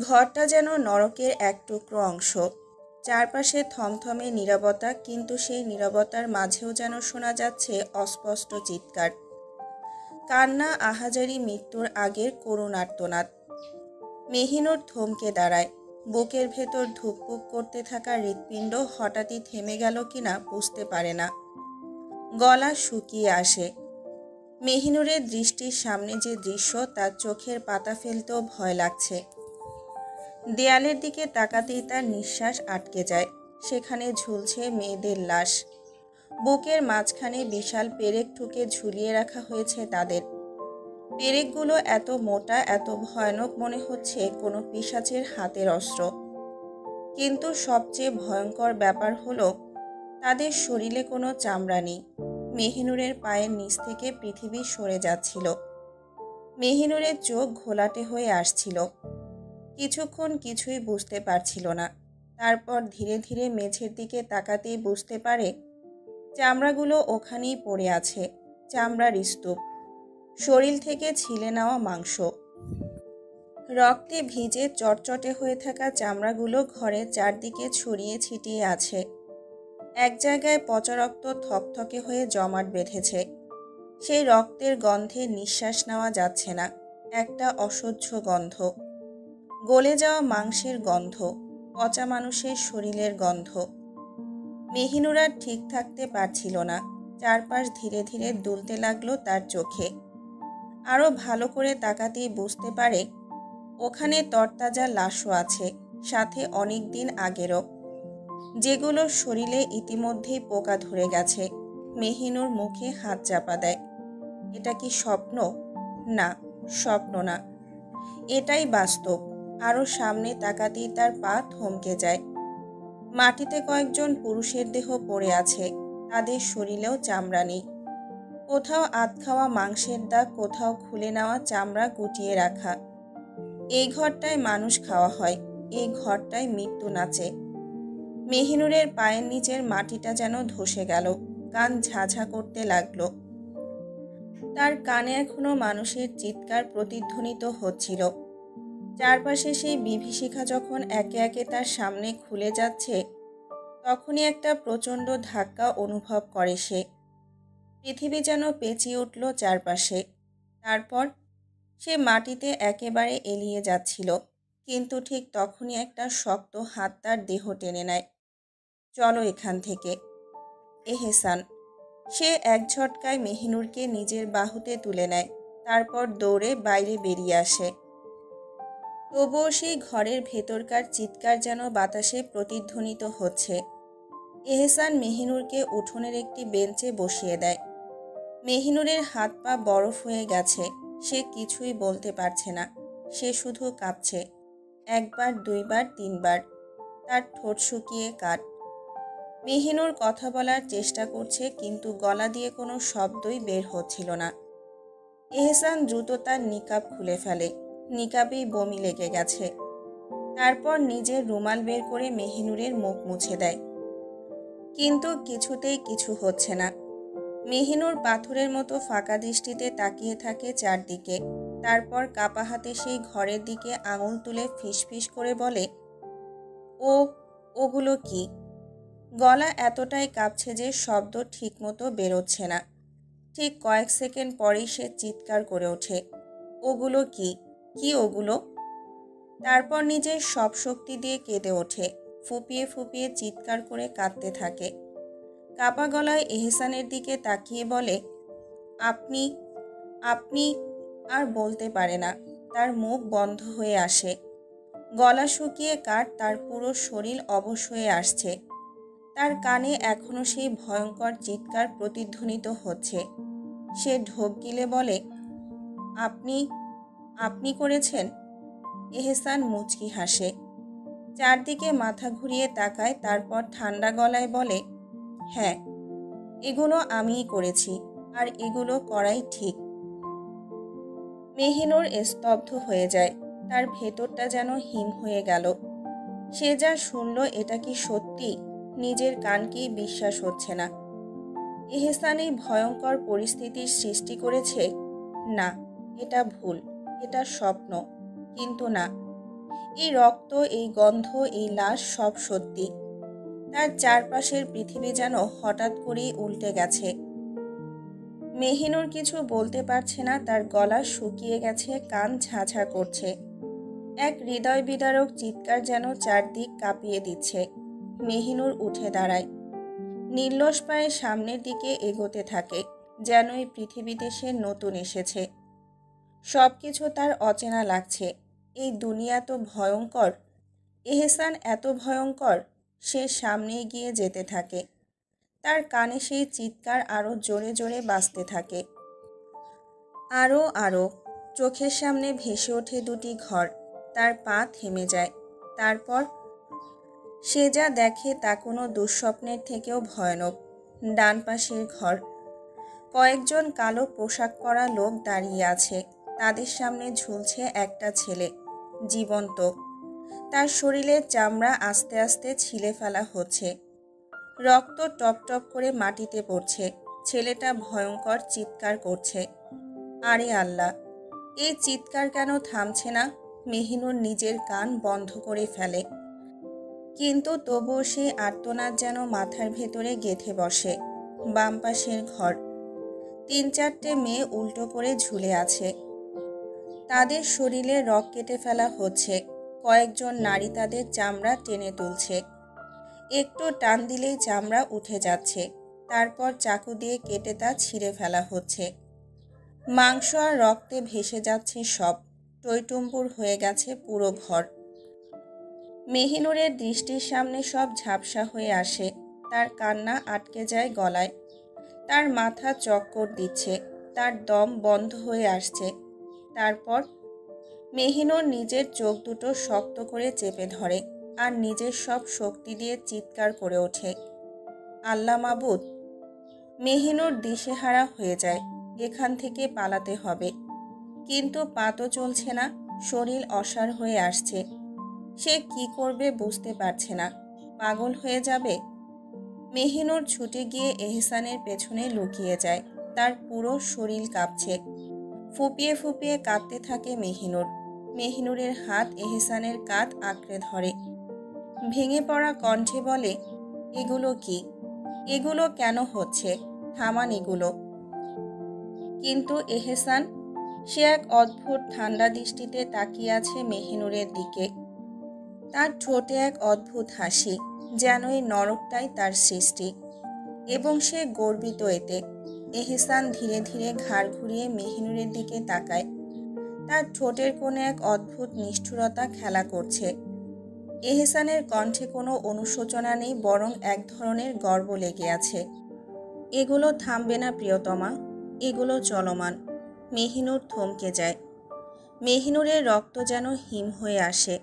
ঘরটা যেন নরকের এক টুকরো অংশ। চারপাশে থমথমে নীরবতা, কিন্তু সেই নীরবতার মাঝেও যেন শোনা যাচ্ছে অস্পষ্ট চিৎকার, কান্না, আহাজারি, মৃত্যুর আগের করুণ আর্তনাদ। মেহিনুর থমকে দাঁড়ায়। বুকের ভেতর ধুকপুক করতে থাকা হৃৎপিণ্ড হঠাৎই থেমে গেল কিনা বুঝতে পারে না। গলা শুকিয়ে আসে। মেহিনুরের দৃষ্টির সামনে যে দৃশ্য, তার চোখের পাতা ফেলতেও ভয় লাগছে। দেয়ালের দিকে তাকাতেই তার নিঃশ্বাস আটকে যায়। সেখানে ঝুলছে মেয়েদের লাশ। বুকের মাঝখানে বিশাল পেরেক ঠুকে ঝুলিয়ে রাখা হয়েছে তাদের। পেরেকগুলো এত মোটা, এত ভয়ানক, মনে হচ্ছে কোনো পিশাচের হাতের অস্ত্র। কিন্তু সবচেয়ে ভয়ঙ্কর ব্যাপার হলো, তাদের শরীরে কোনো চামড়া নেই। মেহিনুরের পায়ের নিচ থেকে পৃথিবী সরে যাচ্ছিল। মেহিনুরের চোখ ঘোলাটে হয়ে আসছিল। কিছুক্ষণ কিছুই বুঝতে পারছিল না। তারপর ধীরে ধীরে মেঝের দিকে তাকাতেই বুঝতে পারে চামড়াগুলো ওখানেই পড়ে আছে। চামড়ার স্তূপ, শরীর থেকে ছিলে নেওয়া মাংস, রক্তে ভিজে চটচটে হয়ে থাকা চামড়াগুলো ঘরের চারদিকে ছড়িয়ে ছিটিয়ে আছে। এক জায়গায় পচা রক্ত থকথকে হয়ে জমাট বেঁধেছে। সেই রক্তের গন্ধে নিঃশ্বাস নেওয়া যাচ্ছে না। একটা অসহ্য গন্ধ, গলে যাওয়া মাংসের গন্ধ, পচা মানুষের শরীরের গন্ধ। মেহিনুর আর ঠিক থাকতে পারছিল না। চারপাশ ধীরে ধীরে দুলতে লাগলো তার চোখে। আরও ভালো করে তাকাতেই বুঝতে পারে ওখানে তরতাজা লাশও আছে, সাথে অনেক দিন আগেরও, যেগুলোর শরীরে ইতিমধ্যেই পোকা ধরে গেছে। মেহিনুর মুখে হাত চাপা দেয়। এটা কি স্বপ্ন? না, স্বপ্ন না, এটাই বাস্তব। আরও সামনে তাকাতেই তার পা থমকে যায়। মাটিতে কয়েকজন পুরুষের দেহ পড়ে আছে। তাদের শরীরেও চামড়া নেই। কোথাও আধখাওয়া মাংসের দাগ, কোথাও খুলে নেওয়া চামড়া গুটিয়ে রাখা। এই ঘরটায় মানুষ খাওয়া হয়, এই ঘরটায় মৃত্যু নাচে। মেহিনুরের পায়ের নিচের মাটিটা যেন ধসে গেল। কান ঝাঝা করতে লাগলো। তার কানে এখনো মানুষের চিৎকার প্রতিধ্বনিত হচ্ছিল। চারপাশে সেই বিভীষিকা যখন একে একে তার সামনে খুলে যাচ্ছে, তখনই একটা প্রচণ্ড ধাক্কা অনুভব করে সে। পৃথিবী যেন পেঁচিয়ে উঠল চারপাশে। তারপর সে মাটিতে একেবারে এলিয়ে যাচ্ছিল। কিন্তু ঠিক তখনই একটা শক্ত হাত তার দেহ টেনে নেয়। চলো এখান থেকে, এহসান। সে এক ঝটকায় মেহিনুরকে নিজের বাহুতে তুলে নেয়। তারপর দৌড়ে বাইরে বেরিয়ে আসে। তবুও সেই ঘরের ভেতরকার চিৎকার যেন বাতাসে প্রতিধ্বনিত হচ্ছে। এহসান মেহিনুরকে উঠোনের একটি বেঞ্চে বসিয়ে দেয়। মেহিনুরের হাত পা বরফ হয়ে গেছে। সে কিছুই বলতে পারছে না। সে শুধু কাঁপছে। একবার, দুইবার, তিনবার। তার ঠোঁট শুকিয়ে কাঠ। মেহিনুর কথা বলার চেষ্টা করছে, কিন্তু গলা দিয়ে কোনো শব্দই বের হচ্ছিল না। এহসান দ্রুত তার নিকাব খুলে ফেলে। নিকাবেই বমি লেগে গেছে। তারপর নিজের রুমাল বের করে মেহিনুরের মুখ মুছে দেয়। কিন্তু কিছুতেই কিছু হচ্ছে না। মেহিনুর পাথরের মতো ফাঁকা দৃষ্টিতে তাকিয়ে থাকে চারদিকে। তারপর কাপা হাতে সেই ঘরের দিকে আঙুল তুলে ফিসফিস করে বলে, ওগুলো কি? গলা এতটাই কাঁপছে যে শব্দ ঠিকমতো বেরোচ্ছে না। ঠিক কয়েক সেকেন্ড পরেই সে চিৎকার করে ওঠে, ওগুলো কি? কি ওগুলো? তারপর নিজের সব শক্তি দিয়ে কেঁদে ওঠে। ফুপিয়ে ফুপিয়ে চিৎকার করে কাঁদতে থাকে। কাপা গলায় এহসানের দিকে তাকিয়ে বলে, আপনি আপনি আর বলতে পারে না। তার মুখ বন্ধ হয়ে আসে। গলা শুকিয়ে কাঠ, তার পুরো শরীর অবশ হয়ে আসছে। তার কানে এখনো সেই ভয়ঙ্কর চিৎকার প্রতিধ্বনিত হচ্ছে। সে ঢোক গিলে বলে, আপনি আপনি করেছেন? এহসান মুচকি হাসে। চারদিকে মাথা ঘুরিয়ে তাকায়। তারপর ঠান্ডা গলায় বলে, হ্যাঁ, এগুলো আমিই করেছি, আর এগুলো করাই ঠিক। মেহিনুর স্তব্ধ হয়ে যায়। তার ভেতরটা যেন হিম হয়ে গেল। সে যা শুনল, এটা কি সত্যি? নিজের কানকেই বিশ্বাস হচ্ছে না। এহসান এই ভয়ঙ্কর পরিস্থিতির সৃষ্টি করেছে? না, এটা ভুল, এটা স্বপ্ন। কিন্তু না, এই রক্ত, এই গন্ধ, এই লাশ সব সত্যি। তার চারপাশের পৃথিবী যেন হঠাৎ করেই উল্টে গেছে। মেহিনুর কিছু বলতে পারছে না, তার গলা শুকিয়ে গেছে, কান ঝাঝা করছে। এক হৃদয় বিদারক চিৎকার যেন চারদিক কাঁপিয়ে দিচ্ছে। মেহিনুর উঠে দাঁড়ায়, নির্লস পায়ে সামনের দিকে এগোতে থাকে, যেন এই পৃথিবীতে সে নতুন এসেছে। সবকিছু তার অচেনা লাগছে। এই দুনিয়া তো ভয়ঙ্কর, এহসান এত ভয়ঙ্কর। সে সামনে এগিয়ে যেতে থাকে, তার কানে সেই চিৎকার আরও জোরে জোরে বাজতে থাকে। আরও আরও। চোখের সামনে ভেসে ওঠে দুটি ঘর। তার পা থেমে যায়। তারপর সে যা দেখে তা কোনো দুঃস্বপ্নের থেকেও ভয়ানক। ডান পাশের ঘর, কয়েকজন কালো পোশাক পরা লোক দাঁড়িয়ে আছে। তাদের সামনে ঝুলছে একটা ছেলে, জীবন্ত। তার শরীরের চামড়া আস্তে আস্তে ছিলে ফেলা হচ্ছে, রক্ত টপ টপ করে মাটিতে পড়ছে। ছেলেটা ভয়ঙ্কর চিৎকার করছে। আরে আল্লাহ, এই চিৎকার কেন থামছে না? মেহিনুর নিজের কান বন্ধ করে ফেলে, কিন্তু তবুও সেই আর্তনাদ যেন মাথার ভেতরে গেঁথে বসে। বাম পাশের ঘর, 3-4টে মেয়ে উল্টো করে ঝুলে আছে। তাদের শরীরে রক কেটে ফেলা হচ্ছে। কয়েকজন নারী তাদের চামড়া টেনে তুলছে। একটু টান দিলেই চামড়া উঠে যাচ্ছে, তারপর চাকু দিয়ে কেটে তা ছিঁড়ে ফেলা হচ্ছে। মাংস আর রক্তে ভেসে যাচ্ছে সব। টইটুম্বুর হয়ে গেছে পুরো ঘর। মেহিনুরের দৃষ্টির সামনে সব ঝাপসা হয়ে আসে। তার কান্না আটকে যায় গলায়। তার মাথা চক্কর দিচ্ছে, তার দম বন্ধ হয়ে আসছে। তারপর মেহিনুর নিজের চোখ দুটো শক্ত করে চেপে ধরে আর নিজের সব শক্তি দিয়ে চিৎকার করে ওঠে, আল্লাহ মাবুদ। মেহিনুর দিশেহারা হয়ে যায়। এখান থেকে পালাতে হবে, কিন্তু পা তো চলছে না, শরীর অসাড় হয়ে আসছে। সে কি করবে বুঝতে পারছে না। পাগল হয়ে যাবে? মেহিনুর ছুটে গিয়ে এহসানের পেছনে লুকিয়ে যায়। তার পুরো শরীর কাঁপছে, ফুপিয়ে ফুপিয়ে কাঁদতে থাকে মেহিনুর। মেহিনুরের হাত এহসানের কাঁধ আঁকড়ে ধরে, ভেঙে পড়া কণ্ঠে বলে, এগুলো কি? এগুলো কেন হচ্ছে? থামান এগুলো। কিন্তু এহসান, সে এক অদ্ভুত ঠান্ডা দৃষ্টিতে তাকিয়ে আছে মেহিনুরের দিকে। তার ঠোঁটে এক অদ্ভুত হাসি, যেন এই নরকটাই তার সৃষ্টি, এবং সে গর্বিত এতে। এহসান ধীরে ধীরে ঘাড় ঘুরিয়ে মেহিনুরের দিকে তাকায়। তার ঠোঁটের কোণে এক অদ্ভুত নিষ্ঠুরতা খেলা করছে। এহসানের কণ্ঠে কোনো অনুশোচনা নেই, বরং এক ধরনের গর্ব লেগে আছে। এগুলো থামবে না প্রিয়তমা, এগুলো চলমান। মেহিনুর থমকে যায়। মেহিনুরের রক্ত যেন হিম হয়ে আসে।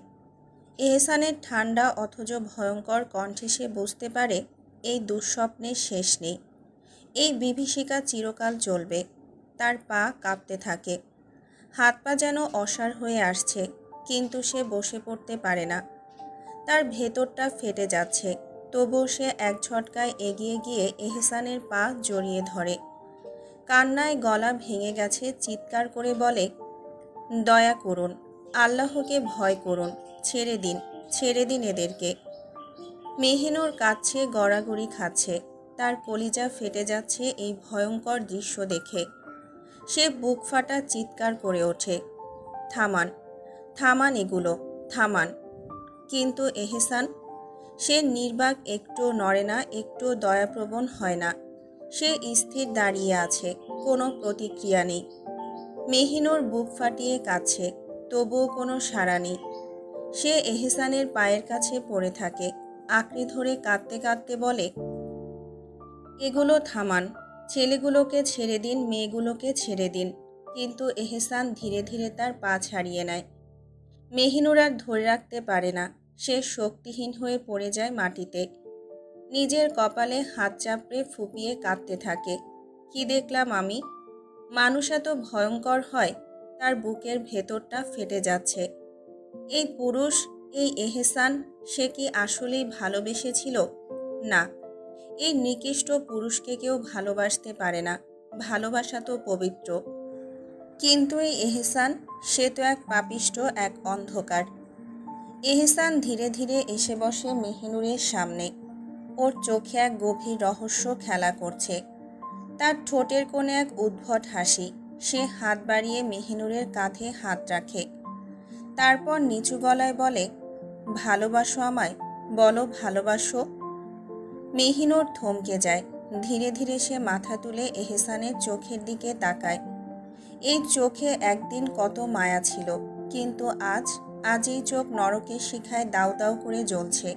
এহসানের ঠান্ডা অথচ ভয়ঙ্কর কণ্ঠে সে বুঝতে পারে এই দুঃস্বপ্নের শেষ নেই, এই বিভীষিকা চিরকাল চলবে। তার পা কাঁপতে থাকে, হাত পা যেন অসাড় হয়ে আসছে, কিন্তু সে বসে পড়তে পারে না। তার ভেতরটা ফেটে যাচ্ছে, তবুও সে এক ঝটকায় এগিয়ে গিয়ে এহসানের পা জড়িয়ে ধরে। কান্নায় গলা ভেঙে গেছে, চিৎকার করে বলে, দয়া করুন, আল্লাহকে ভয় করুন, ছেড়ে দিন, ছেড়ে দিন এদেরকে। মেহিনুর কাঁদছে, গড়াগড়ি খাচ্ছে। তার কলিজা ফেটে যাচ্ছে এই ভয়ঙ্কর দৃশ্য দেখে। সে বুক ফাটা চিৎকার করে ওঠে, থামান, থামান এগুলো, থামান। কিন্তু এহসান, সে নির্বাক, একটু নড়ে না, একটু দয়াপ্রবণ হয় না। সে স্থির দাঁড়িয়ে আছে, কোনো প্রতিক্রিয়া নেই। মেহিনুর বুক ফাটিয়ে কাঁদছে, তবুও কোনো সাড়া নেই। সে এহসানের পায়ের কাছে পড়ে থাকে, আঁকড়ে ধরে কাঁদতে কাঁদতে বলে, এগুলো থামান, ছেলেগুলোকে ছেড়ে দিন, মেয়েগুলোকে ছেড়ে দিন। কিন্তু এহসান ধীরে ধীরে তার পা ছাড়িয়ে নেয়। মেহিনুর আর ধরে রাখতে পারে না, সে শক্তিহীন হয়ে পড়ে যায় মাটিতে। নিজের কপালে হাত চাপড়ে ফুপিয়ে কাঁদতে থাকে। কি দেখলাম আমি? মানুষ এত ভয়ঙ্কর হয়? তার বুকের ভেতরটা ফেটে যাচ্ছে। এই পুরুষ, এই এহসান, সে কি আসলেই ভালোবেসেছিল? না, এই নিকৃষ্ট পুরুষকে কেউ ভালোবাসতে পারে না। ভালোবাসা তো পবিত্র। কিন্তু এই এহসান, সে তো এক পাপিষ্ট, এক অন্ধকার। এহসান ধীরে ধীরে এসে বসে মেহিনুরের সামনে। ওর চোখে এক গভীর রহস্য খেলা করছে। তার ঠোঁটের কোণে এক উদ্ভট হাসি। সে হাত বাড়িয়ে মেহিনুরের কাঁধে হাত রাখে। তারপর নিচু গলায় বলে, ভালোবাসো আমায়, বলো ভালোবাসো। মেহিনুর থমকে যায়। ধীরে ধীরে সে মাথা তুলে এহসানের চোখের দিকে তাকায়। এই চোখে একদিন কত মায়া ছিল, কিন্তু আজ এই চোখ নরকের শিখায় দাউ দাউ করে জ্বলছে।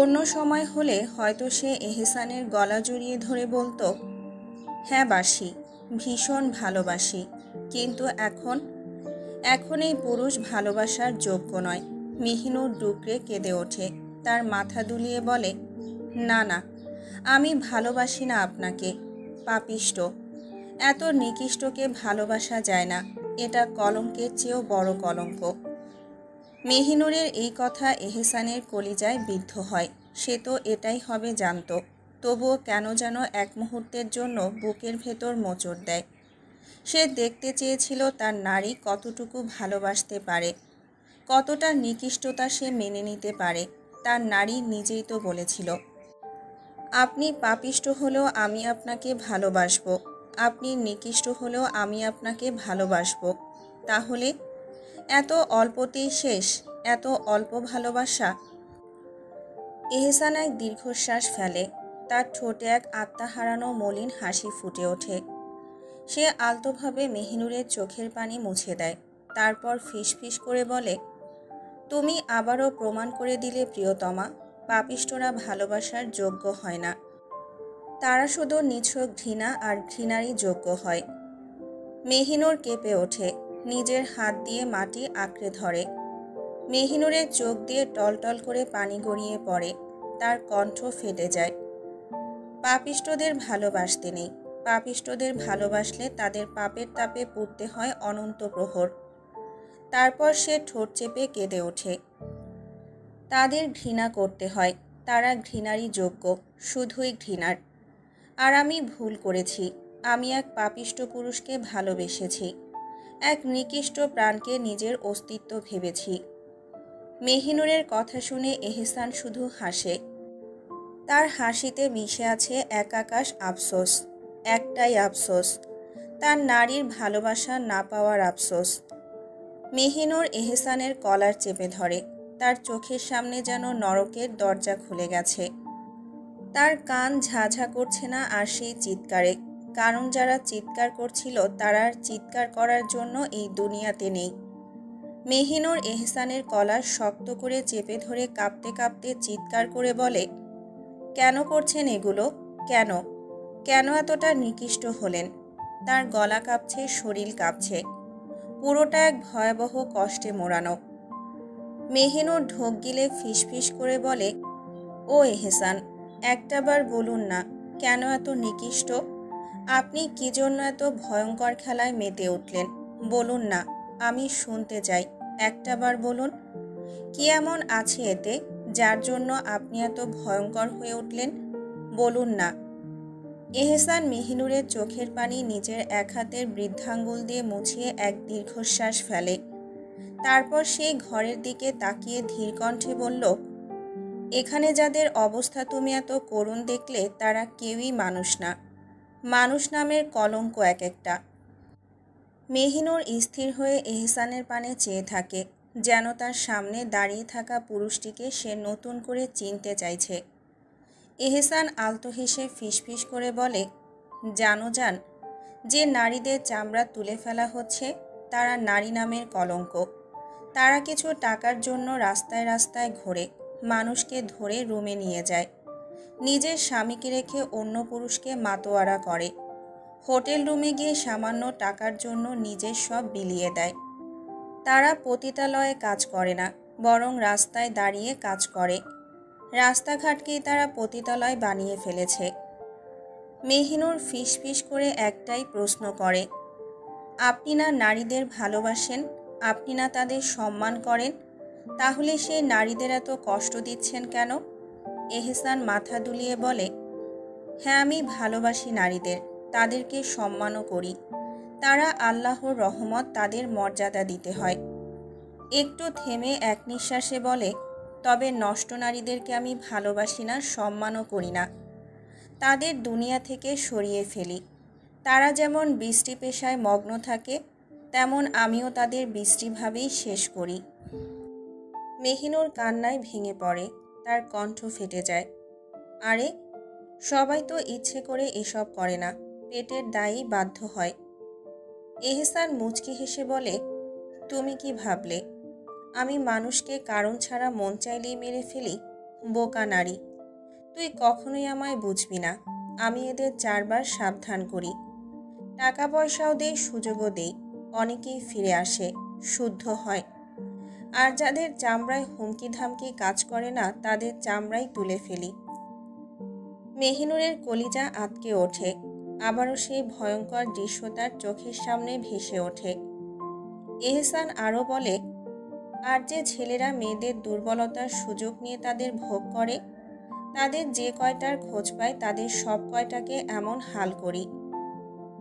অন্য সময় হলে হয়তো সে এহসানের গলা জড়িয়ে ধরে বলতো, হ্যাঁ বাসি, ভীষণ ভালোবাসি, কিন্তু এখন এই পুরুষ ভালোবাসার যোগ্য নয়। মেহিনুর ডুকরে কেঁদে ওঠে। তার মাথা দুলিয়ে বলে, না না, আমি ভালোবাসি না আপনাকে, পাপিষ্ট। এত নিকৃষ্টকে ভালোবাসা যায় না, এটা কলঙ্কের চেয়েও বড় কলঙ্ক। মেহিনুরের এই কথা এহসানের কলিজায় বিদ্ধ হয়। সে তো এটাই হবে জানত, তবুও কেন যেন এক মুহূর্তের জন্য বুকের ভেতর মোচড় দেয়। সে দেখতে চেয়েছিল তার নারী কতটুকু ভালোবাসতে পারে, কতটা নিকৃষ্টতা সে মেনে নিতে পারে। তার নারী নিজেই তো বলেছিল, আপনি পাপিষ্ট হলেও আমি আপনাকে ভালোবাসবো, আপনি নিকৃষ্ট হলেও আমি আপনাকে ভালোবাসবো। তাহলে এত অল্পতেই শেষ, এত অল্প ভালোবাসা? এহসান এক দীর্ঘশ্বাস ফেলে। তার ঠোঁটে এক আত্মা হারানো মলিন হাসি ফুটে ওঠে। সে আলতোভাবে মেহিনুরের চোখের পানি মুছে দেয়। তারপর ফিসফিস করে বলে, তুমি আবারও প্রমাণ করে দিলে প্রিয়তমা, পাপিষ্টরা ভালোবাসার যোগ্য হয় না। তারা শুধু নিছক ঘৃণা আর ঘৃণারই যোগ্য হয়। মেহিনুর কেঁপে ওঠে, নিজের হাত দিয়ে মাটি আঁকড়ে ধরে। মেহিনুরের চোখ দিয়ে টলটল করে পানি গড়িয়ে পড়ে। তার কণ্ঠ ফেটে যায়। পাপিষ্টদের ভালোবাসতে নেই। পাপিষ্টদের ভালোবাসলে তাদের পাপের তাপে পুড়তে হয় অনন্ত প্রহর। তারপর সে ঠোঁট চেপে কেঁদে ওঠে। তাদের ঘৃণা করতে হয়, তারা ঘৃণারই যোগ্য, শুধুই ঘৃণার। আর আমি ভুল করেছি। আমি এক পাপিষ্ট পুরুষকে ভালোবেসেছি, এক নিকৃষ্ট প্রাণকে নিজের অস্তিত্ব ভেবেছি। মেহিনুরের কথা শুনে এহসান শুধু হাসে। তার হাসিতে মিশে আছে এক আকাশ আফসোস, একটাই আফসোস, তার নারীর ভালোবাসা না পাওয়ার আফসোস। মেহিনুর এহসানের কলার চেপে ধরে। তার চোখের সামনে যেন নরকের দরজা খুলে গেছে। তার কান ঝাঝা করছে না আর সেই চিৎকারে, কারণ যারা চিৎকার করছিল তারা আর চিৎকার করার জন্য এই দুনিয়াতে নেই। মেহিনুর এহসানের কলার শক্ত করে চেপে ধরে কাঁপতে কাঁপতে চিৎকার করে বলে, কেন করছেন এগুলো? কেন কেন এতটা নিকৃষ্ট হলেন? তার গলা কাঁপছে, শরীর কাঁপছে, পুরোটা এক ভয়াবহ কষ্টে মোড়ানো। মেহিনুর ঢোক গিলে ফিসফিস করে বলে, ও এহসান, একটাবার বলুন না, কেন এত নিকৃষ্ট? আপনি কি জন্য এত ভয়ঙ্কর খেলায় মেতে উঠলেন? বলুন না, আমি শুনতে চাই, একটাবার বলুন। কি এমন আছে এতে যার জন্য আপনি এত ভয়ঙ্কর হয়ে উঠলেন? বলুন না। এহসান মেহিনুরের চোখের পানি নিজের এক হাতের বৃদ্ধাঙ্গুল দিয়ে মুছিয়ে এক দীর্ঘশ্বাস ফেলে। তারপর সেই ঘরের দিকে তাকিয়ে ধীর কণ্ঠে বলল, এখানে যাদের অবস্থা তুমি এত করুণ দেখলে তারা কেউই মানুষ না, মানুষ নামের কলঙ্ক এক একটা। মেহিনুর স্থির হয়ে এহসানের পানে চেয়ে থাকে, যেন তার সামনে দাঁড়িয়ে থাকা পুরুষটিকে সে নতুন করে চিনতে চাইছে। এহসান আলতো হেসে ফিসফিস করে বলে, জানো জান, যে নারীদের চামড়া তুলে ফেলা হচ্ছে তারা নারী নামের কলঙ্ক। তারা কিছু টাকার জন্য রাস্তায় রাস্তায় ঘোরে, মানুষকে ধরে রুমে নিয়ে যায়, নিজের স্বামীকে রেখে অন্য পুরুষকে মাতোয়ারা করে, হোটেল রুমে গিয়ে সামান্য টাকার জন্য নিজের সব বিলিয়ে দেয়। তারা পতিতালয়ে কাজ করে না, বরং রাস্তায় দাঁড়িয়ে কাজ করে। রাস্তাঘাটকেই তারা পতিতালয় বানিয়ে ফেলেছে। মেহিনুর ফিসফিস করে একটাই প্রশ্ন করে, আপনি না নারীদের ভালোবাসেন, আপনি না তাদের সম্মান করেন, তাহলে সেই নারীদের এত কষ্ট দিচ্ছেন কেন? এহসান মাথা দুলিয়ে বলে, হ্যাঁ, আমি ভালোবাসি নারীদের, তাদেরকে সম্মানও করি। তারা আল্লাহর রহমত, তাদের মর্যাদা দিতে হয়। একটু থেমে এক নিঃশ্বাসে বলে, তবে নষ্ট নারীদেরকে আমি ভালোবাসি না, সম্মানও করি না। তাদের দুনিয়া থেকে সরিয়ে ফেলি। তারা যেমন বৃষ্টি পেশায় মগ্ন থাকে, তেমন আমিও তাদের বৃষ্টিভাবেই শেষ করি। মেহিনুর কান্নায় ভেঙে পড়ে, তার কণ্ঠ ফেটে যায়। আরে, সবাই তো ইচ্ছে করে এসব করে না, পেটের দায়ই বাধ্য হয়। এহসান মুচকি হেসে বলে, তুমি কি ভাবলে আমি মানুষকে কারণ ছাড়া মন চাইলেই মেরে ফেলি? বোকা নারী, তুই কখনোই আমায় বুঝবি না। আমি এদের 4বার সাবধান করি, টাকা পয়সাও দেই, সুযোগও দেই। অনেকেই ফিরে আসে, শুদ্ধ হয়। আর যাদের চামড়ায় হুমকি ধামকি কাজ করে না, তাদের চামড়াই তুলে ফেলি। মেহিনুরের কলিজা আঁতকে ওঠে। আবারও সেই ভয়ঙ্কর দৃশ্য তার চোখের সামনে ভেসে ওঠে। এহসান আরও বলে, আর যে ছেলেরা মেয়েদের দুর্বলতার সুযোগ নিয়ে তাদের ভোগ করে, তাদের যে কয়টার খোঁজ পায় তাদের সব কয়টাকে এমন হাল করি।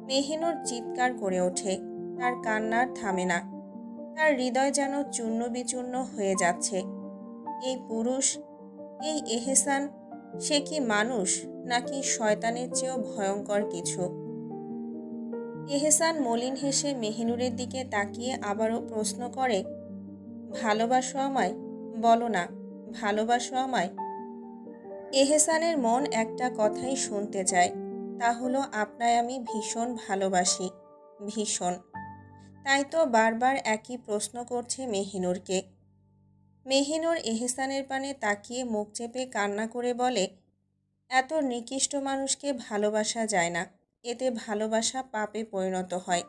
মেহিনুর চিৎকার করে ওঠে, তার কান্নার থামে না। তার হৃদয় যেন চূর্ণ বিচূর্ণ হয়ে যাচ্ছে। এই পুরুষ, এই এহসান, সে কি মানুষ নাকি শয়তানের চেয়েও ভয়ঙ্কর কিছু? এহসান মলিন হেসে মেহিনুরের দিকে তাকিয়ে আবারও প্রশ্ন করে, ভালোবাসো আমায়? বলো না, ভালোবাসো আমায়? এহসানের মন একটা কথাই শুনতে চায়, তা হলো আপনায় আমি ভীষণ ভালোবাসি, ভীষণ। তাই তো বারবার একই প্রশ্ন করছে মেহিনুরকে। মেহিনুর এহসানের পানে তাকিয়ে মুখ চেপে কান্না করে বলে, এত নিকৃষ্ট মানুষকে ভালোবাসা যায় না, এতে ভালোবাসা পাপে পরিণত হয়।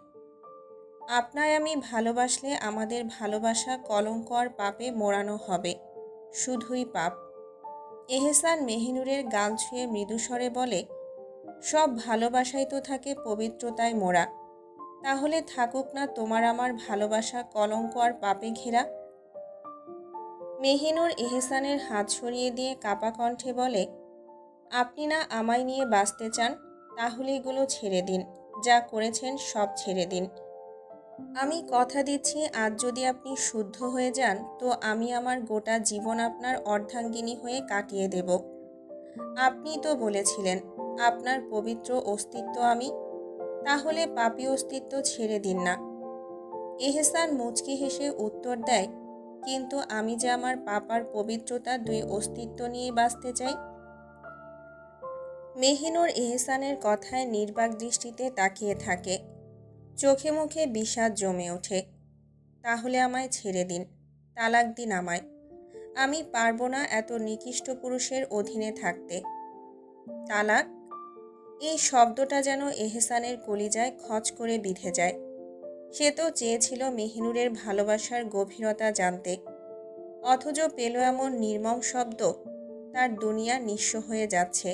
আপনায় আমি ভালোবাসলে আমাদের ভালোবাসা কলঙ্ক আর পাপে মোড়ানো হবে, শুধুই পাপ। এহসান মেহিনুরের গাল ছুঁয়ে মৃদুস্বরে বলে, সব ভালোবাসাই তো থাকে পবিত্রতায় মোড়া। তাহলে থাকুক না তোমার আমার ভালোবাসা কলঙ্ক আর পাপে ঘেরা। মেহিনুর এহসানের হাত সরিয়ে দিয়ে কাপা কণ্ঠে বলে, আপনি না আমায় নিয়ে বাঁচতে চান, তাহলে এগুলো ছেড়ে দিন, যা করেছেন সব ছেড়ে দিন। আমি কথা দিচ্ছি, আজ যদি আপনি শুদ্ধ হয়ে যান তো আমি আমার গোটা জীবন আপনার অর্ধাঙ্গিনী হয়ে কাটিয়ে দেব। আপনি তো বলেছিলেন আপনার পবিত্র অস্তিত্ব আমি, তাহলে পাপী অস্তিত্ব ছেড়ে দিন না। এহসান মুচকি হেসে উত্তর দেয়, কিন্তু আমি যে আমার পাপার পবিত্রতা 2 অস্তিত্ব নিয়ে বাঁচতে চাই। মেহিনুর এহসানের কথায় নির্বাক দৃষ্টিতে তাকিয়ে থাকে, চোখে মুখে বিষাদ জমে ওঠে। তাহলে আমায় ছেড়ে দিন, তালাক দিন আমায়। আমি পারবো না এত নিকৃষ্ট পুরুষের অধীনে থাকতে। তালাক, এই শব্দটা যেন এহসানের কলিজায় খচ করে বিঁধে যায়। সে তো চেয়েছিল মেহিনুরের ভালোবাসার গভীরতা জানতে, অথচ পেল এমন নির্মম শব্দ। তার দুনিয়া নিঃস্ব হয়ে যাচ্ছে।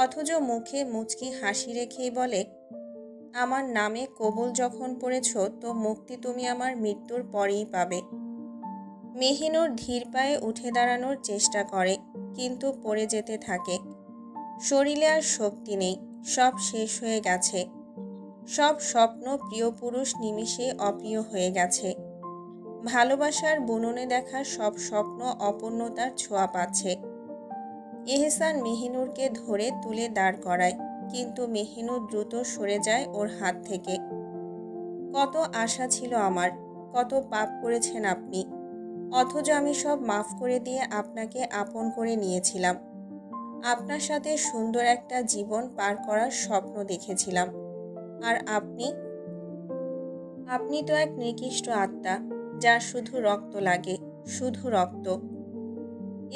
অথচ মুখে মুচকি হাসি রেখেই বলে, আমার নামে কবুল যখন পড়েছ তো মুক্তি তুমি আমার মৃত্যুর পরেই পাবে। মেহিনুর ধীর পায়ে উঠে দাঁড়ানোর চেষ্টা করে, কিন্তু পড়ে যেতে থাকে। শরীরে আর শক্তি নেই, সব শেষ হয়ে গেছে। সব স্বপ্ন প্রিয় পুরুষ নিমিষে অপ্রিয় হয়ে গেছে। ভালোবাসার বুননে দেখা সব স্বপ্ন অপূর্ণতার ছোঁয়া পাচ্ছে। এহসান মেহিনুরকে ধরে তুলে দাঁড় করায়, কিন্তু মেহিনুর দ্রুত সরে যায় ওর হাত থেকে। কত আশা ছিল আমার, কত পাপ করেছেন আপনি, অথচ আমি সব মাফ করে দিয়ে আপনাকে আপন করে নিয়েছিলাম। আপনার সাথে সুন্দর একটা জীবন পার করার স্বপ্ন দেখেছিলাম। আর আপনি তো এক নিকৃষ্ট আত্মা, যার শুধু রক্ত লাগে, শুধু রক্ত।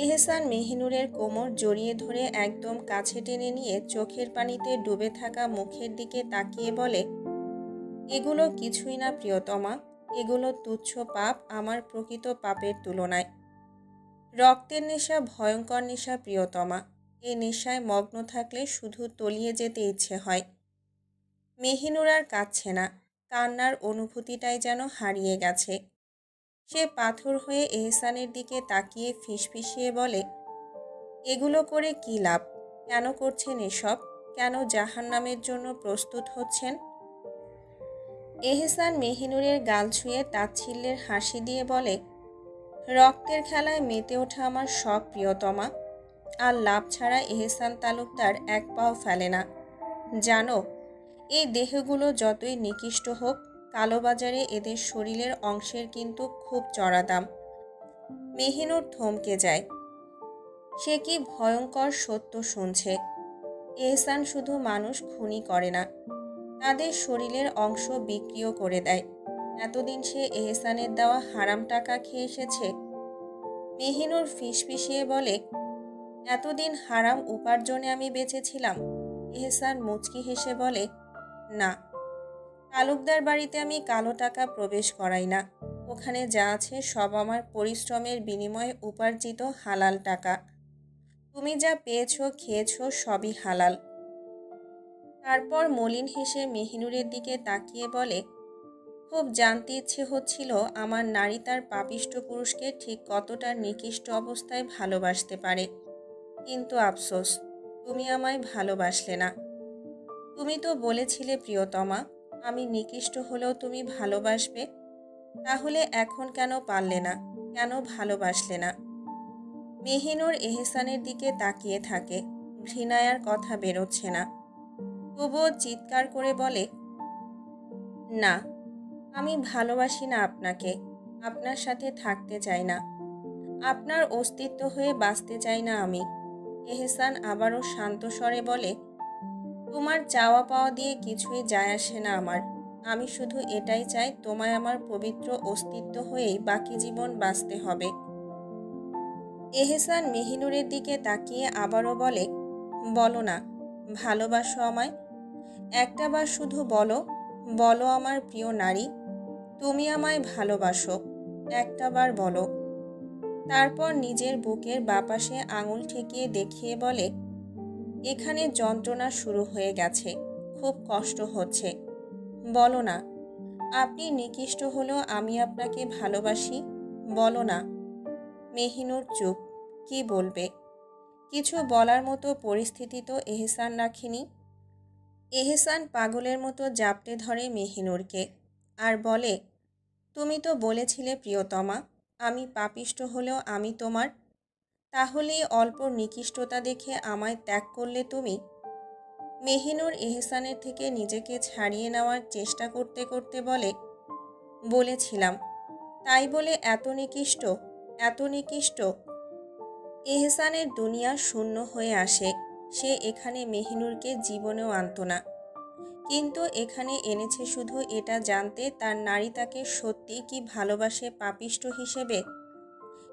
এহসান মেহিনুরের কোমর জড়িয়ে ধরে একদম কাছে টেনে নিয়ে চোখের পানিতে ডুবে থাকা মুখের দিকে তাকিয়ে বলে, এগুলো কিছুই না প্রিয়তমা, এগুলো তুচ্ছ পাপ আমার প্রকৃত পাপের তুলনায়। রক্তের নেশা ভয়ঙ্কর নেশা প্রিয়তমা, এই নেশায় মগ্ন থাকলে শুধু তলিয়ে যেতে ইচ্ছে হয়। মেহিনুর আর কাঁদছে না, কান্নার অনুভূতিটাই যেন হারিয়ে গেছে। সে পাথর হয়ে এহসানের দিকে তাকিয়ে ফিসফিসিয়ে বলে, এগুলো করে কী লাভ? কেন করছেন এসব? কেন জাহান্নামের জন্য প্রস্তুত হচ্ছেন? এহসান মেহিনুরের গাল ছুঁয়ে তাচ্ছিল্যের হাসি দিয়ে বলে, রক্তের খেলায় মেতে ওঠা আমার সব প্রিয়তমা। আর লাভ ছাড়া এহসান তালুকদার এক পাও ফেলে না। জানো, এই দেহগুলো যতই নিকৃষ্ট হোক, কালোবাজারে এদের শরীরের অংশের কিন্তু খুব চড়া দাম। মেহিনুর থমকে যায়। সে কি ভয়ঙ্কর সত্য শুনছে। এহসান শুধু মানুষ খুনই করে না, তাদের শরীরের অংশ বিক্রিও করে দেয়। এতদিন সে এহসানের দেওয়া হারাম টাকা খেয়ে এসেছে। মেহিনুর ফিসফিসিয়ে বলে, এতদিন হারাম উপার্জনে আমি বেঁচেছিলাম। এহসান মুচকি হেসে বলে, না, তালুকদার বাড়িতে আমি কালো টাকা প্রবেশ করাই না। ওখানে যা আছে সব আমার পরিশ্রমের বিনিময়ে উপার্জিত হালাল টাকা। তুমি যা পেয়েছো খেয়েছো সবই হালাল। তারপর মলিন হেসে মেহিনুরের দিকে তাকিয়ে বলে, খুব জানতে ইচ্ছে হচ্ছিল আমার নারী তার পাপিষ্ঠ পুরুষকে ঠিক কতটা নিকৃষ্ট অবস্থায় ভালোবাসতে পারে। কিন্তু আফসোস, তুমি আমায় ভালোবাসলে না। তুমি তো বলেছিলে প্রিয়তমা, আমি নিকৃষ্ট হলেও তুমি ভালোবাসবে। তাহলে এখন কেন পারলে না, কেন ভালোবাসলে না? মেহিনুর এহসানের দিকে তাকিয়ে থাকে। ঘৃণায় আর কথা বেরোচ্ছে না। তবুও চিৎকার করে বলে, না, আমি ভালোবাসি না আপনাকে। আপনার সাথে থাকতে চাই না। আপনার অস্তিত্ব হয়ে বাঁচতে চাই না আমি। এহসান আবারও শান্ত স্বরে বলে, তোমার চাওয়া পাওয়া দিয়ে কিছুই যায় আসে না আমার। আমি শুধু এটাই চাই, তোমায় আমার পবিত্র অস্তিত্ব হয়েই বাকি জীবন বাঁচতে হবে। এহসান মেহিনুরের দিকে তাকিয়ে আবারও বলে, বলো না, ভালোবাসো আমায়। একটা বার শুধু বলো, বলো আমার প্রিয় নারী, তুমি আমায় ভালোবাসো। একটা বার বলো। তারপর নিজের বুকের বাপাশে আঙুল ঠেকিয়ে দেখিয়ে বলে, এখানে যন্ত্রণা শুরু হয়ে গেছে, খুব কষ্ট হচ্ছে। বলো না, আপনি নিকৃষ্ট হলেও আমি আপনাকে ভালোবাসি। বলো না। মেহিনুর চুপ। কি বলবে? কিছু বলার মতো পরিস্থিতি তো এহসান রাখেনি। এহসান পাগলের মতো জাপটে ধরে মেহিনুরকে আর বলে, তুমি তো বলেছিলে প্রিয়তমা, আমি পাপিষ্ঠ হলেও আমি তোমার। তাহলে অল্প নিকৃষ্টতা দেখে আমায় ত্যাগ করলে তুমি? মেহিনুর এহসানের থেকে নিজেকে ছাড়িয়ে নেওয়ার চেষ্টা করতে করতে বলে, বলেছিলাম, তাই বলে এত নিকৃষ্ট, এত নিকৃষ্ট? এহসানের দুনিয়া শূন্য হয়ে আসে। সে এখানে মেহিনুরকে জীবনেও আনত না, কিন্তু এখানে এনেছে শুধু এটা জানতে তার নারী তাকে সত্যি কি ভালোবাসে পাপিষ্ঠ হিসেবে।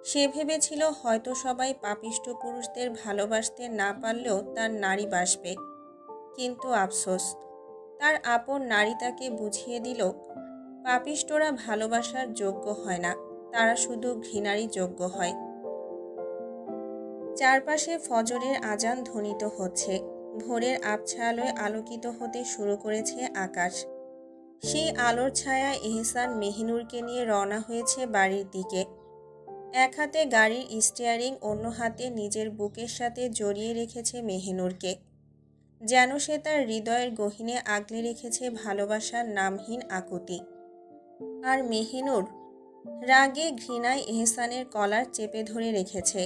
সে ভেবেছিল হয়তো সবাই পাপিষ্ঠ পুরুষদের ভালোবাসতে না পারলেও তার নারী বাসবে। কিন্তু আফসোস, তার আপন নারী তাকে বুঝিয়ে দিল, পাপিষ্ঠরা ভালোবাসার যোগ্য হয় না, তারা শুধু ঘৃণারই যোগ্য হয়। চারপাশে ফজরের আজান ধ্বনিত হচ্ছে। ভোরের আবছা আলোয় আলোকিত হতে শুরু করেছে আকাশ। সেই আলোর ছায়া এহসান মেহিনুরকে নিয়ে রওনা হয়েছে বাড়ির দিকে। এক হাতে গাড়ির স্টিয়ারিং, অন্য হাতে নিজের বুকের সাথে জড়িয়ে রেখেছে মেহিনুরকে, যেন সে তার হৃদয়ের গহীনে আগলে রেখেছে ভালোবাসার নামহীন আকুতি। আর মেহিনুর রাগে ঘৃণায় এহসানের কলার চেপে ধরে রেখেছে।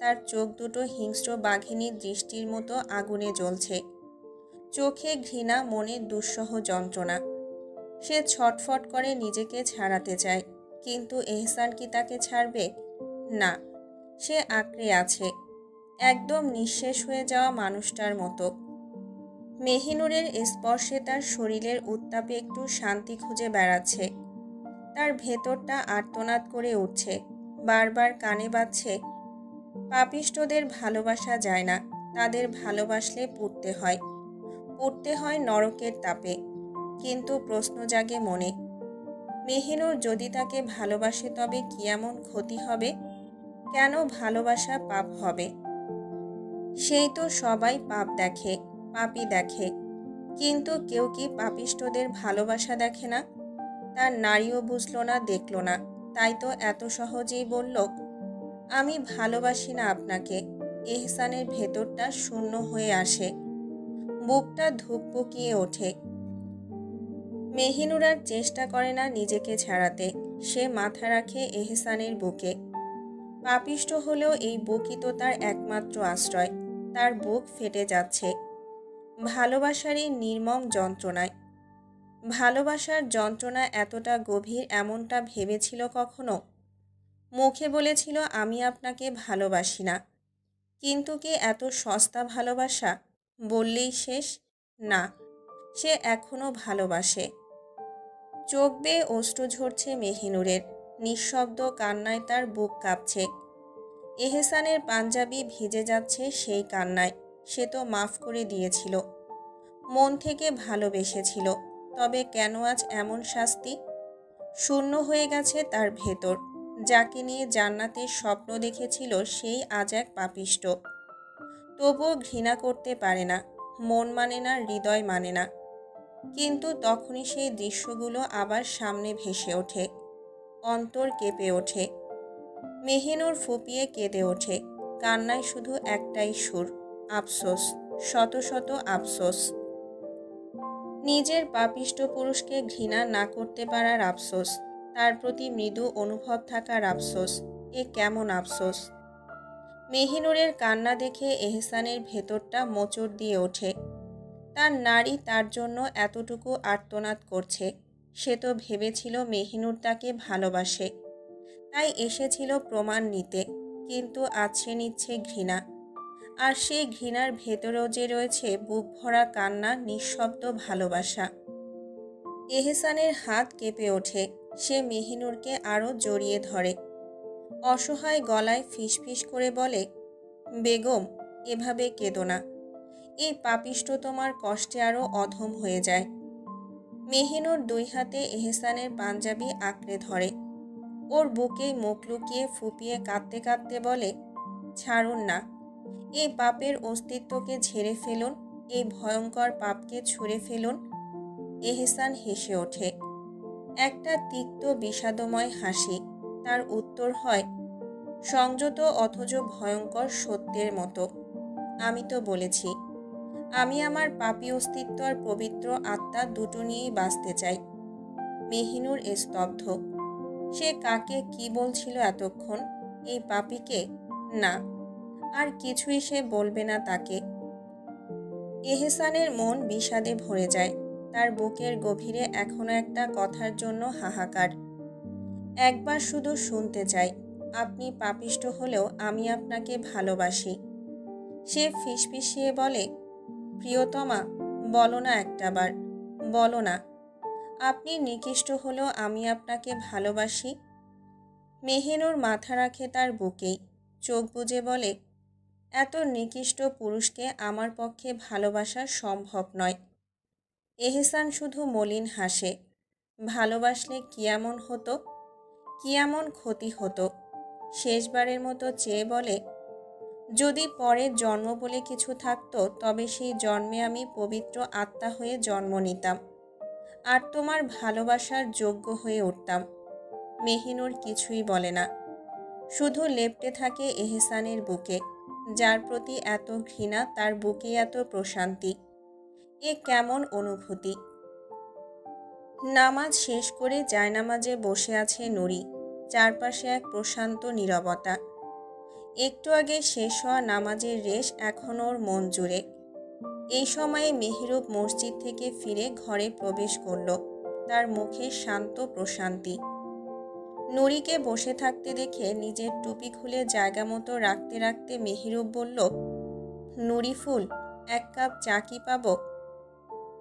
তার চোখ দুটো হিংস্র বাঘিনীর দৃষ্টির মতো আগুনে জ্বলছে। চোখে ঘৃণা, মনে দুঃসহ যন্ত্রণা। সে ছটফট করে নিজেকে ছাড়াতে চায়, কিন্তু এহসান কি তাকে ছাড়বে? না, সে আঁকড়ে আছে, একদম নিঃশেষ হয়ে যাওয়া মানুষটার মতো। মেহিনুরের স্পর্শে তার শরীরের উত্তাপে একটু শান্তি খুঁজে বেড়াচ্ছে। তার ভেতরটা আর্তনাদ করে উঠছে, বারবার কানে বাজছে, পাপিষ্ঠদের ভালোবাসা যায় না, তাদের ভালোবাসলে পুড়তে হয়, পুড়তে হয় নরকের তাপে। কিন্তু প্রশ্ন জাগে মনে, মেহিনুর যদি তাকে ভালোবাসে তবে কি এমন ক্ষতি হবে? কেন ভালোবাসা পাপ হবে? সেই তো সবাই পাপ দেখে, পাপই দেখে, কিন্তু কেউ কি পাপিষ্ঠদের ভালোবাসা দেখে না? তার নারীও বুঝলো না, দেখলো না, তাই তো এত সহজেই বলল, আমি ভালোবাসি না আপনাকে। এহসানের ভেতরটা শূন্য হয়ে আসে, বুকটা ধুকপুকিয়ে ওঠে। মেহিনুর আর চেষ্টা করে না নিজেকে ছাড়াতে। সে মাথা রাখে এহসানের বুকে। পাপিষ্ঠ হলেও এই বুকই তো তার একমাত্র আশ্রয়। তার বুক ফেটে যাচ্ছে ভালোবাসারই নির্মম যন্ত্রণায়। ভালোবাসার যন্ত্রণা এতটা গভীর এমনটা ভেবেছিল কখনো? মুখে বলেছিল আমি আপনাকে ভালোবাসি না, কিন্তু কি এত সস্তা ভালোবাসা? বললেই শেষ? না, সে এখনো ভালোবাসে। চোখ বেয়ে অশ্রু ঝরছে মেহিনুরের। নিঃশব্দ কান্নায় তার বুক কাঁপছে। এহসানের পাঞ্জাবি ভিজে যাচ্ছে সেই কান্নায়। সে তো মাফ করে দিয়েছিল, মন থেকে ভালোবেসেছিল, তবে কেন আজ এমন শাস্তি? শূন্য হয়ে গেছে তার ভেতর। যাকে নিয়ে জান্নাতের স্বপ্ন দেখেছিল সেই আজ এক পাপিষ্ঠ। তবুও ঘৃণা করতে পারে না, মন মানে না, হৃদয় মানে না। কিন্তু তখনই সেই দৃশ্যগুলো আবার সামনে ভেসে ওঠে। অন্তর কেঁপে ওঠে। মেহিনুর ফুঁপিয়ে কেঁদে ওঠে। কান্নায় শুধু একটাই সুর, আফসোস, শত শত আফসোস। নিজের পাপিষ্ঠ পুরুষকে ঘৃণা না করতে পারার আফসোস, তার প্রতি মৃদু অনুভব থাকার আফসোস। এ কেমন আফসোস! মেহিনুরের কান্না দেখে এহসানের ভেতরটা মোচড় দিয়ে ওঠে। তার নারী তার জন্য এতটুকু আর্তনাদ করছে। সে তো ভেবেছিল মেহিনুর তাকে ভালোবাসে, তাই এসেছিল প্রমাণ নিতে। কিন্তু আজ সে নিচ্ছে ঘৃণা। আর সেই ঘৃণার ভেতরেও যে রয়েছে বুক ভরা কান্না, নিঃশব্দ ভালোবাসা। এহসানের হাত কেঁপে ওঠে। সে মেহিনুরকে আরও জড়িয়ে ধরে। অসহায় গলায় ফিসফিস করে বলে, বেগম, এভাবে কেঁদো না। এই পাপিষ্ঠ তোমার কষ্টে আরও অধম হয়ে যায়। মেহিনুর দুই হাতে এহসানের পাঞ্জাবি আঁকড়ে ধরে। ওর বুকেই মুখ লুকিয়ে ফুঁপিয়ে কাঁদতে কাঁদতে বলে, ছাড়ুন না। এই পাপের অস্তিত্বকে ঝেড়ে ফেলুন, এই ভয়ঙ্কর পাপকে ছুঁড়ে ফেলুন। এহসান হেসে ওঠে, একটা তিক্ত বিষাদময় হাসি। তার উত্তর হয় সংযত অথচ ভয়ঙ্কর সত্যের মতো, আমি তো বলেছি, আমি আমার পাপী অস্তিত্ব আর পবিত্র আত্মা দুটো নিয়েই বাঁচতে চাই। মেহিনুর স্তব্ধ। সে কাকে কি বলছিল এতক্ষণ? এই পাপীকে? না, আর কিছুই সে বলবে না তাকে। এহসানের মন বিষাদে ভরে যায়। তার বুকের গভীরে এখনো একটা কথার জন্য হাহাকার। একবার শুধু শুনতে চাই, আপনি পাপিষ্ঠ হলেও আমি আপনাকে ভালোবাসি। সে ফিসফিসিয়ে বলে, প্রিয়তমা, বলো না একটাবার, বলো না আপনি নিকৃষ্ট হলেও আমি আপনাকে ভালোবাসি। মেহিনুর মাথা রাখে তার বুকেই। চোখ বুজে বলে, এত নিকৃষ্ট পুরুষকে আমার পক্ষে ভালোবাসা সম্ভব নয়। এহসান শুধু মলিন হাসে। ভালোবাসলে কি এমন হতো, কি এমন ক্ষতি হতো? শেষবারের মতো চেয়ে বলে, যদি পরের জন্ম বলে কিছু থাকতো তবে সেই জন্মে আমি পবিত্র আত্মা হয়ে জন্ম নিতাম, আর তোমার ভালোবাসার যোগ্য হয়ে উঠতাম। মেহিনুর কিছুই বলে না, শুধু লেপ্টে থাকে এহসানের বুকে। যার প্রতি এত ঘৃণা, তার বুকে এত প্রশান্তি। এ কেমন অনুভূতি! নামাজ শেষ করে জায়নামাজে বসে আছে নুরি। চারপাশে এক প্রশান্ত নীরবতা। একটু আগে শেষ হওয়া নামাজের রেশ এখনও ওর মন জুড়ে। এই সময়ে মেহরুব মসজিদ থেকে ফিরে ঘরে প্রবেশ করল। তার মুখে শান্ত প্রশান্তি। নুরিকে বসে থাকতে দেখে নিজের টুপি খুলে জায়গা মতো রাখতে রাখতে মেহরুব বলল, নুরি ফুল, এক কাপ চা কি পাবো?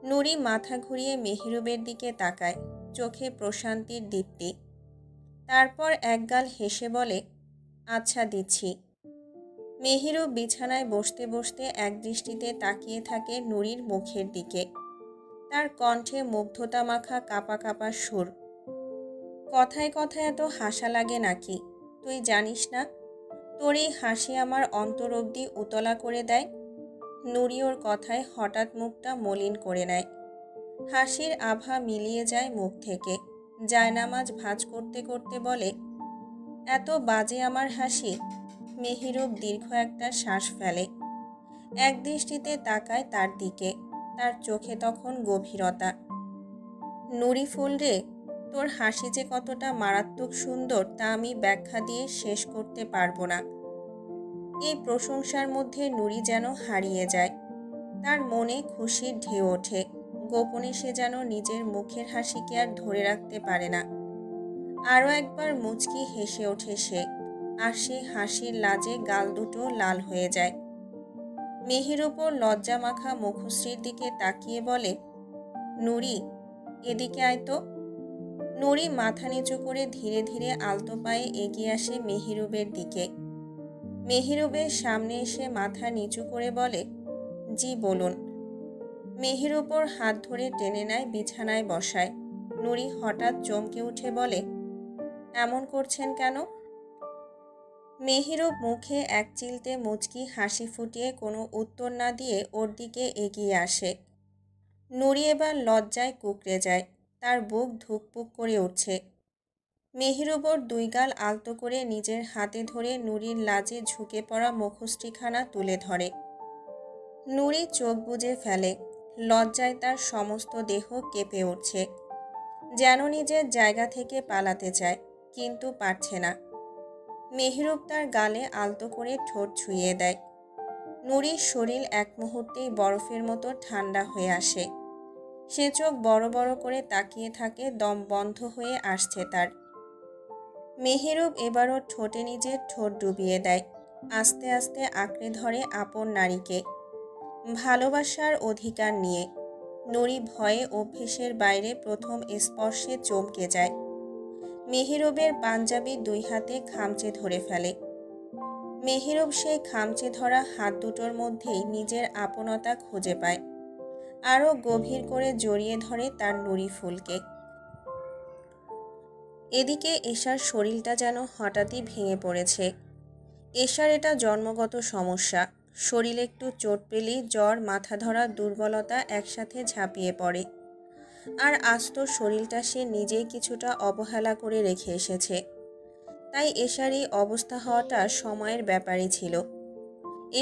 নুরি মাথা ঘুরিয়ে মেহরুবের দিকে তাকায়, চোখে প্রশান্তির দীপ্তি। তারপর একগাল হেসে বলে, আচ্ছা দিচ্ছি। মেহরুব বিছানায় বসতে বসতে একদৃষ্টিতে তাকিয়ে থাকে নুরির মুখের দিকে। তার কণ্ঠে মুগ্ধতা মাখা কাঁপা কাঁপা সুর। কথায় কথায় এত হাসা লাগে নাকি? তুই জানিস না, তোর এই হাসি আমার অন্তর অবধি উতলা করে দেয়। নুরি ওর কথায় হঠাৎ মুখটা মলিন করে নেয়। হাসির আভা মিলিয়ে যায় মুখ থেকে। জায়নামাজ ভাঁজ করতে করতে বলে, এত বাজে আমার হাসি? মেহরুব দীর্ঘ একটা শ্বাস ফেলে। একদৃষ্টিতে তাকায় তার দিকে। তার চোখে তখন গভীরতা। নুরি ফুল রে, তোর হাসি যে কতটা মারাত্মক সুন্দর তা আমি ব্যাখ্যা দিয়ে শেষ করতে পারবো না। এই প্রশংসার মধ্যে নুরি যেন হারিয়ে যায়। তার মনে খুশির ঢেউ ওঠে। গোপনে সে যেন নিজের মুখের হাসিকে আর ধরে রাখতে পারে না। আরও একবার মুচকি হেসে ওঠে সে, আর সে হাসির লাজে গাল দুটো লাল হয়ে যায়। মেহির উপর লজ্জা মাখা মুখশ্রীর দিকে তাকিয়ে বলে, নুরি, এদিকে আয় তো। নুরি মাথা নিচু করে ধীরে ধীরে আলতো পায়ে এগিয়ে আসে মেহিরুবের দিকে। মেহিরুবের সামনে এসে মাথা নিচু করে বলে, জি বলুন। মেহির উপর হাত ধরে টেনে নেয়, বিছানায় বসায়। নুরি হঠাৎ চমকে উঠে বলে, এমন করছেন কেন? মেহিরুব মুখে এক চিলতে মুচকি হাসি ফুটিয়ে কোনো উত্তর না দিয়ে ওর দিকে এগিয়ে আসে। নুরি এবার লজ্জায় কুঁকড়ে যায়। তার বুক ধুকপুক করে উঠছে। মেহিরুব ওর দুই গাল আলতো করে নিজের হাতে ধরে নুরির লাজে ঝুঁকে পড়া মুখশ্রীখানা তুলে ধরে। নুরি চোখ বুজে ফেলে। লজ্জায় তার সমস্ত দেহ কেঁপে উঠছে, যেন নিজের জায়গা থেকে পালাতে চায়, কিন্তু পারছে না। মেহিরুব তার গালে আলতো করে ঠোঁট ছুঁয়ে দেয়। নুরির শরীর এক মুহূর্তেই বরফের মতো ঠান্ডা হয়ে আসে। সে চোখ বড় বড় করে তাকিয়ে থাকে, দম বন্ধ হয়ে আসছে তার। মেহিরুব এবারও ঠোঁটে নিজের ঠোঁট ডুবিয়ে দেয়। আস্তে আস্তে আঁকড়ে ধরে আপন নারীকে, ভালোবাসার অধিকার নিয়ে। নুরি ভয়ে অভ্যেসের বাইরে প্রথম স্পর্শে চমকে যায়। মেহিরুবের পাঞ্জাবি দুই হাতে খামচে ধরে ফেলে। মেহিরুব সেই খামচে ধরা হাত দুটোর মধ্যেই নিজের আপনতা খুঁজে পায়। আরও গভীর করে জড়িয়ে ধরে তার নুরি ফুলকে। এদিকে এশার শরীরটা যেন হঠাৎই ভেঙে পড়েছে। এশার এটা জন্মগত সমস্যা। শরীরে একটু চোট পেলেই জ্বর, মাথা ধরা, দুর্বলতা একসাথে ঝাঁপিয়ে পড়ে। আর আস্ত শরীরটা সে নিজেই কিছুটা অবহেলা করে রেখে এসেছে। তাই এশার এই অবস্থা হওয়াটা সময়ের ব্যাপারই ছিল।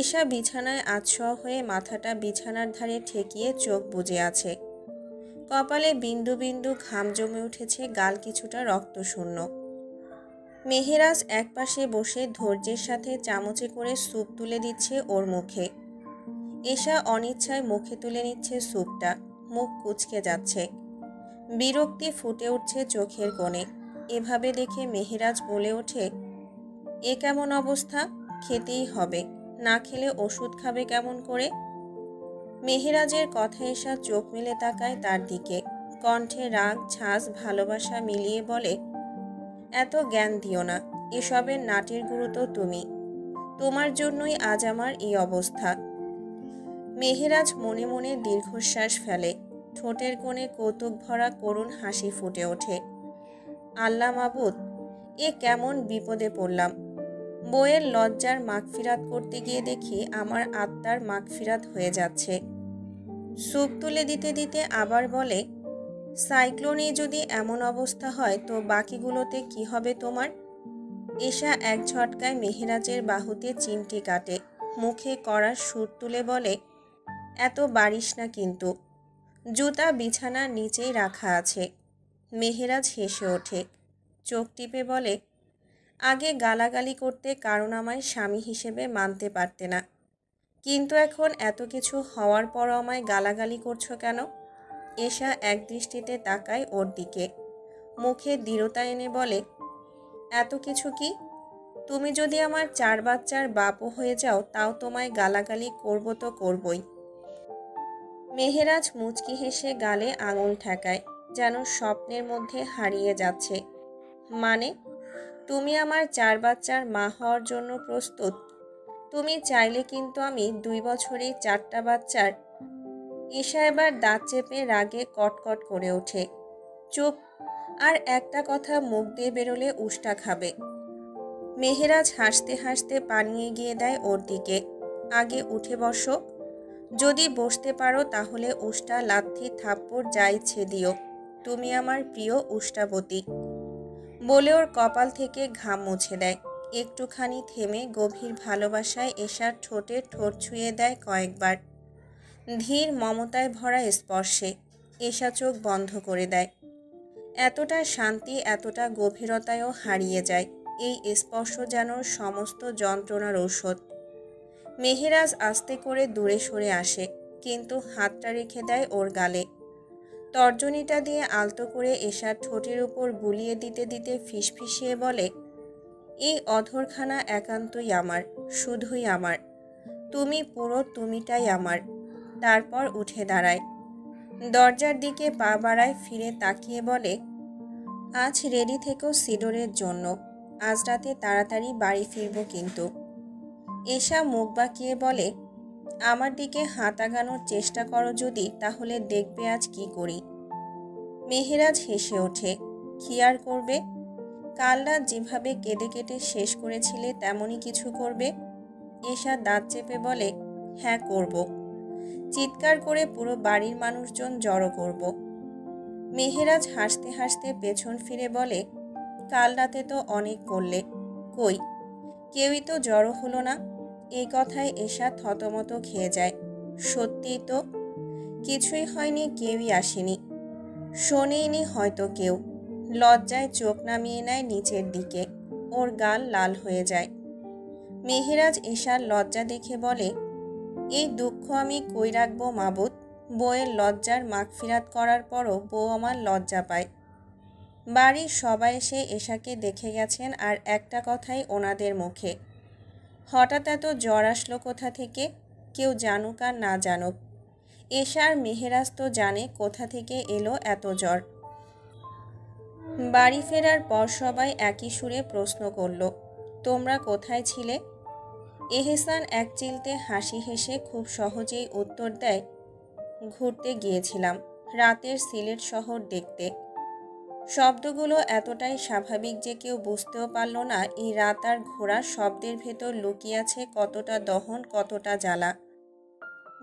এশা বিছানায় আধশোয়া হয়ে মাথাটা বিছানার ধারে ঠেকিয়ে চোখ বুজে আছে। কপালে বিন্দু বিন্দু ঘাম জমে উঠেছে, গাল কিছুটা রক্তশূন্য। মেহেরাজ একপাশে বসে ধৈর্যের সাথে চামচে করে স্যুপ তুলে দিচ্ছে ওর মুখে। এশা অনিচ্ছায় মুখে তুলে নিচ্ছে স্যুপটা, মুখ কুঁচকে যাচ্ছে। বিরক্তি ফুটে উঠছে চোখের কোণে। এভাবে দেখে মেহেরাজ বলে ওঠে, এ কেমন অবস্থা? খেতেই হবে, না খেলে ওষুধ খাবে কেমন করে? মেহেরাজের কথা এশা চোখ মেলে তাকায় তার দিকে। কণ্ঠে রাগ, ঝাঁজ, ভালোবাসা মিলিয়ে বলে, এত জ্ঞান দিও না। এসবের নাটের গুরু তো তুমি। তোমার জন্যই আজ আমার এই অবস্থা। মেহেরাজ মনে মনে দীর্ঘশ্বাস ফেলে। ঠোঁটের কোণে কৌতুক ভরা করুণ হাসি ফুটে ওঠে। আল্লাহ মাবুদ, এ কেমন বিপদে পড়লাম। বইয়ের লজ্জার মাগফিরাত করতে গিয়ে দেখি আমার আত্মার মাগফিরাত হয়ে যাচ্ছে। স্যুপ তুলে দিতে দিতে আবার বলে, সাইক্লোনে যদি এমন অবস্থা হয় তো বাকিগুলোতে কি হবে তোমার? এশা এক ঝটকায় মেহেরাজের বাহুতে চিমটি কাটে, মুখে কড়া সুর তুলে বলে, এত বাড়িস না কিন্তু। জুতা বিছানার নিচেই রাখা আছে। মেহেরাজ হেসে ওঠে, চোখ টিপে বলে, আগে গালাগালি করতে কারণ আমায় স্বামী হিসেবে মানতে পারতে না, কিন্তু এখন এত কিছু হওয়ার পরও আমায় গালাগালি করছো কেন? এশা এক দৃষ্টিতে তাকায় ওর দিকে, মুখে দৃঢ়তা এনে বলে, এত কিছু কি? তুমি যদি আমার 4 বাচ্চার বাপও হয়ে যাও তাও তোমায় গালাগালি করব তো করবই। মেহেরাজ মুচকি হেসে গালে আঙুল ঠেকায়, যেন স্বপ্নের মধ্যে হারিয়ে যাচ্ছে। মানে, তুমি আমার 4 বাচ্চার মা হওয়ার জন্য প্রস্তুত? তুমি চাইলে কিন্তু আমি 2 বছরেই 4টা বাচ্চার। ঈশা এবার দাঁত চেপে রাগে কটকট করে ওঠে, চুপ, আর একটা কথা মুখ দিয়ে বেরোলে উষ্টা খাবে। মেহেরাজ হাসতে হাসতে পানি এগিয়ে দেয় ওর দিকে, আগে উঠে বসো। যদি বসতে পারো তাহলে উষ্টা, লাথি, থাপ্পড় যা ইচ্ছে দিও, তুমি আমার প্রিয় উষ্টাবতী। বলে ওর কপাল থেকে ঘাম মুছে দেয়। একটুখানি থেমে গভীর ভালোবাসায় এশার ঠোঁটে ঠোঁট ছুঁয়ে দেয় কয়েকবার। ধীর মমতায় ভরা স্পর্শে এশা চোখ বন্ধ করে দেয়। এতটা শান্তি, এতটা গভীরতায়ও হারিয়ে যায়। এই স্পর্শ যেন সমস্ত যন্ত্রণার ঔষধ। মেহেরাজ আস্তে করে দূরে সরে আসে, কিন্তু হাতটা রেখে দেয় ওর গালে। তর্জনীটা দিয়ে আলতো করে এশার ঠোঁটের উপর বুলিয়ে দিতে দিতে ফিসফিসিয়ে বলে, এই অধরখানা একান্তই আমার, শুধুই আমার। তুমি পুরো তুমিটাই আমার। তারপর উঠে দাঁড়ায়, দরজার দিকে পা বাড়ায়, ফিরে তাকিয়ে বলে, আজ রেডি থেকো সিডোরের জন্য। আজ রাতে তাড়াতাড়ি বাড়ি ফিরব কিন্তু। এশা মুখ বাঁকিয়ে বলে, আমার দিকে হাত আগানোর চেষ্টা করো যদি, তাহলে দেখবে আজ কি করি। মেহেরাজ হেসে ওঠে, কি আর করবে? কাল রাত যেভাবে কেঁদে কেটে শেষ করেছিলে তেমনই কিছু করবে? এশা দাঁত চেপে বলে, হ্যাঁ করব। চিৎকার করে পুরো বাড়ির মানুষজন জড়ো করব। মেহেরাজ হাসতে হাসতে পেছন ফিরে বলে, কাল রাতে তো অনেক করলে, কই কেউই তো জড়ো হলো না। এই কথায় এশা থতমত খেয়ে যায়। সত্যিই তো কিছুই হয়নি, কেউই আসেনি, শোনেইনি হয়তো কেউ। লজ্জায় চোখ নামিয়ে নেয় নিচের দিকে, ওর গাল লাল হয়ে যায়। মেহেরাজ এশার লজ্জা দেখে বলে, এই দুঃখ আমি কই রাখবো মাবুদ? বউয়ের লজ্জার মাগফিরাত করার পরও বউ আমার লজ্জা পায়। বাড়ির সবাই এসে এশাকে দেখে গেছেন, আর একটা কথাই ওনাদের মুখে, হঠাৎ এত জ্বর আসলো কোথা থেকে? কেউ জানুক আর না জানুক, এশা আর মেহেরাজ তো জানে কোথা থেকে এলো এত জ্বর। বাড়ি ফেরার পর সবাই একই সুরে প্রশ্ন করল, তোমরা কোথায় ছিলে? এহসান এক চিলতে হাসি হেসে খুব সহজেই উত্তর দেয়, ঘুরতে গিয়েছিলাম, রাতের সিলেট শহর দেখতে। শব্দগুলো এতটাই স্বাভাবিক যে কেউ বুঝতেও পারল না এই রাত আর ঘোড়া শব্দের ভেতর লুকিয়ে আছে কতটা দহন, কতটা জ্বালা।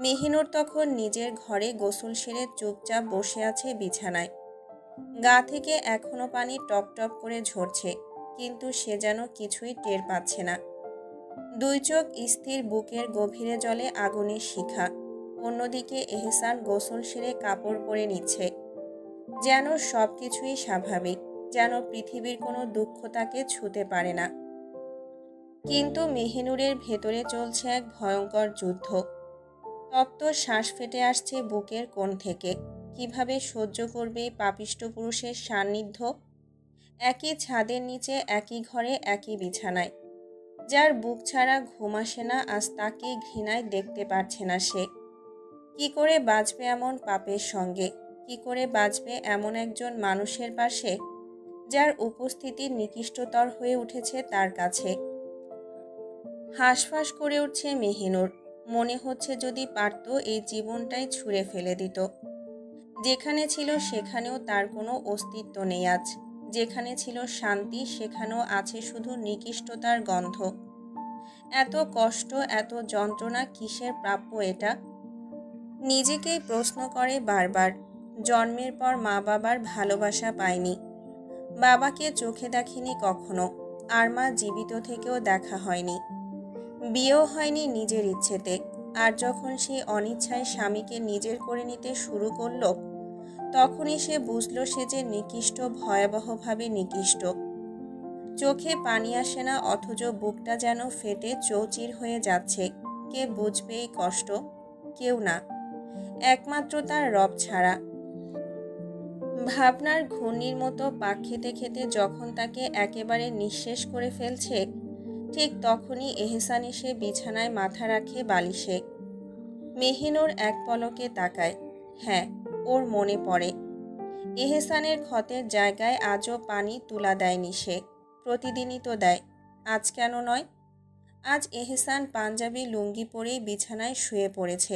মেহিনুর তখন নিজের ঘরে গোসল সেরে চুপচাপ বসে আছে বিছানায়। গা থেকে এখনো পানি টপ টপ করে ঝরছে, কিন্তু সে যেন কিছুই টের পাচ্ছে না। দুই চোখ স্থির, বুকের গভীরে জলে আগুনের শিখা। অন্যদিকে এহসান গোসল সেরে কাপড় পরে নিচ্ছে, যেন সব কিছুই স্বাভাবিক, যেন পৃথিবীর কোনো দুঃখ তাকে ছুঁতে পারে না। কিন্তু মেহিনুরের ভেতরে চলছে এক ভয়ঙ্কর যুদ্ধ। তপ্ত শ্বাস ফেটে আসছে বুকের কোণ থেকে। কিভাবে সহ্য করবে পাপিষ্ঠ পুরুষের সান্নিধ্য? একই ছাদের নিচে, একই ঘরে, একই বিছানায়। যার বুক ছাড়া ঘুম আসে না, আজ তাকে ঘৃণায় দেখতে পারছে না সে। কি করে বাঁচবে এমন পাপের সঙ্গে? কি করে বাঁচবে এমন একজন মানুষের পাশে, যার উপস্থিতি নিকৃষ্টতর হয়ে উঠেছে তার কাছে? হাঁসফাঁস করে উঠছে মেহিনুর। মনে হচ্ছে যদি পারত এই জীবনটাই ছুঁড়ে ফেলে দিত। যেখানে ছিল সেখানেও তার কোনো অস্তিত্ব নেই আজ। যেখানে ছিল শান্তি, সেখানেও আছে শুধু নিকৃষ্টতার গন্ধ। এত কষ্ট, এত যন্ত্রণা কিসের প্রাপ্য এটা? নিজেকেই প্রশ্ন করে বারবার। জন্মের পর মা বাবার ভালোবাসা পায়নি, বাবাকে চোখে দেখেনি কখনো, আর মা জীবিত থেকেও দেখা হয়নি, বিয়েও হয়নি নিজের ইচ্ছেতে। আর যখন সে অনিচ্ছায় স্বামীকে নিজের করে নিতে শুরু করল, তখনই সে বুঝল সে যে নিকৃষ্ট, ভয়াবহভাবে নিকৃষ্ট। চোখে পানি আসে না, অথচ বুকটা যেন ফেটে চৌচির হয়ে যাচ্ছে। কে বুঝবে এই কষ্ট? কেউ না, একমাত্র তার রব ছাড়া। ভাবনার ঘূর্ণির মতো পাক খেতে খেতে যখন তাকে একেবারে নিঃশেষ করে ফেলছে, ঠিক তখনই এহসান এসে বিছানায় মাথা রাখে বালিশে। মেহিনুর এক পলকে তাকায়। হ্যাঁ, ওর মনে পড়ে। এহসানের ক্ষতের জায়গায় আজও পানি তুলা দেয়নি সে। প্রতিদিনই তো দেয়, আজ কেন নয়? আজ এহসান পাঞ্জাবি লুঙ্গি পরেই বিছানায় শুয়ে পড়েছে,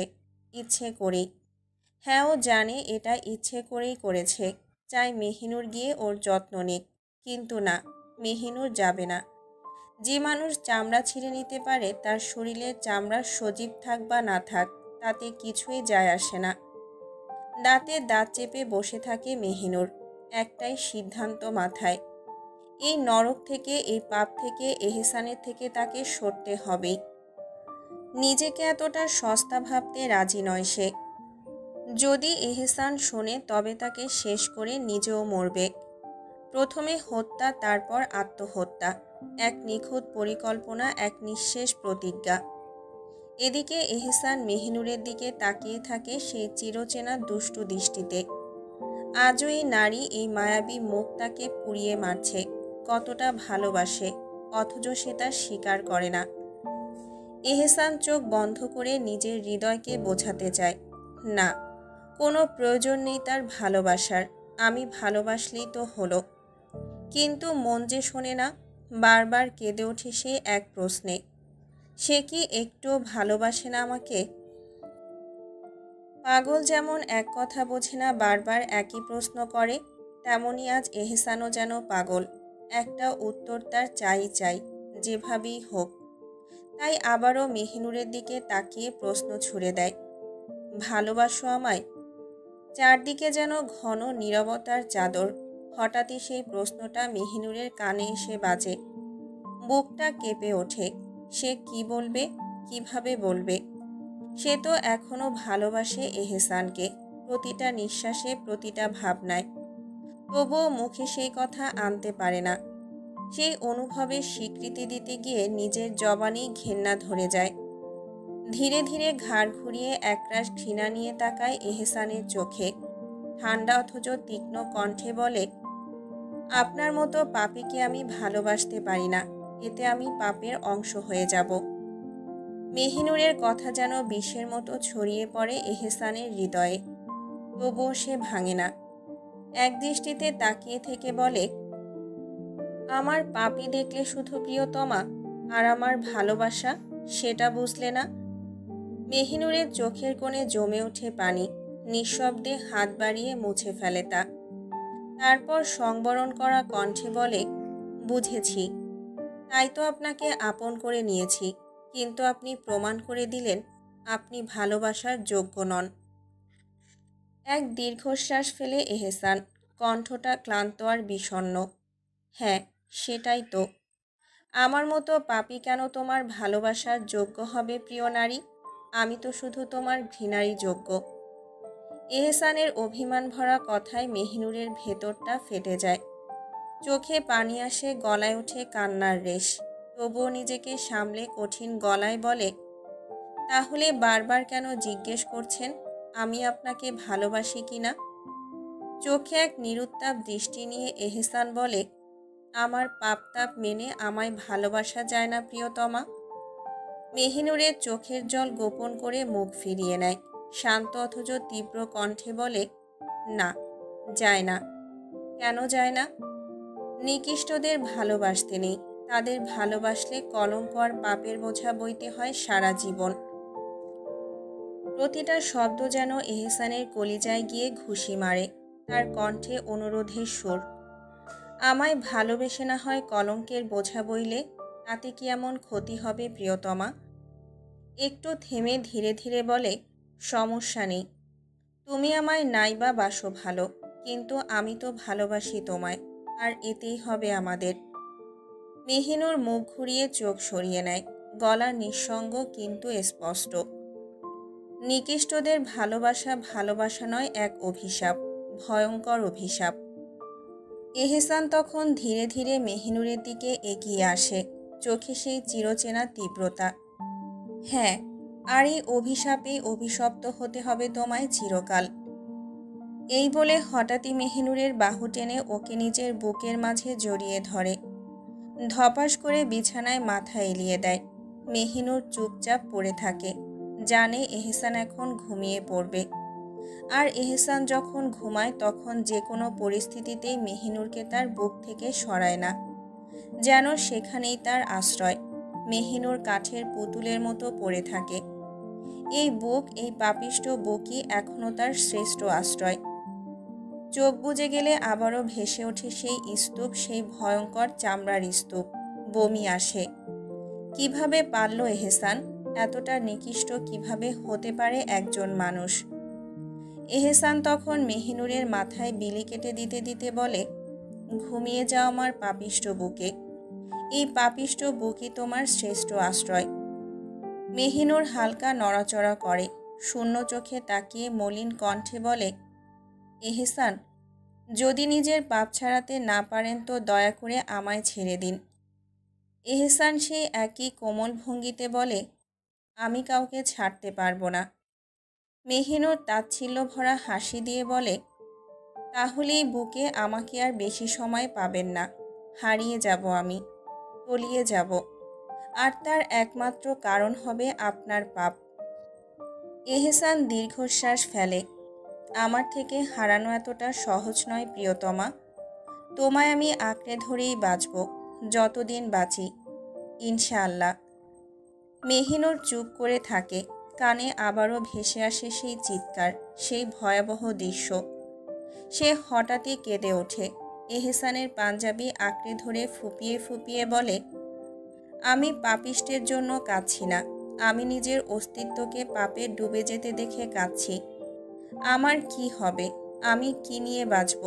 ইচ্ছে করেই। হ্যাঁ, ও জানে এটা ইচ্ছে করেই করেছে, চাই মেহিনুর গিয়ে ওর যত্ন নিক। কিন্তু না, মেহিনুর যাবে না। যে মানুষ চামড়া ছিঁড়ে নিতে পারে, তার শরীরের চামড়া সজীব থাক বা না থাক, তাতে কিছুই যায় আসে না। দাঁতে দাঁত চেপে বসে থাকে মেহিনুর, একটাই সিদ্ধান্ত মাথায়, এই নরক থেকে, এই পাপ থেকে, এহসানের থেকে তাকে সরতে হবেই। নিজেকে এতটা সস্তা ভাবতে রাজি নয় সে। যদি এহসান শোনে তবে তাকে শেষ করে নিজেও মরবে। প্রথমে হত্যা, তারপর আত্মহত্যা। এক নিখুঁত পরিকল্পনা, এক নিঃশেষ প্রতিজ্ঞা। এদিকে এহসান মেহিনুরের দিকে তাকিয়ে থাকে সেই চিরচেনা দুষ্টু দৃষ্টিতে। আজও এই নারী, এই মায়াবী মুখ তাকে পুড়িয়ে মারছে। কতটা ভালোবাসে, অথচ সে তা স্বীকার করে না। এহসান চোখ বন্ধ করে নিজের হৃদয়কে বোঝাতে চায়, না, কোনো প্রয়োজন নেই তার ভালোবাসার, আমি ভালোবাসলেই তো হলো। কিন্তু মন যে শোনে না। বারবার কেঁদে ওঠে সে এক প্রশ্নে, সে কি একটু ভালোবাসে না আমাকে? পাগল যেমন এক কথা বোঝে না, বারবার একই প্রশ্ন করে, তেমনি আজ এহসানও যেন পাগল। একটা উত্তর তার চাই, যেভাবেই হোক। তাই আবারও মেহিনুরের দিকে তাকিয়ে প্রশ্ন ছুড়ে দেয়, ভালোবাসো আমায়? চারদিকে যেন ঘন নীরবতার চাদর। হঠাৎই সেই প্রশ্নটা মেহিনুরের কানে এসে বাজে। বুকটা কেঁপে ওঠে। সে কি বলবে, কিভাবে বলবে? সে তো এখনো ভালোবাসে এহসানকে, প্রতিটা নিঃশ্বাসে, প্রতিটা ভাবনায়। তবুও মুখে সেই কথা আনতে পারে না। সেই অনুভবের স্বীকৃতি দিতে গিয়ে নিজের জবানেই ঘেন্না ধরে যায়। ধীরে ধীরে ঘাড় ঘুরিয়ে একরাশ ঘৃণা নিয়ে তাকায় এহসানের চোখে। ঠান্ডা অথচ তীক্ষ্ণ কণ্ঠে বলে, আপনার মতো পাপীকে আমি ভালোবাসতে পারি না, এতে আমি পাপের অংশ হয়ে যাব। মেহিনুরের কথা যেন বিষের মতো ছড়িয়ে পড়ে এহসানের হৃদয়ে। তবুও সে ভাঙে না। এক দৃষ্টিতে তাকিয়ে থেকে বলে, আমার পাপী দেখলে শুধু প্রিয়তমা, আর আমার ভালোবাসা সেটা বুঝলে না? মেহিনুরের চোখের কোণে জমে ওঠে পানি। নিঃশব্দে হাত বাড়িয়ে মুছে ফেলে তা। তারপর সংবরণ করা কণ্ঠে বলে, বুঝেছি, তাই তো আপনাকে আপন করে নিয়েছি, কিন্তু আপনি প্রমাণ করে দিলেন আপনি ভালোবাসার যোগ্য নন। এক দীর্ঘশ্বাস ফেলে এহসান, কণ্ঠটা ক্লান্ত আর বিষণ্ণ। হ্যাঁ, সেটাই তো। আমার মতো পাপী কেন তোমার ভালোবাসার যোগ্য হবে প্রিয় নারী? আমি তো শুধু তোমার ঘৃণারই যোগ্য। এহসানের অভিমান ভরা কথায় মেহিনুরের ভেতরটা ফেটে যায়। চোখে পানি আসে, গলায় ওঠে কান্নার রেশ। তবুও নিজেকে সামলে কঠিন গলায় বলে, তাহলে বারবার কেন জিজ্ঞেস করছেন আমি আপনাকে ভালোবাসি কিনা? চোখে এক নিরুত্তাপ দৃষ্টি নিয়ে এহসান বলে, আমার পাপতাপ মেনে আমায় ভালোবাসা যায় না প্রিয়তমা? মেহিনুরের চোখের জল গোপন করে মুখ ফিরিয়ে নেয়। শান্ত অথচ তীব্র কণ্ঠে বলে, না, যায় না। কেন যায় না? নিকৃষ্টদের ভালোবাসতে নেই, তাদের ভালোবাসলে কলঙ্ক আর পাপের বোঝা বইতে হয় সারা জীবন। প্রতিটা শব্দ যেন এহসানের কলিজায় গিয়ে ঘুষি মারে। তার কণ্ঠে অনুরোধের সুর। আমায় ভালোবেসে না হয় কলঙ্কের বোঝা বইলে, তাতে কি এমন ক্ষতি হবে প্রিয়তমা? একটু থেমে ধীরে ধীরে বলে, সমস্যা নেই, তুমি আমায় নাইবা বাসো ভালো, কিন্তু আমি তো ভালোবাসি তোমায়, আর এতেই হবে আমাদের। মেহিনুর মুখ ঘুরিয়ে চোখ সরিয়ে নেয়। গলা নিঃসঙ্গ কিন্তু স্পষ্ট। নিকৃষ্টদের ভালোবাসা ভালোবাসা নয়, এক অভিশাপ, ভয়ঙ্কর অভিশাপ। এহসান তখন ধীরে ধীরে মেহিনুরের দিকে এগিয়ে আসে, চোখে সেই চিরচেনা তীব্রতা। হ্যাঁ, আর এই অভিশাপে অভিশপ্ত হতে হবে তোমায় চিরকাল। এই বলে হঠাৎই মেহিনুরের বাহু টেনে ওকে নিজের বুকের মাঝে জড়িয়ে ধরে। ধপাস করে বিছানায় মাথা এলিয়ে দেয়। মেহিনুর চুপচাপ পড়ে থাকে, জানে এহসান এখন ঘুমিয়ে পড়বে। আর এহসান যখন ঘুমায় তখন যে কোনো পরিস্থিতিতেই মেহিনুরকে তার বুক থেকে সরায় না, যেন সেখানেই তার আশ্রয়। মেহিনুর কাঠের পুতুলের মতো পড়ে থাকে। এই বুক, এই পাপিষ্ঠ বুকই এখনও তার শ্রেষ্ঠ আশ্রয়। চোখ বুজে গেলে আবারও ভেসে ওঠে সেই স্তূপ, সেই ভয়ঙ্কর চামড়ার স্তূপ। বমি আসে। কিভাবে পারল এহসান? এতটা নিকৃষ্ট কিভাবে হতে পারে একজন মানুষ? এহসান তখন মেহিনুরের মাথায় বিলি কেটে দিতে দিতে বলে, ঘুমিয়ে যাও আমার পাপিষ্ঠ বুকে, এই পাপিষ্ঠ বুকই তোমার শ্রেষ্ঠ আশ্রয়। মেহিনুর হালকা নড়াচড়া করে, শূন্য চোখে তাকিয়ে মলিন কণ্ঠে বলে, এহসান, যদি নিজের পাপ ছাড়াতে না পারেন তো দয়া করে আমায় ছেড়ে দিন। এহসান সেই একই কোমল ভঙ্গিতে বলে, আমি কাউকে ছাড়তে পারবো না। মেহিনুর তাচ্ছিল্য ভরা হাসি দিয়ে বলে, তাহলেই বুকে আমাকে আর বেশি সময় পাবেন না। হারিয়ে যাব আমি, তলিয়ে যাব। আর তার একমাত্র কারণ হবে আপনার পাপ। এহসান দীর্ঘশ্বাস ফেলে। আমার থেকে হারানো এতটা সহজ নয় প্রিয়তমা। তোমায় আমি আঁকড়ে ধরেই বাঁচব, যতদিন বাঁচি, ইনশাআল্লাহ। মেহিনুর চুপ করে থাকে। কানে আবারও ভেসে আসে সেই চিৎকার, সেই ভয়াবহ দৃশ্য। সে হঠাৎই কেঁদে ওঠে। এহসানের পাঞ্জাবি আঁকড়ে ধরে ফুপিয়ে ফুপিয়ে বলে, আমি পাপিষ্টের জন্য কাঁদছি না, আমি নিজের অস্তিত্বকে পাপে ডুবে যেতে দেখে কাঁদছি। আমার কি হবে, আমি কি নিয়ে বাঁচব?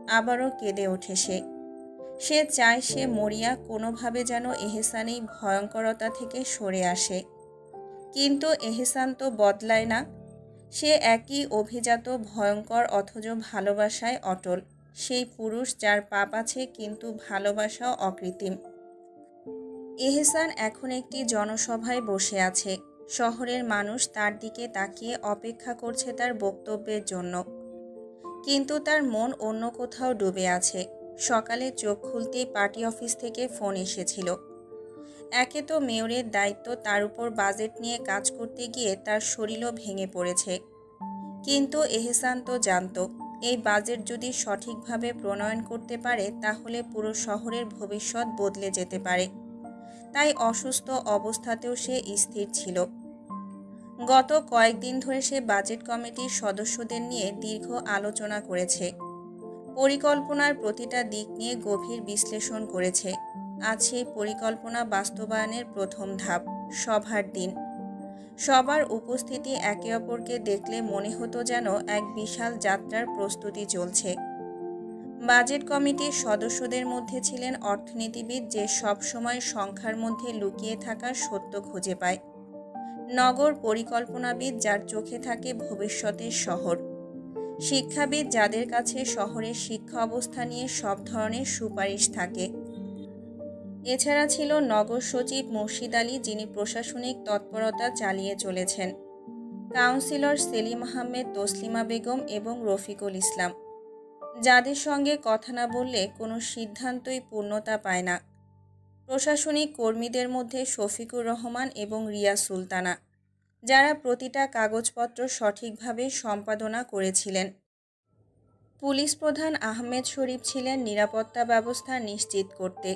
আবারও কেঁদে ওঠে সে। সে চায় সে মরিয়া কোনোভাবে যেন এহসান এই ভয়ঙ্করতা থেকে সরে আসে। কিন্তু এহসান তো বদলায় না। সে একই অভিজাত, ভয়ঙ্কর অথচ ভালোবাসায় অটল। সেই পুরুষ যার পাপ আছে কিন্তু ভালোবাসাও অকৃত্রিম। এহসান এখন একটি জনসভায় বসে আছে। শহরের মানুষ তার দিকে তাকিয়ে অপেক্ষা করছে তার বক্তব্যের জন্য। কিন্তু তার মন অন্য কোথাও ডুবে আছে। সকালে চোখ খুলতেই পার্টি অফিস থেকে ফোন এসেছিল। একে তো মেয়রের দায়িত্ব, তার উপর বাজেট নিয়ে কাজ করতে গিয়ে তার শরীরও ভেঙে পড়েছে। কিন্তু এহসান তো জানত, এই বাজেট যদি সঠিকভাবে প্রণয়ন করতে পারে তাহলে পুরো শহরের ভবিষ্যৎ বদলে যেতে পারে। তাই অসুস্থ অবস্থাতেও সে স্থির ছিল। গত কয়েকদিন ধরে সে বাজেট কমিটির সদস্যদের নিয়ে দীর্ঘ আলোচনা করেছে। পরিকল্পনার প্রতিটা দিক নিয়ে গভীর বিশ্লেষণ করেছে। আজ সেই পরিকল্পনা বাস্তবায়নের প্রথম ধাপ, সভার দিন। সবার উপস্থিতি একে অপরকে দেখলে মনে হতো যেন এক বিশাল যাত্রার প্রস্তুতি চলছে। বাজেট কমিটির সদস্যদের মধ্যে ছিলেন অর্থনীতিবিদ, যে সবসময় সংখ্যার মধ্যে লুকিয়ে থাকা সত্য খুঁজে পায়। নগর পরিকল্পনাবিদ, যার চোখে থাকে ভবিষ্যতের শহর। শিক্ষাবিদ, যাদের কাছে শহরের শিক্ষা অবস্থা নিয়ে সব ধরনের সুপারিশ থাকে। এছাড়া ছিল নগর সচিব মুর্শিদ আলী, যিনি প্রশাসনিক তৎপরতা চালিয়ে চলেছেন। কাউন্সিলর সেলিম আহমেদ, তসলিমা বেগম এবং রফিকুল ইসলাম, যাদের সঙ্গে কথা না বললে কোনো সিদ্ধান্তই পূর্ণতা পায় না। প্রশাসনিক কর্মীদের মধ্যে শফিকুর রহমান এবং রিয়া সুলতানা, যারা প্রতিটা কাগজপত্র সঠিকভাবে সম্পাদনা করেছিলেন। পুলিশ প্রধান আহমেদ শরীফ ছিলেন নিরাপত্তা ব্যবস্থা নিশ্চিত করতে।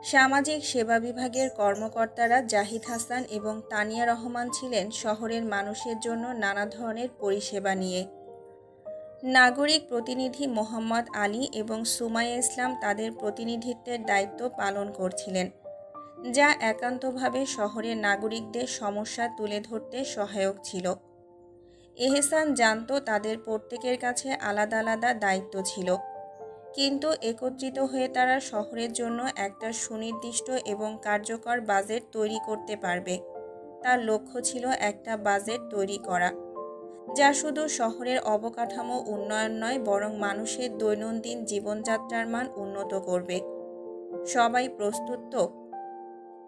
সামাজিক সেবা বিভাগের কর্মকর্তারা জাহিদ হাসান এবং তানিয়া রহমান ছিলেন শহরের মানুষের জন্য নানা ধরনের পরিষেবা নিয়ে। নাগরিক প্রতিনিধি মোহাম্মদ আলী এবং সুমাইয়া ইসলাম তাদের প্রতিনিধিত্বের দায়িত্ব পালন করছিলেন, যা একান্তভাবে শহরের নাগরিকদের সমস্যা তুলে ধরতে সহায়ক ছিল। এহসান জানত তাদের প্রত্যেকের কাছে আলাদা আলাদা দায়িত্ব ছিল, কিন্তু একত্রিত হয়ে তারা শহরের জন্য একটা সুনির্দিষ্ট এবং কার্যকর বাজেট তৈরি করতে পারবে। তার লক্ষ্য ছিল একটা বাজেট তৈরি করা, যা শুধু শহরের অবকাঠামো উন্নয়ন নয়, বরং মানুষের দৈনন্দিন জীবনযাত্রার মান উন্নত করবে। সবাই প্রস্তুত তো?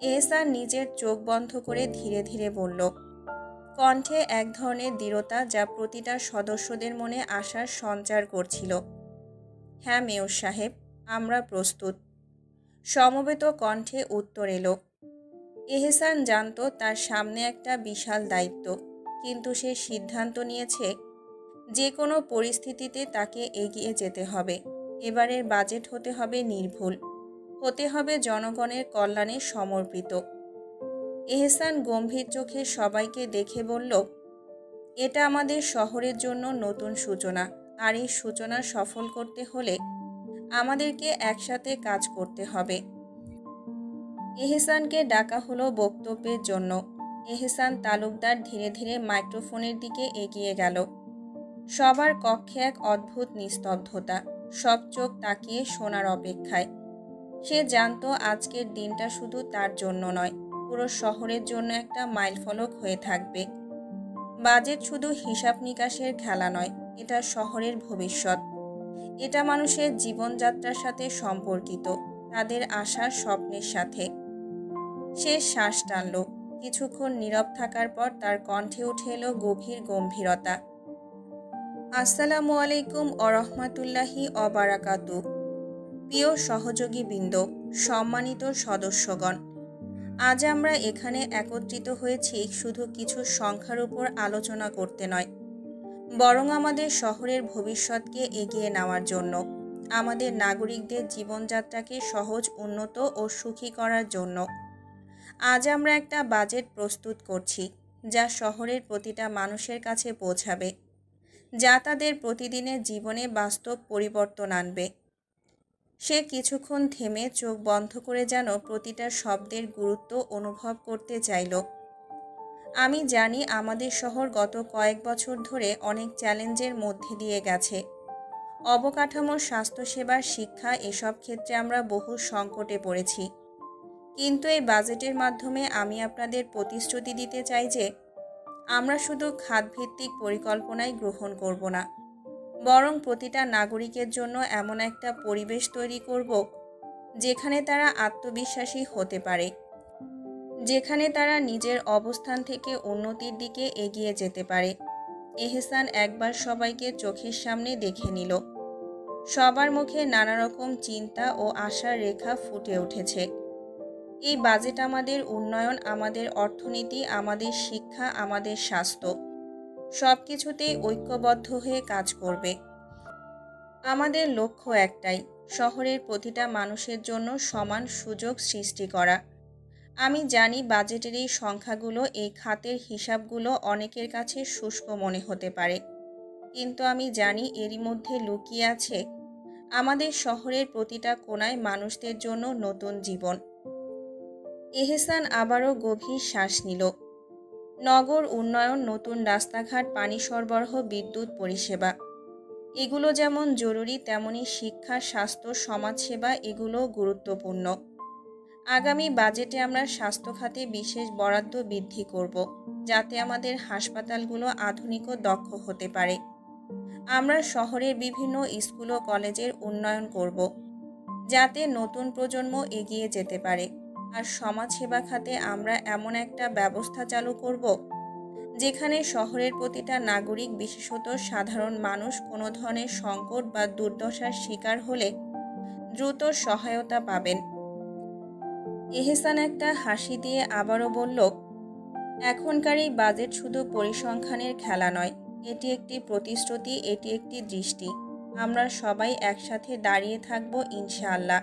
এহসান নিজের চোখ বন্ধ করে ধীরে ধীরে বলল, কণ্ঠে এক ধরনের দৃঢ়তা যা প্রতিটা সদস্যদের মনে আশার সঞ্চার করছিল। হ্যাঁ মেয়র সাহেব, আমরা প্রস্তুত। সমবেত কণ্ঠে উত্তর এলো। এহসান জানত তার সামনে একটা বিশাল দায়িত্ব, কিন্তু সে সিদ্ধান্ত নিয়েছে যে কোনো পরিস্থিতিতে তাকে এগিয়ে যেতে হবে। এবারের বাজেট হতে হবে নির্ভুল, হতে হবে জনগণের কল্যাণে সমর্পিত। এহসান গম্ভীর চোখে সবাইকে দেখে বলল, এটা আমাদের শহরের জন্য নতুন সূচনা, আর এই সূচনা সফল করতে হলে আমাদেরকে একসাথে কাজ করতে হবে। এহসানকে ডাকা হলো বক্তব্যের জন্য। এহসান তালুকদার ধীরে ধীরে মাইক্রোফোনের দিকে এগিয়ে গেল। সবার কক্ষে এক অদ্ভুত নিস্তব্ধতা, সব চোখ তাকিয়ে শোনার অপেক্ষায়। সে জানত আজকের দিনটা শুধু তার জন্য নয়, পুরো শহরের জন্য একটা মাইলফলক হয়ে থাকবে। বাজেট শুধু হিসাব নিকাশের খেলা নয়, এটা শহরের ভবিষ্যৎ। এটা মানুষের জীবনযাত্রার সাথে সম্পর্কিত, তাদের আশা স্বপ্নের সাথে। সে শ্বাস টানল। কিছুক্ষণ নীরব থাকার পর তার কণ্ঠে উঠে এলো গভীর গম্ভীরতা। আসসালামু আলাইকুম ওরহমাতুল্লাহি অবারাকাতু। প্রিয় সহযোগীবৃন্দ, সম্মানিত সদস্যগণ, আজ আমরা এখানে একত্রিত হয়েছি শুধু কিছু সংখ্যার উপর আলোচনা করতে নয়, বরং আমাদের শহরের ভবিষ্যৎকে এগিয়ে নেওয়ার জন্য, আমাদের নাগরিকদের জীবনযাত্রাকে সহজ, উন্নত ও সুখী করার জন্য। আজ আমরা একটা বাজেট প্রস্তুত করছি যা শহরের প্রতিটা মানুষের কাছে পৌঁছাবে, যা তাদের প্রতিদিনের জীবনে বাস্তব পরিবর্তন আনবে। সে কিছুক্ষণ থেমে চোখ বন্ধ করে যেন প্রতিটা শব্দের গুরুত্ব অনুভব করতে চাইল। আমি জানি আমাদের শহর গত কয়েক বছর ধরে অনেক চ্যালেঞ্জের মধ্যে দিয়ে গেছে। অবকাঠামো, স্বাস্থ্যসেবা, শিক্ষা, এসব ক্ষেত্রে আমরা বহু সংকটে পড়েছি। কিন্তু এই বাজেটের মাধ্যমে আমি আপনাদের প্রতিশ্রুতি দিতে চাই যে আমরা শুধু খাতভিত্তিক পরিকল্পনাই গ্রহণ করব না, বরং প্রতিটা নাগরিকের জন্য এমন একটা পরিবেশ তৈরি করব যেখানে তারা আত্মবিশ্বাসী হতে পারে, যেখানে তারা নিজের অবস্থান থেকে উন্নতির দিকে এগিয়ে যেতে পারে। এহসান একবার সবাইকে চোখের সামনে দেখে নিল। সবার মুখে নানা রকম চিন্তা ও আশার রেখা ফুটে উঠেছে। এই বাজেট আমাদের উন্নয়ন, আমাদের অর্থনীতি, আমাদের শিক্ষা, আমাদের স্বাস্থ্য, সব কিছুতেই ঐক্যবদ্ধ হয়ে কাজ করবে। আমাদের লক্ষ্য একটাই, শহরের প্রতিটা মানুষের জন্য সমান সুযোগ সৃষ্টি করা। আমি জানি বাজেটের এই সংখ্যাগুলো, এই খাতের হিসাবগুলো অনেকের কাছে শুষ্ক মনে হতে পারে, কিন্তু আমি জানি এরই মধ্যে লুকিয়ে আছে আমাদের শহরের প্রতিটা কোণায় মানুষদের জন্য নতুন জীবন। এহসান আবারও গভীর শ্বাস নিল। নগর উন্নয়ন, নতুন রাস্তাঘাট, পানি সরবরাহ, বিদ্যুৎ পরিষেবা, এগুলো যেমন জরুরি, তেমনি শিক্ষা, স্বাস্থ্য, সমাজসেবা এগুলোও গুরুত্বপূর্ণ। আগামী বাজেটে আমরা স্বাস্থ্য খাতে বিশেষ বরাদ্দ বৃদ্ধি করব, যাতে আমাদের হাসপাতালগুলো আধুনিক ও দক্ষ হতে পারে। আমরা শহরের বিভিন্ন স্কুল ও কলেজের উন্নয়ন করব, যাতে নতুন প্রজন্ম এগিয়ে যেতে পারে। আর সমাজসেবা খাতে আমরা এমন একটা ব্যবস্থা চালু করব যেখানে শহরের প্রতিটা নাগরিক, বিশেষত সাধারণ মানুষ, কোনো ধরনের সংকট বা দুর্দশার শিকার হলে দ্রুত সহায়তা পাবেন। এহসান একটা হাসি দিয়ে আবারও বলল, এখনকার এই বাজেট শুধু পরিসংখ্যানের খেলা নয়, এটি একটি প্রতিশ্রুতি, এটি একটি দৃষ্টি। আমরা সবাই একসাথে দাঁড়িয়ে থাকব ইনশাআল্লাহ।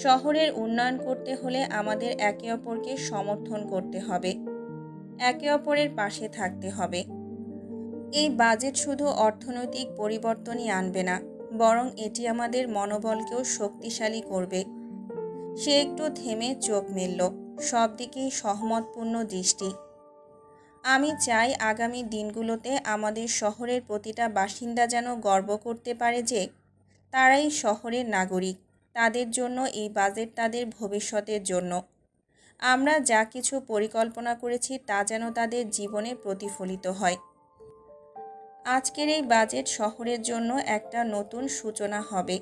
শহরের উন্নয়ন করতে হলে আমাদের একে অপরকে সমর্থন করতে হবে, একে অপরের পাশে থাকতে হবে। এই বাজেট শুধু অর্থনৈতিক পরিবর্তনই আনবে না, বরং এটি আমাদের মনোবলকেও শক্তিশালী করবে। সে একটু থেমে চোখ মেলল, সব দিকেই সহমতপূর্ণ দৃষ্টি। আমি চাই আগামী দিনগুলোতে আমাদের শহরের প্রতিটা বাসিন্দা যেন গর্ব করতে পারে যে তারাই শহরের নাগরিক। তাদের জন্য এই বাজেট তাদের ভবিষ্যতের জন্য। আমরা যা কিছু পরিকল্পনা করেছি তা যেন তাদের জীবনে প্রতিফলিত হয়। আজকের এই বাজেট শহরের জন্য একটা নতুন সূচনা হবে।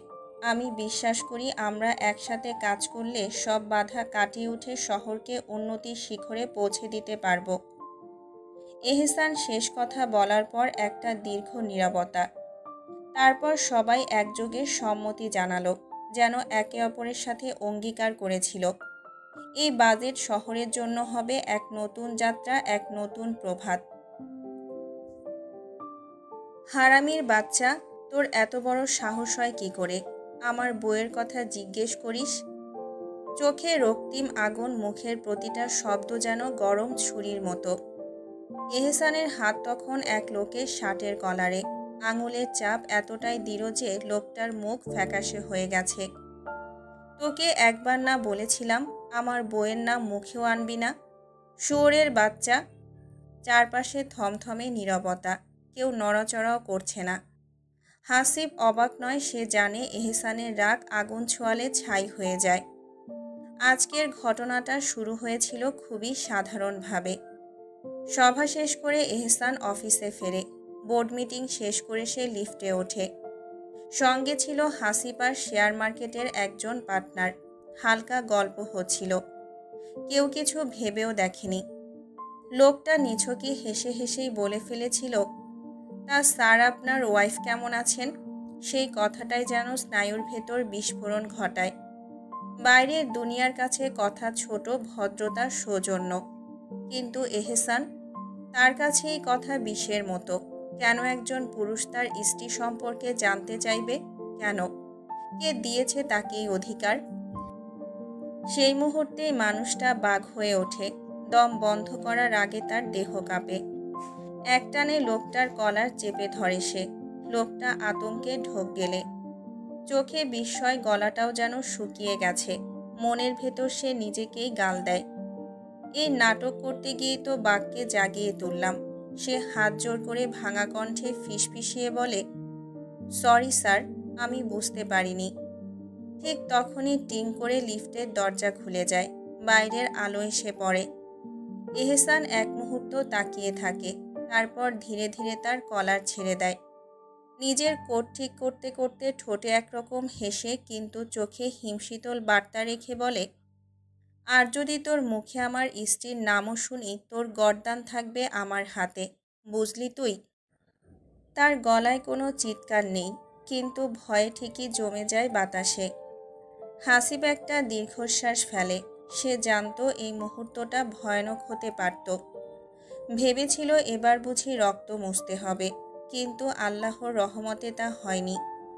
আমি বিশ্বাস করি আমরা একসাথে কাজ করলে সব বাধা কাটিয়ে উঠে শহরকে উন্নতির শিখরে পৌঁছে দিতে পারব। এহসান শেষ কথা বলার পর একটা দীর্ঘ নীরবতা। তারপর সবাই একযোগে সম্মতি জানালো, যেন একে অপরের সাথে অঙ্গীকার করেছিল এই বাজেট শহরের জন্য হবে এক নতুন যাত্রা, এক নতুন প্রভাত। হারামির বাচ্চা, তোর এত বড় সাহস হয় কি করে আমার বইয়ের কথা জিজ্ঞেস করিস? চোখে রক্তিম আগুন, মুখের প্রতিটা শব্দ যেন গরম ছুরির মতো। এহসানের হাত তখন এক লোকের শার্টের কলারে, আঙুলের চাপ এতটাই দৃঢ় যে লোকটার মুখ ফ্যাকাশে হয়ে গেছে। তোকে একবার না বলেছিলাম আমার বইয়ের নাম মুখেও আনবি না? শুয়োরের বাচ্চা। চারপাশে থমথমে নীরবতা, কেউ নড়াচড়াও করছে না। হাসিব অবাক নয়, সে জানে এহসানের রাগ আগুন ছোঁয়ালে ছাই হয়ে যায়। আজকের ঘটনাটা শুরু হয়েছিল খুবই সাধারণভাবে। সভা শেষ করে এহসান অফিসে ফেরে। বোর্ড মিটিং শেষ করে সে লিফটে ওঠে। সঙ্গে ছিল হাসিপার শেয়ার মার্কেটের একজন পার্টনার। হালকা গল্প হচ্ছিল, কেউ কিছু ভেবেও দেখেনি। লোকটা নিছকি হেসে হেসেই বলে ফেলেছিল, তা স্যার আপনার ওয়াইফ কেমন আছেন? সেই কথাটাই যেন স্নায়ুর ভেতর বিস্ফোরণ ঘটায়। বাইরের দুনিয়ার কাছে কথা ছোট, ভদ্রতা সৌজন্য, কিন্তু এহসান, তার কাছে এই কথা বিষের মতো। কেন একজন পুরুষ তার স্ত্রী সম্পর্কে জানতে চাইবে? কেন? কে দিয়েছে তাকে এই অধিকার? সেই মুহূর্তেই মানুষটা বাঘ হয়ে ওঠে। দম বন্ধ করার আগে তার দেহ কাঁপে। একটানে লোকটার কলার চেপে ধরে সে। লোকটা আতঙ্কে ঢোক গেলে, চোখে বিস্ময়, গলাটাও যেন শুকিয়ে গেছে। মনের ভেতর সে নিজেকেই গাল দেয়, এই নাটক করতে গিয়ে তো বাঘকে জাগিয়ে তুললাম। সে হাত জোর করে ভাঙা কণ্ঠে ফিসফিসিয়ে বলে, সরি স্যার, আমি বুঝতে পারিনি। ঠিক তখনই টিং করে লিফটের দরজা খুলে যায়। বাইরের আলো এসে পড়ে। এহসান এক মুহূর্ত তাকিয়ে থাকে, তারপর ধীরে ধীরে তার কলার ছেড়ে দেয়। নিজের কোট ঠিক করতে করতে ঠোঁটে একরকম হেসে কিন্তু চোখে হিমশীতল বার্তা রেখে বলে, আর যদি তোর মুখে আমার স্ত্রীর নামও শুনি, তোর গর্দান থাকবে আমার হাতে, বুঝলি তুই? তার গলায় কোনো চিৎকার নেই, কিন্তু ভয়ে ঠিকই জমে যায় বাতাসে। হাসিব একটা দীর্ঘশ্বাস ফেলে। সে জানতো এই মুহূর্তটা ভয়ানক হতে পারত। ভেবেছিল এবার বুঝি রক্ত মুছতে হবে, কিন্তু আল্লাহর রহমতে তা হয়নি।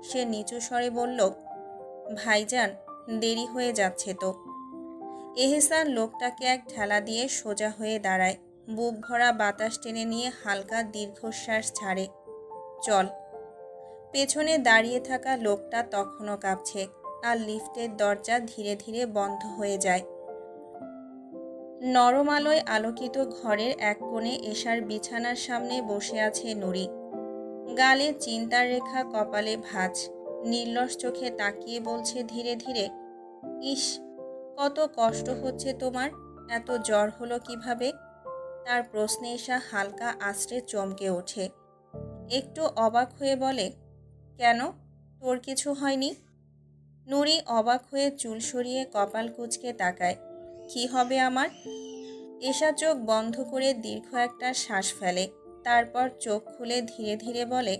সে নিচু স্বরে বলল, ভাইজান, দেরি হয়ে যাচ্ছে তো। এহসান লোকটাকে এক ঠেলা দিয়ে সোজা হয়ে দাঁড়ায়। বুক ভরা বাতাস টেনে নিয়ে হালকা দীর্ঘশ্বাস ছাড়ে। চল। পেছনে দাঁড়িয়ে থাকা লোকটা তখনও কাঁপছে, আর লিফটের দরজা ধীরে ধীরে বন্ধ হয়ে যায়। নরম আলোয় আলোকিত ঘরের এক কোণে এশার বিছানার সামনে বসে আছে নুরি। গালে চিন্তার রেখা, কপালে ভাঁজ। নির্লস চোখে তাকিয়ে বলছে ধীরে ধীরে, ইস, কত কষ্ট হচ্ছে তোমার, এত জ্বর হলো কিভাবে? তার প্রশ্নে এশা হালকা আঁচড়ে চমকে ওঠে। একটু অবাক হয়ে বলে, কেন, তোর কিছু হয়নি? নুরি অবাক হয়ে চুল সরিয়ে কপাল কুঁচকে তাকায়। কি হবে আমার? এশা চোখ বন্ধ করে দীর্ঘ একটা শ্বাস ফেলে, তারপর চোখ খুলে ধীরে ধীরে বলে,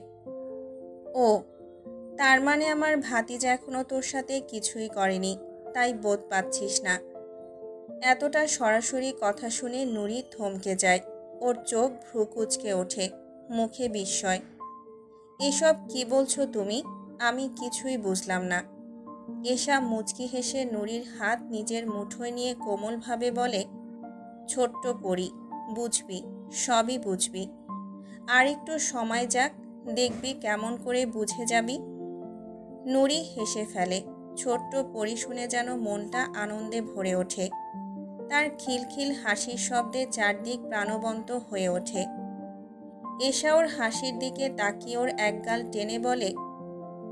ও, তার মানে আমার ভাতিজা এখনো তোর সাথে কিছুই করেনি, তাই বোধ পাচ্ছিস না। এতটা সরাসরি কথা শুনে নুরি থমকে যায়। ওর চোখ ভ্রু কুঁচকে ওঠে, মুখে বিস্ময়। এসব কি বলছো তুমি? আমি কিছুই বুঝলাম না। এশা মুচকি হেসে নুরির হাত নিজের মুঠোয় নিয়ে কোমলভাবে বলে, ছোট্ট পরি, বুঝবি, সবই বুঝবি। আর একটু সময় যাক, দেখবি কেমন করে বুঝে যাবি। নুরি হেসে ফেলে। ছোট্ট পরি শুনে যেন মনটা আনন্দে ভরে ওঠে। তার খিলখিল হাসির শব্দে চারদিক প্রাণবন্ত হয়ে ওঠে। এশা ওর হাসির দিকে তাকিয়ে ওর একগাল টেনে বলে,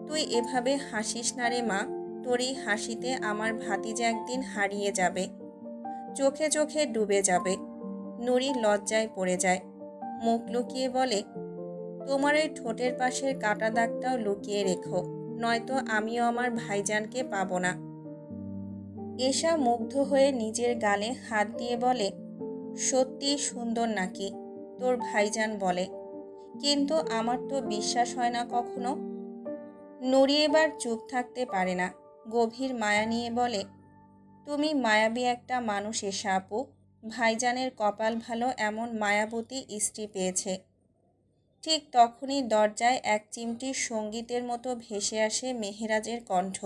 তুই এভাবে হাসিস না রে মা, তোর এই হাসিতে আমার ভাতিজা একদিন হারিয়ে যাবে, চোখে চোখে ডুবে যাবে। নুরি লজ্জায় পড়ে যায়, মুখ লুকিয়ে বলে, তোমার ওই ঠোঁটের পাশের কাটা দাগটাও লুকিয়ে রেখো, নয়তো আমিও আমার ভাইজানকে পাবো না। এশা মুগ্ধ হয়ে নিজের গালে হাত দিয়ে বলে, সত্যি সুন্দর নাকি? তোর ভাইজান বলে, কিন্তু আমার তো বিশ্বাস হয় না কখনো। নুরি এবার চুপ থাকতে পারে না, গভীর মায়া নিয়ে বলে, তুমি মায়াবী একটা মানুষ এশা আপু। ভাইজানের কপাল ভালো এমন মায়াবতী স্ত্রী পেয়েছে। ঠিক তখনই দরজায় এক চিমটি সঙ্গীতের মতো ভেসে আসে মেহেরাজের কণ্ঠ,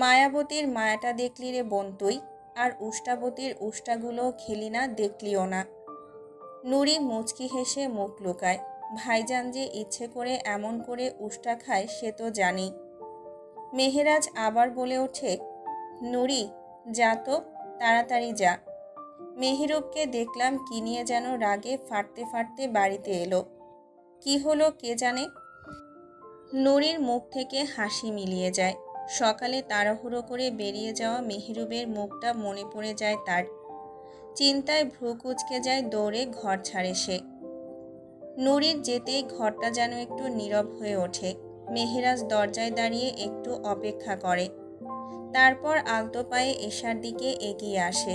মায়াবতীর মায়াটা দেখলি রে বোন তুই, আর উষ্টাবতীর উষ্টাগুলো খেলি না, দেখলিও না। নুরি মুচকি হেসে মুখ লুকায়। ভাইজান যে ইচ্ছে করে এমন করে উষ্টা খায় সে তো জানি। মেহেরাজ আবার বলে ওঠে, নুরি, যা তো, তাড়াতাড়ি যা। মেহেরুবকে দেখলাম কি নিয়ে যেন রাগে ফাটতে ফাটতে বাড়িতে এলো। কি হলো কে জানে। নুরির মুখ থেকে হাসি মিলিয়ে যায়। সকালে তাড়াহুড়ো করে বেরিয়ে যাওয়া মেহেরুবের মুখটা মনে পড়ে যায় তার। চিন্তায় ভ্রু কুঁচকে যায়, দৌড়ে ঘর ছাড়ে সে। নুরির যেতেই ঘরটা যেন একটু নীরব হয়ে ওঠে। মেহেরাজ দরজায় দাঁড়িয়ে একটু অপেক্ষা করে, তারপর আলতো পায়ে এশার দিকে এগিয়ে আসে,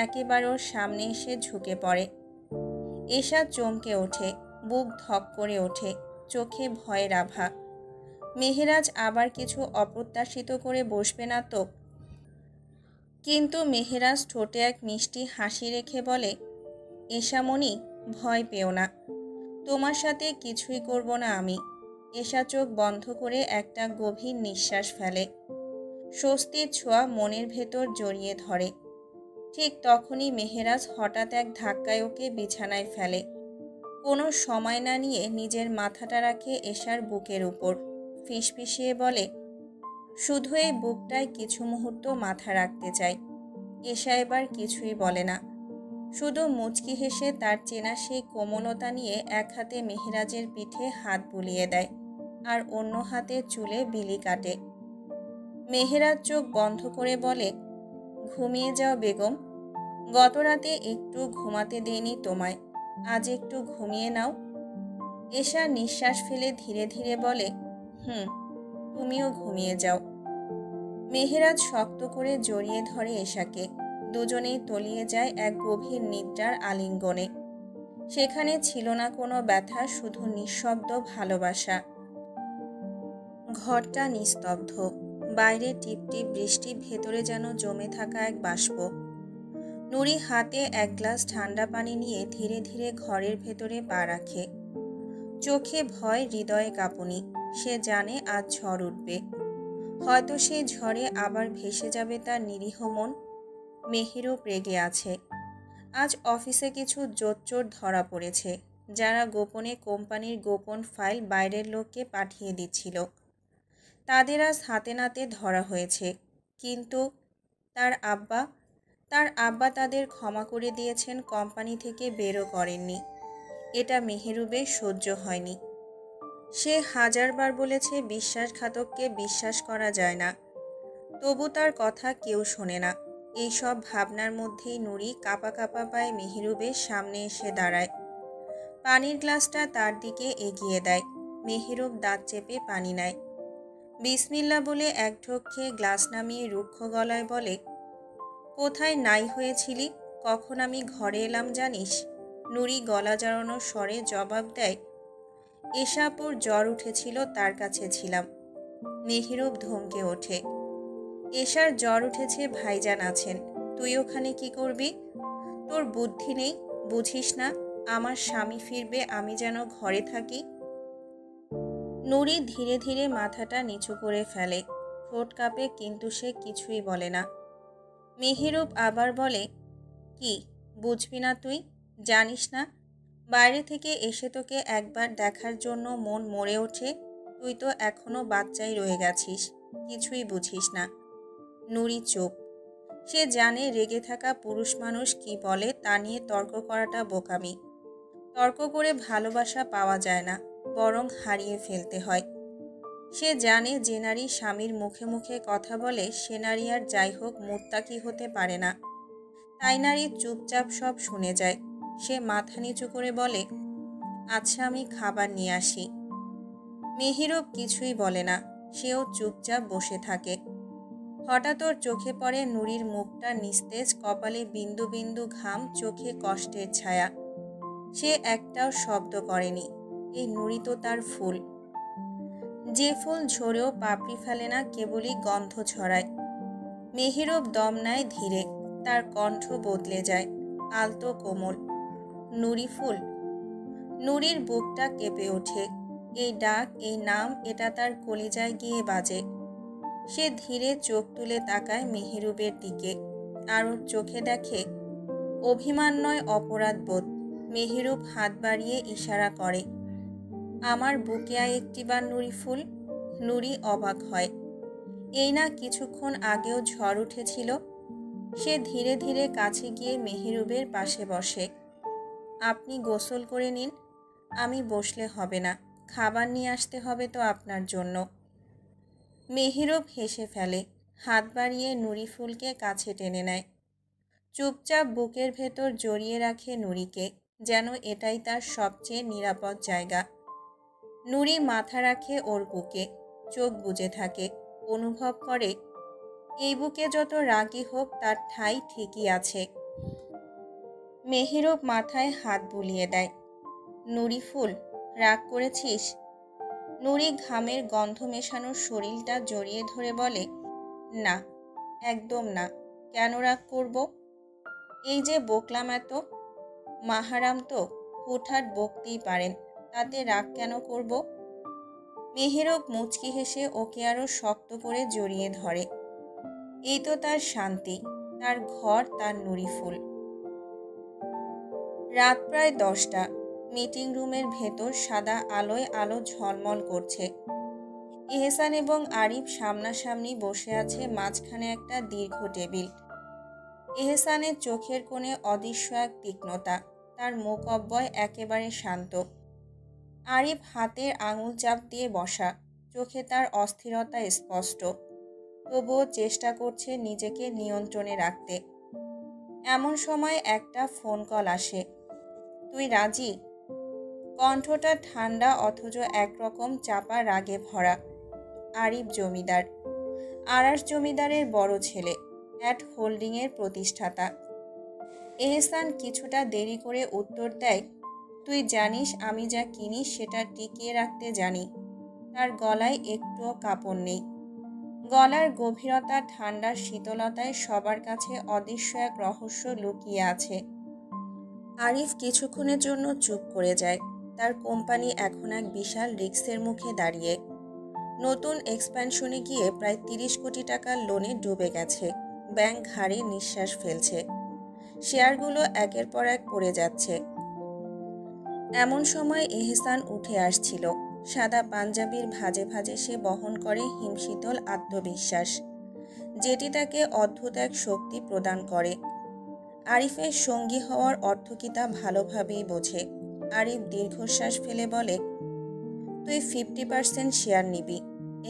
একেবারে ওর সামনে এসে ঝুঁকে পড়ে। এশা চমকে ওঠে, বুক ধক করে ওঠে, চোখে ভয়ের আভা। মেহেরাজ আবার কিছু অপ্রত্যাশিত করে বসবে না তো? কিন্তু মেহেরাজ ঠোঁটে এক মিষ্টি হাসি রেখে বলে, এশামণি, ভয় পেও না, তোমার সাথে কিছুই করব না আমি। এশা চোখ বন্ধ করে একটা গভীর নিঃশ্বাস ফেলে। স্বস্তির ছোঁয়া মনের ভেতর জড়িয়ে ধরে। ঠিক তখনই মেহেরাজ হঠাৎ এক ধাক্কায় ওকে বিছানায় ফেলে। কোনো সময় না নিয়ে নিজের মাথাটা রাখে এশার বুকের উপর, ফিসফিসিয়ে বলে, শুধু এই বুকটায় কিছু মুহূর্ত মাথা রাখতে চাই। এশা এবার কিছুই বলে না, শুধু মুচকি হেসে তার চেনা সেই কোমলতা নিয়ে এক হাতে মেহেরাজের পিঠে হাত বুলিয়ে দেয়, আর অন্য হাতে চুলে বিলি কাটে। মেহেরাজ চোখ বন্ধ করে বলে, ঘুমিয়ে যাও বেগম, গত রাতে একটু ঘুমাতে দেয়নি তোমায়, আজ একটু ঘুমিয়ে নাও। এশা নিঃশ্বাস ফেলে ধীরে ধীরে বলে, তুমিও ঘুমিয়ে যাও। মেহেরাজ শক্ত করে জড়িয়ে ধরে এশাকে, দুজনেই তলিয়ে যায় এক গভীর নিদ্রার আলিঙ্গনে। সেখানে ছিল না কোনো ব্যথা, শুধু নিঃশব্দ ভালোবাসা। ঘরটা নিস্তব্ধ, বাইরে টিপটিপ বৃষ্টি, ভেতরে যেন জমে থাকা এক বাষ্প। নুরি হাতে এক গ্লাস ঠান্ডা পানি নিয়ে ধীরে ধীরে ঘরের ভেতরে পা রাখে। চোখে ভয়, হৃদয়ে কাঁপুনি। সে জানে আজ ঝড় উঠবে, হয়তো সেই ঝড়ে আবার ভেসে যাবে তার নিরীহ মন। মেহেরও রেগে আছে। আজ অফিসে কিছু জোচ্চোর ধরা পড়েছে, যারা গোপনে কোম্পানির গোপন ফাইল বাইরের লোককে পাঠিয়ে দিচ্ছিল। তাদের আজ হাতে নাতে ধরা হয়েছে। কিন্তু তার আব্বা তার আব্বা তাদের ক্ষমা করে দিয়েছেন, কোম্পানি থেকে বেরও করেননি। এটা মেহেরুবের সহ্য হয়নি। সে হাজারবার বলেছে বিশ্বাসঘাতককে বিশ্বাস করা যায় না, তবু তার কথা কেউ শোনে না। এইসব ভাবনার মধ্যেই নুরি কাঁপা কাঁপা পায়ে মেহেরুবের সামনে এসে দাঁড়ায়। পানির গ্লাসটা তার দিকে এগিয়ে দেয়। মেহেরুব দাঁত চেপে পানি নেয়। বিসমিল্লা বলে এক ঢোক খেয়ে গ্লাস নামিয়ে রুক্ষ গলায় বলে, কোথায় নাই হয়েছিলি, কখন আমি ঘরে এলাম জানিস? নুরি গলা জড়ানো স্বরে জবাব দেয়, এশাপুর জ্বর উঠেছিল, তার কাছে ছিলাম। মেহেরুব ধমকে ওঠে, এশার জ্বর উঠেছে, ভাইজান আছেন, তুই ওখানে কি করবি? তোর বুদ্ধি নেই, বুঝিস না আমার স্বামী ফিরবে, আমি যেন ঘরে থাকি? নুরি ধীরে ধীরে মাথাটা নিচু করে ফেলে। ঠোঁট কাঁপে, কিন্তু সে কিছুই বলে না। মেহেরুব আবার বলে, কি বুঝবি না তুই? জানিস না বাইরে থেকে এসে তোকে একবার দেখার জন্য মন মরে ওঠে? তুই তো এখনো বাচ্চাই রয়ে গেছিস, কিছুই বুঝিস না। নুরি চুপ। সে জানে রেগে থাকা পুরুষ মানুষ কি বলে তা নিয়ে তর্ক করাটা বোকামি। তর্ক করে ভালোবাসা পাওয়া যায় না, বরং হারিয়ে ফেলতে হয়। সে জানে যে নারী স্বামীর মুখে মুখে কথা বলে সে নারী আর যাই হোক মুত্তাকি হতে পারে না। তাই নারী চুপচাপ সব শুনে যায়। সে মাথা নিচু করে বলে, আচ্ছা আমি খাবার নিয়ে আসি। মেহেরুব কিছুই বলে না, সেও চুপচাপ বসে থাকে। হঠাৎ ওর চোখে পড়ে নুরির মুখটা নিস্তেজ, কপালে বিন্দু বিন্দু ঘাম, চোখে কষ্টের ছায়া। সে একটাও শব্দ করেনি। এই নুরি তো তার ফুল, যে ফুল ঝরেও পাপড়ি ফেলে না, কেবলই গন্ধ ছড়ায়। মেহেরুব দম নেয় ধীরে, তার কণ্ঠ বদলে যায়, আলতো কোমল। নুরি ফুল। নুরির বুকটা কেঁপে ওঠে। এই ডাক, এই নাম, এটা তার কলিজায় গিয়ে বাজে। সে ধীরে চোখ তুলে তাকায় মেহেরুবের দিকে, আর ওর চোখে দেখে অভিমান নয়, অপরাধ বোধ। মেহেরুব হাত বাড়িয়ে ইশারা করে, আমার বুকে আয় একটিবার নুরি ফুল। নুরি অবাক হয়। এই না কিছুক্ষণ আগেও ঝড় উঠেছিল। সে ধীরে ধীরে কাছে গিয়ে মেহেরুবের পাশে বসে। আপনি গোসল করে নিন, আমি বসলে হবে না, খাবার নিয়ে আসতে হবে তো আপনার জন্য। মেহেরুব হেসে ফেলে, হাত বাড়িয়ে নুরি ফুলকে কাছে টেনে নেয়। চুপচাপ বুকের ভেতর জড়িয়ে রাখে নুরিকে, যেন এটাই তার সবচেয়ে নিরাপদ জায়গা। নুরি মাথা রাখে ওর বুকে, চোখ বুজে থাকে। অনুভব করে এই বুকে যত রাগই হোক তার ঠাঁই ঠিকই আছে। মেহেরব মাথায় হাত বুলিয়ে দেয়। নুরি ফুল, রাগ করেছিস? নুরি ঘামের গন্ধ মেশানো শরীরটা জড়িয়ে ধরে বলে, না, একদম না। কেন রাগ করব? এই যে বকলাম এত, মাহারাম তো হুটহাট বকতেই পারেন, তাতে রাগ কেন করব? মেহেরব মুচকি হেসে ওকে আরো শক্ত করে জড়িয়ে ধরে। এই তো তার শান্তি, তার ঘর, তার নুরি ফুল। রাত প্রায় 10টা। মিটিং রুমের ভেতর সাদা আলোয় আলো ঝলমল করছে। এহসান এবং আরিফ সামনাসামনি বসে আছে, মাঝখানে একটা দীর্ঘ টেবিল। এহসানের চোখের কোণে অদৃশ্য এক তীক্ষ্ণতা, তার মুখ অব্যয় একেবারে শান্ত। আরিফ হাতের আঙুল চাপ দিয়ে বসা, চোখে তার অস্থিরতা স্পষ্ট, তবুও চেষ্টা করছে নিজেকে নিয়ন্ত্রণে রাখতে। এমন সময় একটা ফোন কল আসে। তুই রাজি? কণ্ঠটা ঠান্ডা অথচ একরকম চাপা রাগে ভরা। আরিফ জমিদার, আরাস জমিদারের বড় ছেলে, অ্যাট হোল্ডিংয়ের প্রতিষ্ঠাতা। এহসান কিছুটা দেরি করে উত্তর দেয়, তুই জানিস আমি যা কিনি সেটা টিকিয়ে রাখতে জানি। তার গলায় একটুও কাঁপন নেই। গলার গভীরতা, ঠান্ডার শীতলতায় সবার কাছে অদৃশ্য এক রহস্য লুকিয়ে আছে। আরিফ কিছুক্ষণের জন্য চুপ করে যায়। তার কোম্পানি এখন এক বিশাল রিস্কের মুখে দাঁড়িয়ে। নতুন এক্সপ্যানশনে গিয়ে প্রায় 30 কোটি টাকার লোনে ডুবে গেছে। ব্যাংক ঘাড়ে নিঃশ্বাস ফেলছে। শেয়ারগুলো একের পর এক পড়ে যাচ্ছে। এমন সময় এহসান উঠে আসছিল। সাদা পাঞ্জাবির ভাঁজে ভাঁজে সে বহন করে হিমশীতল আত্মবিশ্বাস, যেটি তাকে অদ্ভুত এক শক্তি প্রদান করে। আরিফের সঙ্গী হওয়ার অর্থ কি তা ভালোভাবেই বোঝে। আরিফ দীর্ঘশ্বাস ফেলে বলে, তুই 50% শেয়ার নিবি।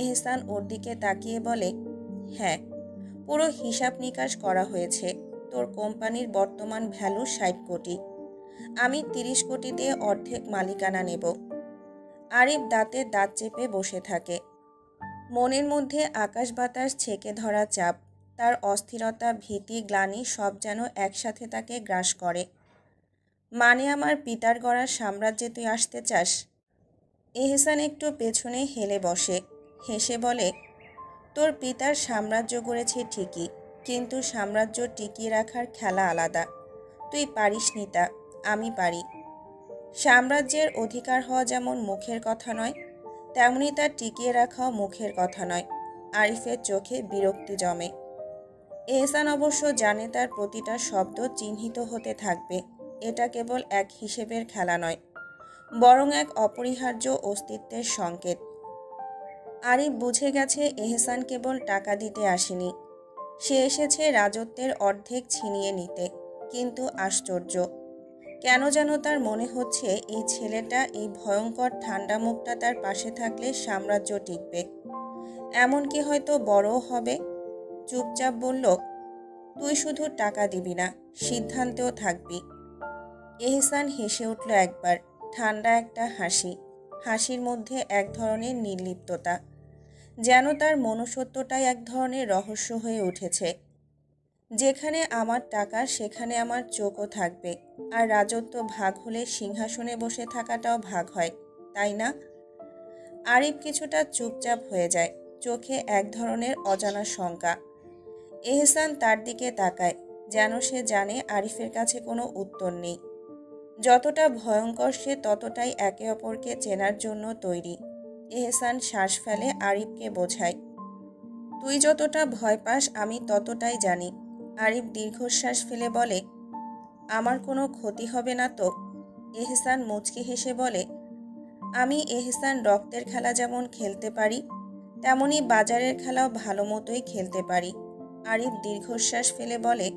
এহসান ওর দিকে তাকিয়ে বলে, হ্যাঁ, পুরো হিসাব নিকাশ করা হয়েছে। তোর কোম্পানির বর্তমান ভ্যালু 60 কোটি। আমি 30 কোটি দিয়ে অর্ধেক মালিকানা নেব। আরিফ দাঁতে দাঁত চেপে বসে থাকে। মনের মধ্যে আকাশ বাতাস ছেকে ধরা চাপ, তার অস্থিরতা, ভীতি, গ্লানি সব যেন একসাথে তাকে গ্রাস করে। মানে আমার পিতার গড়া সাম্রাজ্যে তুই আসতে চাস? এহসান একটু পেছনে হেলে বসে, হেসে বলে, তোর পিতার সাম্রাজ্য গড়েছে ঠিকই, কিন্তু সাম্রাজ্য টিকিয়ে রাখার খেলা আলাদা। তুই পারিস নি তা, আমি পারি। সাম্রাজ্যের অধিকার হওয়া যেমন মুখের কথা নয়, তেমনি তা টিকিয়ে রাখাও মুখের কথা নয়। আরিফের চোখে বিরক্তি জমে। এহসান অবশ্য জানে তার প্রতিটা শব্দ চিহ্নিত হতে থাকবে। এটা কেবল এক হিসেবের খেলা নয়, বরং এক অপরিহার্য অস্তিত্বের সংকেত। আরিফ বুঝে গেছে এহসান কেবল টাকা দিতে আসেনি, সে এসেছে রাজত্বের অর্ধেক ছিনিয়ে নিতে। কিন্তু আশ্চর্য, কেন যেন তার মনে হচ্ছে এই ছেলেটা, এই ভয়ঙ্কর ঠান্ডা মুখটা তার পাশে থাকলে সাম্রাজ্য টিকবে, এমনকি হয়তো বড়ও হবে। চুপচাপ বলল, তুই শুধু টাকা দিবি না, সিদ্ধান্তেও থাকবি। এহসান হেসে উঠল একবার, ঠান্ডা একটা হাসি। হাসির মধ্যে এক ধরনের নির্লিপ্ততা, যেন তার মনুষ্যত্বটাই এক ধরনের রহস্য হয়ে উঠেছে। যেখানে আমার টাকা সেখানে আমার চোখও থাকবে, আর রাজত্ব ভাগ হলে সিংহাসনে বসে থাকাটাও ভাগ হয়, তাই না? আরিফ কিছুটা চুপচাপ হয়ে যায়, চোখে এক ধরনের অজানা শঙ্কা। এহসান তার দিকে তাকায়, যেন সে জানে আরিফের কাছে কোনো উত্তর নেই। যতটা ভয়ঙ্কর সে ততটাই একে অপরকে চেনার জন্য তৈরি। এহসান শ্বাস ফেলে, আরিফকে বোঝায়, তুই যতটা ভয় পাস আমি ততটাই জানি। আরিফ দীর্ঘশ্বাস ফেলে বলে, আমার কোনো ক্ষতি হবে না তো? এহসান মুচকি হেসে বলে, আমি এহসান রক্তের খেলা যেমন খেলতে পারি, তেমনি বাজারের খেলাও ভালো মতোই খেলতে পারি। আরিফ দীর্ঘশ্বাস ফেলে বলে,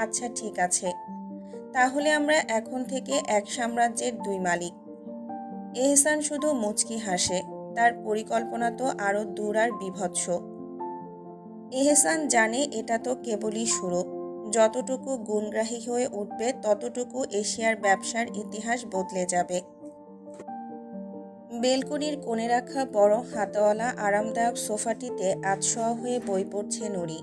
আচ্ছা ঠিক আছে, তাহলে আমরা এখন থেকে এক সাম্রাজ্যের 2 মালিক। এহসান শুধু মুচকি হাসে, তার পরিকল্পনা তো আরও দূর আর বিভৎস। এহসান জানে এটা তো কেবলই শুরু। যতটুকু গুণগ্রাহী হয়ে উঠবে ততটুকু এশিয়ার ব্যবসার ইতিহাস বদলে যাবে। বেলকনির কোণে রাখা বড় হাতওয়ালা আরামদায়ক সোফাটিতে আধশোয়া হয়ে বই পড়ছে নুরি।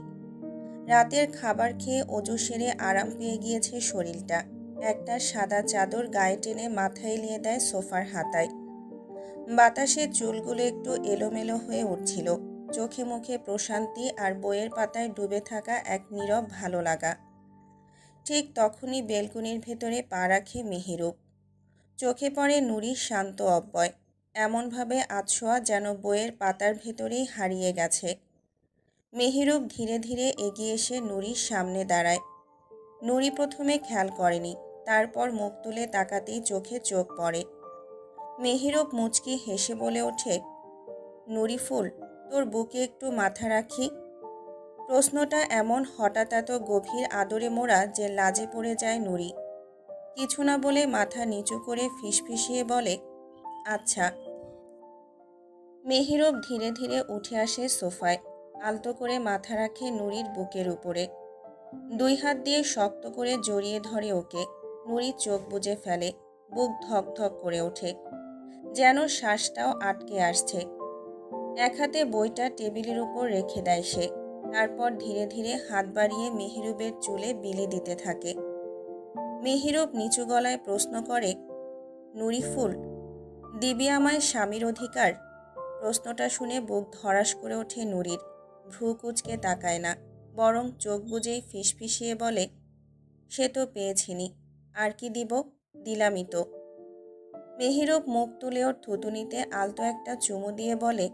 রাতের খাবার খেয়ে অজু সেরে আরাম পেয়ে গিয়েছে শরীরটা। একটা সাদা চাদর গায়ে টেনে মাথায় এলিয়ে দেয় সোফার হাতায়। বাতাসে চুলগুলো একটু এলোমেলো হয়ে উঠছিল। চোখে মুখে প্রশান্তি আর বইয়ের পাতায় ডুবে থাকা এক নীরব ভালো লাগা। ঠিক তখনই বেলকনির ভেতরে পা রাখে মেহেরুব। চোখে পড়ে নুরির শান্ত অব্যয়, এমনভাবে আধশোয়া যেন বইয়ের পাতার ভেতরেই হারিয়ে গেছে। মেহেরুব ধীরে ধীরে এগিয়ে এসে নুরির সামনে দাঁড়ায়। নুরি প্রথমে খেয়াল করেনি, তারপর মুখ তুলে তাকাতেই চোখে চোখ পড়ে। মেহেরুব মুচকি হেসে বলে ওঠে, নুরি ফুল, তোর বুকে একটু মাথা রাখি। প্রশ্নটা এমন হঠাৎ এত গভীর আদরে মোড়া যে লাজে পড়ে যায় নুরি। কিছু না বলে মাথা নিচু করে ফিসফিসিয়ে বলে, আচ্ছা। মেহেরুব ধীরে ধীরে উঠে আসে সোফায়, আলতো করে মাথা রাখে নুরির বুকের উপরে। দুই হাত দিয়ে শক্ত করে জড়িয়ে ধরে ওকে। নুরি চোখ বুজে ফেলে, বুক ধক ধক করে ওঠে, যেন শ্বাসটাও আটকে আসছে। এক হাতে বইটা টেবিলের উপর রেখে দেয় সে। তারপর ধীরে ধীরে হাত বাড়িয়ে মেহেরুবের চুলে বিলি দিতে থাকে। মেহেরুব নিচু গলায় প্রশ্ন করে, নুরি ফুল, দিবি আমায় স্বামীর অধিকার? প্রশ্নটা শুনে বুক ধড়াস করে ওঠে নুরির। ভ্রু কুঁচকে তাকায় না, বরং চোখ বুজেই ফিসফিসিয়ে বলে, সে তো পেয়েছিনি, আর কি দিব? দিলামই তো। মেহেরুব মুখ তুলে ওর থুতুনিতে আলতো একটা চুমু দিয়ে বলে,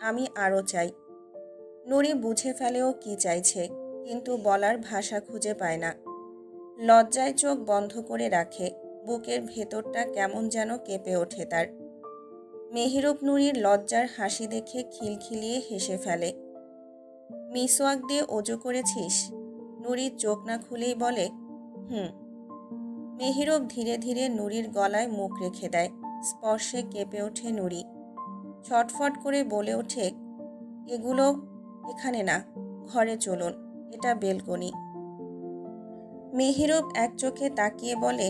আমি আরও চাই। নুরি বুঝে ফেলেও কি চাইছে, কিন্তু বলার ভাষা খুঁজে পায় না। লজ্জায় চোখ বন্ধ করে রাখে। বুকের ভেতরটা কেমন যেন কেঁপে ওঠে তার। মেহেরুব নুরির লজ্জার হাসি দেখে খিলখিলিয়ে হেসে ফেলে। মিসওয়াক দিয়ে অজু করেছিস? নুরি চোখ না খুলেই বলে, হুম। মেহেরুব ধীরে ধীরে নুরির গলায় মুখ রেখে দেয়। স্পর্শে কেঁপে ওঠে নুরি। ছটফট করে বলে ওঠে, এগুলো এখানে না, ঘরে চলুন, এটা বেলকনি। মেহেরুব এক চোখে তাকিয়ে বলে,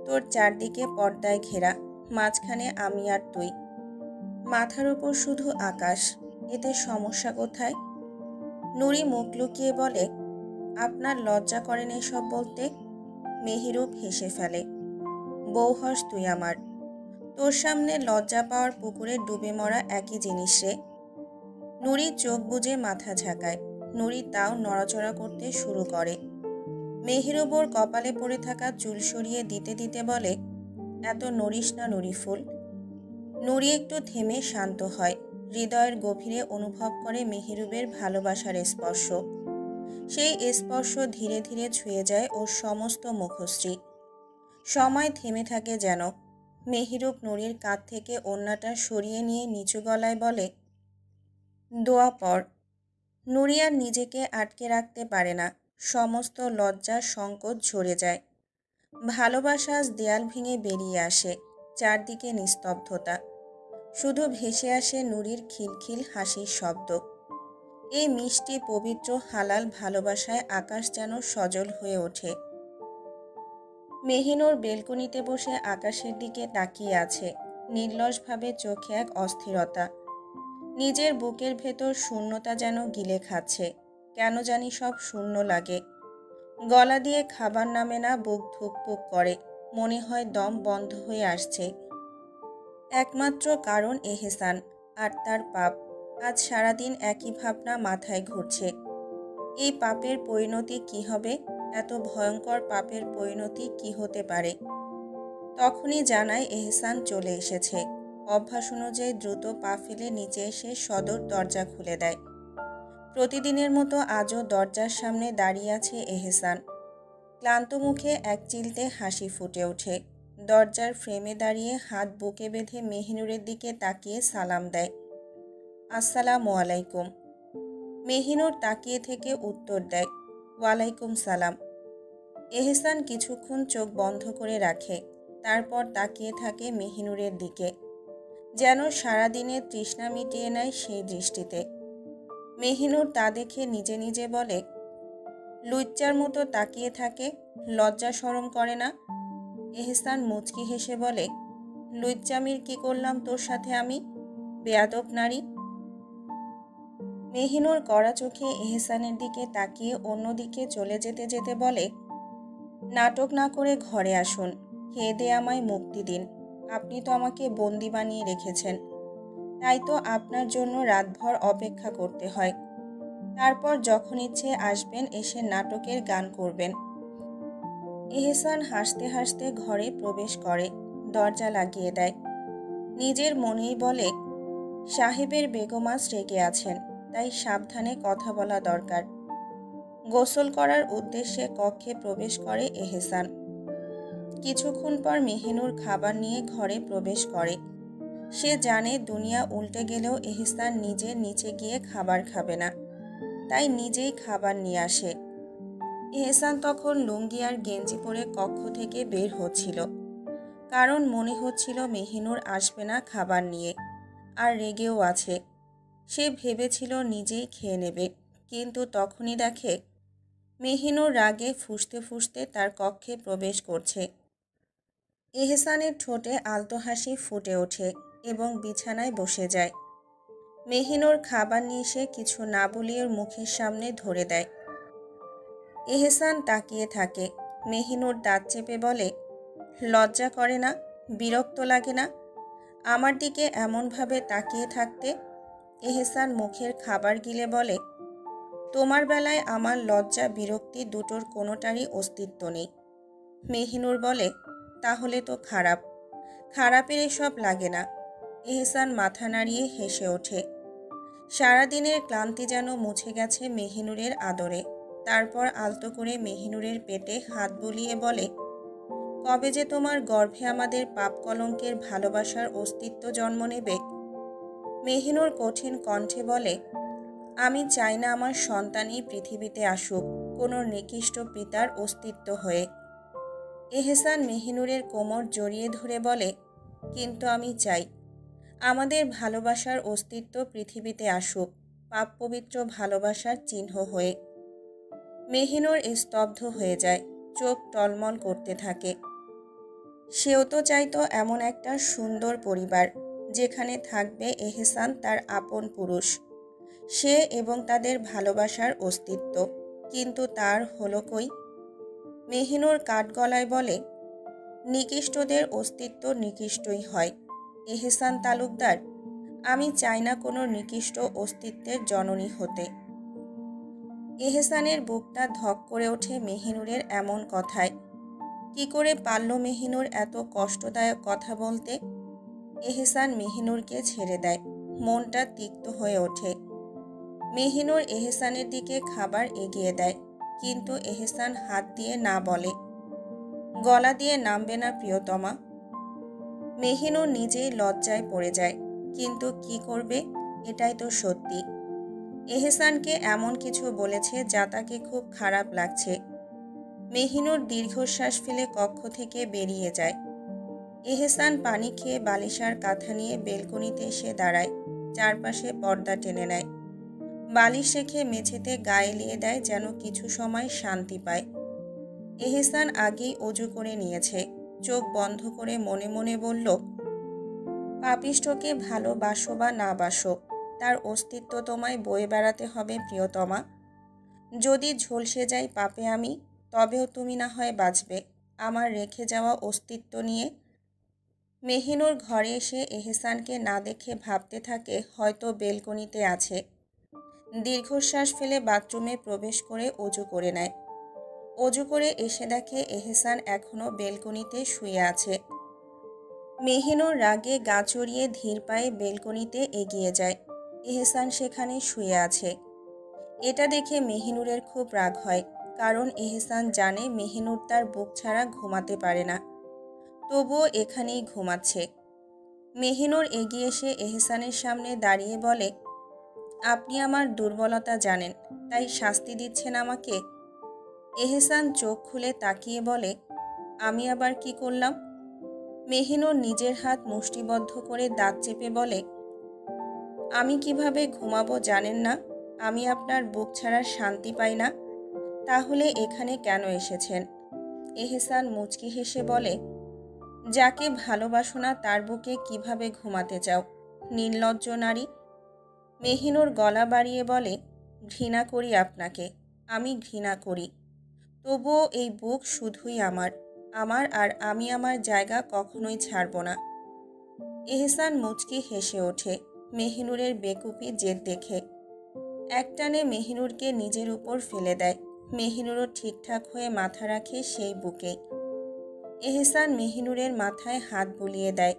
তোর চারদিকে পর্দায় ঘেরা, মাঝখানে আমি আর তুই। মাথার উপর শুধু আকাশ, এতে সমস্যা কোথায়? নুরি মুখ লুকিয়ে বলে, আপনার লজ্জা করেন এসব বলতে? মেহেরুব হেসে ফেলে, বউ হস তুই আমার। তোর সামনে লজ্জা পাওয়ার পুকুরে ডুবে মরা একই জিনিস রে। নুরি চোখ বুজে মাথা ঝাঁকায়। নুরি তাও নড়াচড়া করতে শুরু করে। মেহেরুব ওর কপালে পড়ে থাকা চুল সরিয়ে দিতে দিতে বলে, এত নড়িস না নুরি ফুল। নুরি একটু থেমে শান্ত হয়। হৃদয়ের গভীরে অনুভব করে মেহেরুবের ভালোবাসার স্পর্শ। সেই স্পর্শ ধীরে ধীরে ছুঁয়ে যায় ওর সমস্ত মুখশ্রী। সময় থেমে থাকে যেন। মেহেরুব নুরির কাঁধ থেকে ওড়নাটা সরিয়ে নিয়ে নিচু গলায় বলে, দোয়া পড়। নুরি আর নিজেকে আটকে রাখতে পারে না। সমস্ত লজ্জা সংকোচ ঝরে যায়। ভালোবাসা আজ দেয়াল ভেঙে বেরিয়ে আসে। চারদিকে নিস্তব্ধতা। শুধু ভেসে আসে নুরির খিলখিল হাসির শব্দ। এই মিষ্টি পবিত্র হালাল ভালোবাসায় আকাশ যেন সজল হয়ে ওঠে। মেহিনুর বেলকনিতে বসে আকাশের দিকে তাকিয়ে আছে। নির্লসভাবে চোখে এক অস্থিরতা। নিজের বুকের ভেতর শূন্যতা যেন গিলে খাচ্ছে। কেন জানি সব শূন্য লাগে। গলা দিয়ে খাবার নামে না, বুক ধুকপুক করে। মনে হয় দম বন্ধ হয়ে আসছে। একমাত্র কারণ এহসান আর তার পাপ। আজ সারাদিন একই ভাবনা মাথায় ঘুরছে। এই পাপের পরিণতি কি হবে? এত ভয়ঙ্কর পাপের পরিণতি কি হতে পারে? তখনই জানায় এহসান চলে এসেছে। অভ্যাস অনুযায়ী দ্রুত পা ফেলে নিচে এসে সদর দরজা খুলে দেয়। প্রতিদিনের মতো আজও দরজার সামনে দাঁড়িয়ে আছে এহসান। ক্লান্ত মুখে এক চিলতে হাসি ফুটে ওঠে। দরজার ফ্রেমে দাঁড়িয়ে হাত বুকে বেঁধে মেহিনুরের দিকে তাকিয়ে সালাম দেয়, আসসালামু আলাইকুম। মেহিনুর তাকিয়ে থেকে উত্তর দেয়, ওয়ালাইকুম সালাম। এহসান কিছুক্ষণ চোখ বন্ধ করে রাখে। তারপর তাকিয়ে থাকে মেহিনুরের দিকে, যেন সারাদিনের তৃষ্ণা মিটিয়ে নেয় সেই দৃষ্টিতে। মেহিনুর তা দেখে নিজে নিজে বলে, লুচ্চার মতো তাকিয়ে থাকে, লজ্জা শরম করে না? এহসান মুচকি হেসে বলে, লুচ্চামির কি করলাম তোর সাথে আমি, বেয়াদব নারী। মেহিনুর কড়া চোখে এহসানের দিকে তাকিয়ে অন্যদিকে চলে যেতে যেতে বলে, নাটক না করে ঘরে আসুন, খেয়ে দিয়ে আমায় মুক্তি দিন। আপনি তো আমাকে বন্দি বানিয়ে রেখেছেন, তাই তো আপনার জন্য রাতভর অপেক্ষা করতে হয়। তারপর যখন ইচ্ছে আসবেন, এসে নাটকের গান করবেন। এহসান হাসতে হাসতে ঘরে প্রবেশ করে, দরজা লাগিয়ে দেয়। নিজের মনেই বলে, সাহেবের বেগম আজ রেগে আছেন, তাই সাবধানে কথা বলা দরকার। গোসল করার উদ্দেশ্যে কক্ষে প্রবেশ করে এহসান। কিছুক্ষণ পর মেহিনুর খাবার নিয়ে ঘরে প্রবেশ করে। সে জানে দুনিয়া উল্টে গেলেও এহসান নিজে নিচে গিয়ে খাবার খাবে না, তাই নিজেই খাবার নিয়ে আসে। এহসান তখন লুঙ্গি আর গেঞ্জি পরে কক্ষ থেকে বের হচ্ছিল, কারণ মনে হচ্ছিল মেহিনুর আসবে না খাবার নিয়ে, আর রেগেও আছে। সে ভেবেছিল নিজেই খেয়ে নেবে, কিন্তু তখনই দেখে মেহিনুর রাগে ফুঁসতে ফুঁসতে তার কক্ষে প্রবেশ করছে। এহসানের ঠোঁটে আলতো হাসি ফুটে ওঠে এবং বিছানায় বসে যায়। মেহিনুর খাবার নিয়ে এসে কিছু না বলিয়ে ওর মুখের সামনে ধরে দেয়। এহসান তাকিয়ে থাকে। মেহিনুর দাঁত চেপে বলে, লজ্জা করে না, বিরক্ত লাগে না আমার দিকে এমনভাবে তাকিয়ে থাকতে? এহসান মুখের খাবার গিলে বলে, তোমার বেলায় আমার লজ্জা বিরক্তি দুটোর কোনোটারই অস্তিত্ব নেই। মেহিনুর বলে, তাহলে তো খারাপ, খারাপের এসব লাগে না। এহসান মাথা নাড়িয়ে হেসে ওঠে। সারাদিনের ক্লান্তি যেন মুছে গেছে মেহিনুরের আদরে। তারপর আলতো করে মেহিনুরের পেটে হাত বুলিয়ে বলে, কবে যে তোমার গর্ভে আমাদের পাপ কলঙ্কের ভালোবাসার অস্তিত্ব জন্ম নেবে? মেহিনুর কঠিন কণ্ঠে বলে, আমি চাই না আমার সন্তানই পৃথিবীতে আসুক কোনো নিকৃষ্ট পিতার অস্তিত্ব হয়ে। এহসান মেহিনুরের কোমর জড়িয়ে ধরে বলে, কিন্তু আমি চাই আমাদের ভালোবাসার অস্তিত্ব পৃথিবীতে আসুক পাপ পবিত্র ভালোবাসার চিহ্ন হয়ে। মেহিনুর স্তব্ধ হয়ে যায়, চোখ টলমল করতে থাকে। সেও তো চাইতো এমন একটা সুন্দর পরিবার, যেখানে থাকবে এহসান তার আপন পুরুষ, সে এবং তাদের ভালোবাসার অস্তিত্ব। কিন্তু তার হলো কই? মেহিনুর কাঠগলায় বলে, নিকৃষ্টদের অস্তিত্ব নিকৃষ্টই হয়। এহসান তালুকদার, আমি চাই না কোনো নিকৃষ্ট অস্তিত্বের জননী হতে। এহসানের বুকটা ধক করে ওঠে মেহিনুরের এমন কথায়। কি করে পারল মেহিনুর এত কষ্টদায়ক কথা বলতে? এহসান মেহিনুরকে ছেড়ে দেয়। মনটা তিক্ত হয়ে ওঠে। মেহিনুর এহসানের দিকে খাবার এগিয়ে দেয়, কিন্তু এহসান হাত দিয়ে না বলে, গলা দিয়ে নামবে না প্রিয়তমা। মেহিনুর নিজেই লজ্জায় পড়ে যায়, কিন্তু কি করবে, এটাই তো সত্যি। এহসানকে এমন কিছু বলেছে যা তাকে খুব খারাপ লাগছে। মেহিনুর দীর্ঘশ্বাস ফেলে কক্ষ থেকে বেরিয়ে যায়। এহসান পানি খেয়ে বালিশার কাঁথা নিয়ে বেলকনিতে এসে দাঁড়ায়, চারপাশে পর্দা টেনে নেয়। বালিশ রেখে মেঝেতে গায়ে এলিয়ে দেয় যেন কিছু সময় শান্তি পায়। এহসান আগেই অজু করে নিয়েছে। চোখ বন্ধ করে মনে মনে বলল, পাপিষ্ঠকে ভালোবাসো বা না বাসো, তার অস্তিত্ব তোমায় বয়ে বেড়াতে হবে প্রিয়তমা। যদি ঝলসে যাই পাপে আমি, তবেও তুমি না হয় বাঁচবে আমার রেখে যাওয়া অস্তিত্ব নিয়ে। মেহিনুর ঘরে এসে এহসানকে না দেখে ভাবতে থাকে হয়তো বেলকনিতে আছে। দীর্ঘশ্বাস ফেলে বাথরুমে প্রবেশ করে অজু করে নেয়। অজু করে এসে দেখে এহসান এখনও বেলকনিতে শুয়ে আছে। মেহিনুর রাগে গা চড়িয়ে ধীর পায়ে বেলকনিতে এগিয়ে যায়। এহসান সেখানে শুয়ে আছে। এটা দেখে মেহিনুরের খুব রাগ হয়, কারণ এহসান জানে মেহিনুর তার বুক ছাড়া ঘুমাতে পারে না, তবুও এখানেই ঘুমাচ্ছে। মেহিনুর এগিয়ে এসে এহসানের সামনে দাঁড়িয়ে বলে, আপনি আমার দুর্বলতা জানেন, তাই শাস্তি দিচ্ছেন আমাকে? এহসান চোখ খুলে তাকিয়ে বলে, আমি আবার কি করলাম? মেহিনুর নিজের হাত মুষ্টিবদ্ধ করে দাঁত চেপে বলে, আমি কিভাবে ঘুমাবো জানেন না? আমি আপনার বুক ছাড়া শান্তি পাই না। তাহলে এখানে কেন এসেছেন? এহসান মুচকি হেসে বলে, যাকে ভালোবাসো না তার বুকে কিভাবে ঘুমাতে চাও? নির্লজ্জ নারী। মেহিনুর গলা বাড়িয়ে বলে, ঘৃণা করি আপনাকে, আমি ঘৃণা করি। তবুও এই বুক শুধুই আমার, আমার আর আমি আমার জায়গা কখনোই ছাড়ব না। এহসান মুচকি হেসে ওঠে মেহিনুরের বেকুফি জেদ দেখে। একটানে মেহিনুরকে নিজের উপর ফেলে দেয়। মেহিনুরও ঠিকঠাক হয়ে মাথা রাখে সেই বুকেই। এহসান মেহিনুরের মাথায় হাত বুলিয়ে দেয়,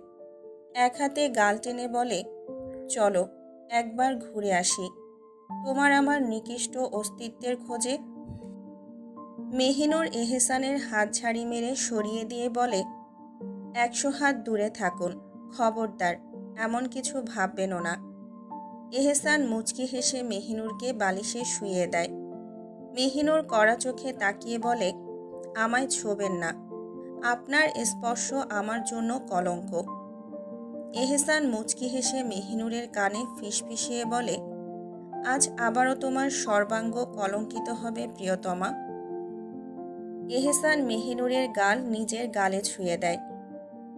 এক হাতে গাল টেনে বলে, চলো একবার ঘুরে আসি তোমার আমার নিকৃষ্ট অস্তিত্বের খোঁজে। মেহিনুর এহসানের হাত ঝাড়ি মেরে সরিয়ে দিয়ে বলে, 100 হাত দূরে থাকুন, খবরদার এমন কিছু ভাববেনও না। এহসান মুচকি হেসে মেহিনুরকে বালিশে শুইয়ে দেয়। মেহিনুর কড়া চোখে তাকিয়ে বলে, আমায় ছোবেন না, আপনার স্পর্শ আমার জন্য কলঙ্ক। এহসান মুচকি হেসে মেহিনুরের কানে ফিসফিসিয়ে বলে, আজ আবারও তোমার সর্বাঙ্গ কলঙ্কিত হবে প্রিয়তমা। এহসান মেহিনুরের গাল নিজের গালে ছুঁয়ে দেয়।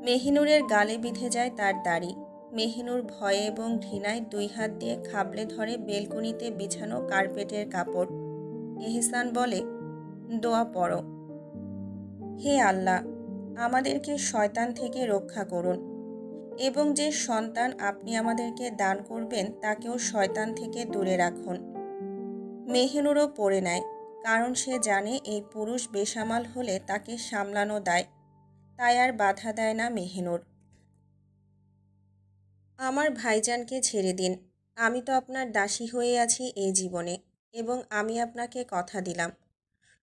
মেহিনুরের গালে বিঁধে যায় তার দাড়ি। মেহিনুর ভয়ে এবং ঘৃণায় 2 হাত দিয়ে খাবলে ধরে বেলকনিতে বিছানো কার্পেটের কাপড়। এহসান বলে, দোয়া পড়ো। হে আল্লাহ, আমাদেরকে শয়তান থেকে রক্ষা করুন এবং যে সন্তান আপনি আমাদেরকে দান করবেন তাকেও শয়তান থেকে দূরে রাখুন। মেহিনুরও পড়ে নেয়, কারণ সে জানে এই পুরুষ বেসামাল হলে তাকে সামলানো দায়। তাই আর বাধা দেয় না মেহিনুর। আমার ভাইজানকে ছেড়ে দিন, আমি তো আপনার দাসী হয়ে আছি এই জীবনে, এবং আমি আপনাকে কথা দিলাম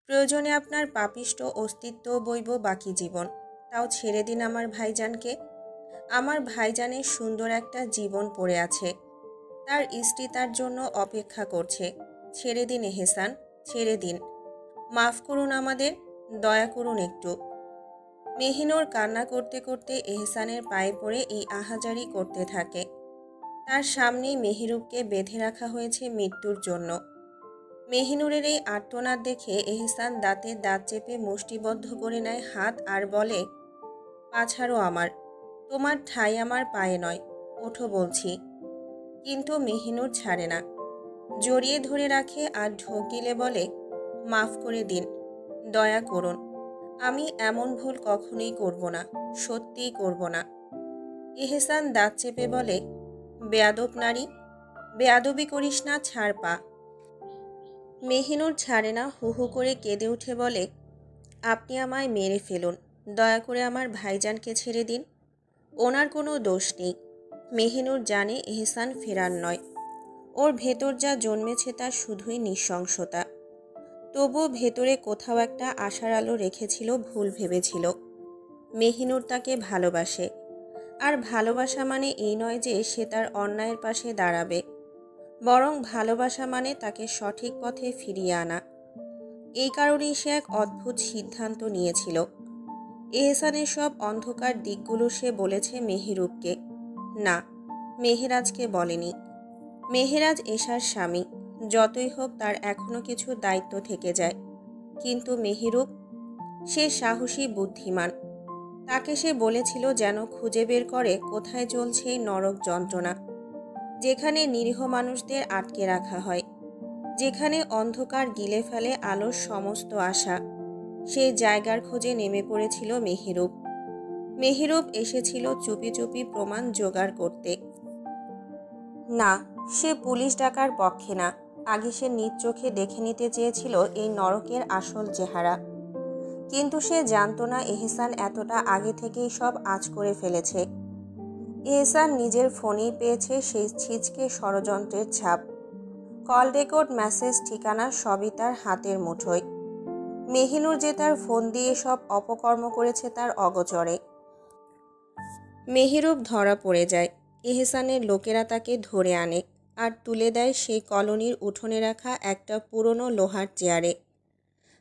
প্রয়োজনে আপনার পাপিষ্ট অস্তিত্ব বইব বাকি জীবন। তাও ছেড়ে দিন আমার ভাইজানকে। আমার ভাইজানের সুন্দর একটা জীবন পড়ে আছে, তার স্ত্রী তার জন্য অপেক্ষা করছে। ছেড়ে দিন এহসান, ছেড়ে দিন, মাফ করুন আমাদের, দয়া করুন একটু। মেহিনুর কান্না করতে করতে এহসানের পায়ে পড়ে এই আহাজারি করতে থাকে। তার সামনেই মেহিরুবকে বেঁধে রাখা হয়েছে মৃত্যুর জন্য। মেহিনুরের এই আর্তনাদ দেখে এহসান দাঁতে দাঁত চেপে মুষ্টিবদ্ধ করে নেয় হাত আর বলে, পা ছাড়ো আমার, তোমার ঠাঁই আমার পায়ে নয়, ওঠো বলছি। কিন্তু মেহিনুর ছাড়ে না, জড়িয়ে ধরে রাখে আর ঢোক গিলে বলে, মাফ করে দিন, দয়া করুন, আমি এমন ভুল কখনোই করব না, সত্যিই করব না। এহসান দাঁত চেপে বলে, বেয়াদব নারী, বেয়াদবি করিস না, ছাড় পা। মেহিনুর ছাড়ে না, হু হু করে কেঁদে উঠে বলে, আপনি আমায় মেরে ফেলুন, দয়া করে আমার ভাইজানকে ছেড়ে দিন, ওনার কোনো দোষ নেই। মেহিনুর জানে এহসান ফেরার নয়, ওর ভেতর যা জন্মেছে তা শুধুই নৃশংসতা। তবুও ভেতরে কোথাও একটা আশার আলো রেখেছিল, ভুল ভেবেছিল। মেহিনুর তাকে ভালোবাসে, আর ভালোবাসা মানে এই নয় যে সে তার অন্যায়ের পাশে দাঁড়াবে, বরং ভালোবাসা মানে তাকে সঠিক পথে ফিরিয়ে আনা। এই কারণেই সে এক অদ্ভুত সিদ্ধান্ত নিয়েছিল। এহসানের সব অন্ধকার দিকগুলো সে বলেছে মেহেরুবকে, না, মেহেরাজকে বলেনি। মেহেরাজ এশার স্বামী, যতই হোক তার এখনো কিছু দায়িত্ব থেকে যায়। কিন্তু মেহেরুব, সে সাহসী, বুদ্ধিমান। তাকে সে বলেছিল যেন খুঁজে বের করে কোথায় চলছে এই নরক যন্ত্রণা, যেখানে নিরীহ মানুষদের আটকে রাখা হয়, যেখানে অন্ধকার গিলে ফেলে আলোর সমস্ত আশা। সেই জায়গার খোঁজে নেমে পড়েছিল মেহেরুব। মেহেরুব এসেছিল চুপি চুপি প্রমাণ জোগাড় করতে। না, সে পুলিশ ডাকার পক্ষে না, আগে সে নিজ চোখে দেখে নিতে চেয়েছিল এই নরকের আসল চেহারা। কিন্তু সে জানত না এহসান এতটা আগে থেকেই সব আঁচ করে ফেলেছে। এহসান নিজের ফোনেই পেয়েছে সেই ছিচকে ষড়যন্ত্রের ছাপ। কল রেকর্ড, মেসেজ, ঠিকানা সবই তার হাতের মুঠোয়। মেহিনুর যে তার ফোন দিয়ে সব অপকর্ম করেছে তার অগোচরে। মেহেরুব ধরা পড়ে যায়। এহসানের লোকেরা তাকে ধরে আনে আর তুলে দেয় সেই কলোনির উঠোনে রাখা একটা পুরনো লোহার চেয়ারে।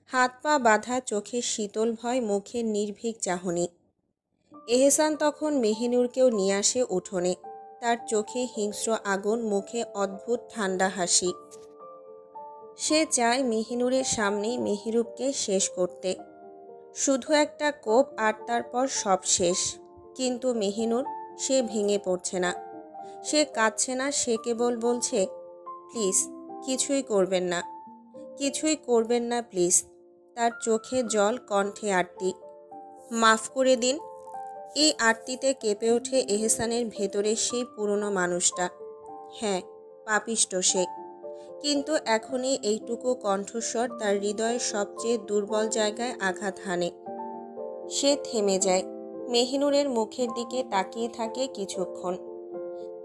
হাত পা বাঁধা, চোখে শীতল ভয়, মুখে নির্ভীক চাহনি। এহসান তখন মেহিনুরকেও নিয়ে আসে উঠোনে, তার চোখে হিংস্র আগুন, মুখে অদ্ভুত ঠান্ডা হাসি। সে চায় মেহিনুরের সামনেই মেহেরুবকে শেষ করতে। শুধু একটা কোপ আর তারপর সব শেষ। কিন্তু মেহিনুর, সে ভেঙে পড়ছে না, সে কাঁদছে না, সে কেবল বলছে, প্লিজ কিছুই করবেন না, কিছুই করবেন না প্লিজ। তার চোখে জল, কণ্ঠে আরতি। মাফ করে দিন। এই আরতিতে কেঁপে ওঠে এহসানের ভেতরের সেই পুরনো মানুষটা। হ্যাঁ, পাপিষ্ট সে, কিন্তু এখনই এইটুকু কণ্ঠস্বর তার হৃদয়ের সবচেয়ে দুর্বল জায়গায় আঘাত হানে। সে থেমে যায়, মেহিনুরের মুখের দিকে তাকিয়ে থাকে কিছুক্ষণ,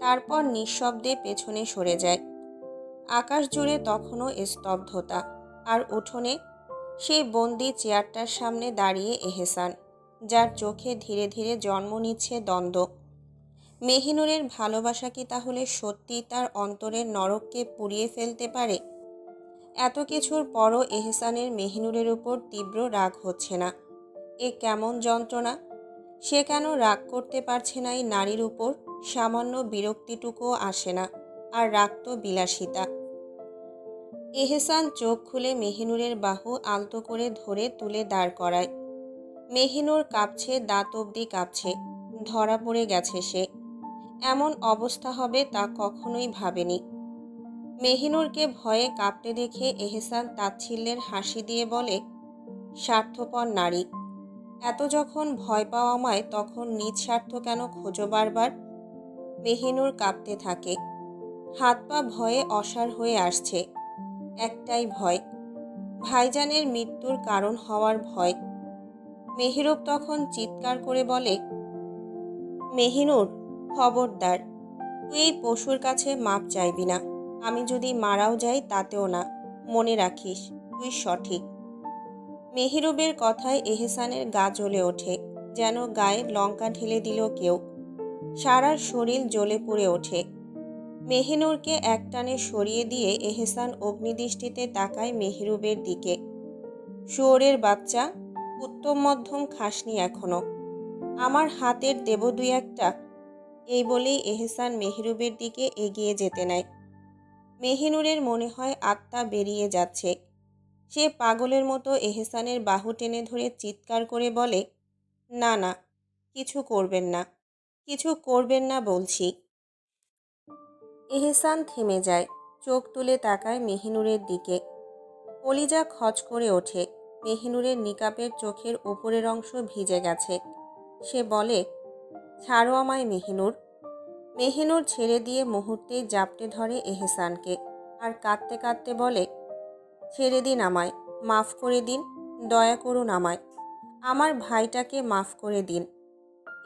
তারপর নিঃশব্দে পেছনে সরে যায়। আকাশ জুড়ে তখনও স্তব্ধতা, আর উঠোনে সেই বন্দি চেয়ারটার সামনে দাঁড়িয়ে এহসান, যার চোখে ধীরে ধীরে জন্ম নিচ্ছে দ্বন্দ্ব। মেহিনুরের ভালোবাসা কি তাহলে সত্যি তার অন্তরের নরককে পুড়িয়ে ফেলতে পারে? এত কিছুর পরও এহসানের মেহিনুরের উপর তীব্র রাগ হচ্ছে না। এ কেমন যন্ত্রণা! সে কেন রাগ করতে পারছে না এই নারীর উপর? সামান্য বিরক্তিটুকুও আসে না, আর রাগ তো বিলাসিতা। এহসান চোখ খুলে মেহিনুরের বাহু আলতো করে ধরে তুলে দাঁড় করায়। মেহিনুর কাঁপছে, দাঁত অবধি কাঁপছে। ধরা পড়ে গেছে সে। এমন অবস্থা হবে তা কখনোই ভাবেনি। মেহিনুরকে ভয়ে কাঁপতে দেখে এহসান তাচ্ছিল্যের হাসি দিয়ে বলে, স্বার্থপর নারী, এত যখন ভয় পাওয়া আমায়, তখন নিজ স্বার্থ কেন খোঁজো বারবার? মেহিনুর কাঁপতে থাকে, হাত পা ভয়ে অসাড় হয়ে আসছে। একটাই ভয়, ভাইজানের মৃত্যুর কারণ হওয়ার ভয়। মেহেরুব তখন চিৎকার করে বলে, মেহিনুর, খবরদার, তুই এই পশুর কাছে মাপ চাইবি না। আমি যদি মারাও যাই তাতেও না। মনে রাখিস, তুই সঠিক। মেহেরুবের কথায় এহসানের গা জ্বলে ওঠে, যেন গায়ে লঙ্কা ঢেলে দিল কেউ। সারা শরীর জ্বলে পুড়ে ওঠে। মেহিনুরকে একটানে সরিয়ে দিয়ে এহসান অগ্নিদৃষ্টিতে তাকায় মেহেরুবের দিকে। শুয়োরের বাচ্চা, উত্তম মধ্যম খাসনি এখনো, আমার হাতের দেব দুই একটা। এই বলেই এহসান মেহেরুবের দিকে এগিয়ে যেতে নেয়। মেহিনুরের মনে হয় আত্মা বেরিয়ে যাচ্ছে। সে পাগলের মতো এহসানের বাহু টেনে ধরে চিৎকার করে বলে, না না, কিছু করবেন না, কিছু করবেন না বলছি। এহসান থেমে যায়, চোখ তুলে তাকায় মেহিনুরের দিকে। কলিজা খচ করে ওঠে। মেহিনুরের নিকাপের চোখের উপরের অংশ ভিজে গেছে। সে বলে, ছাড়ো আমায় মেহিনুর। মেহিনুর ছেড়ে দিয়ে মুহূর্তেই জাপটে ধরে এহসানকে, আর কাঁদতে কাঁদতে বলে, ছেড়ে দিন আমায়, মাফ করে দিন, দয়া করুন আমায়, আমার ভাইটাকে মাফ করে দিন।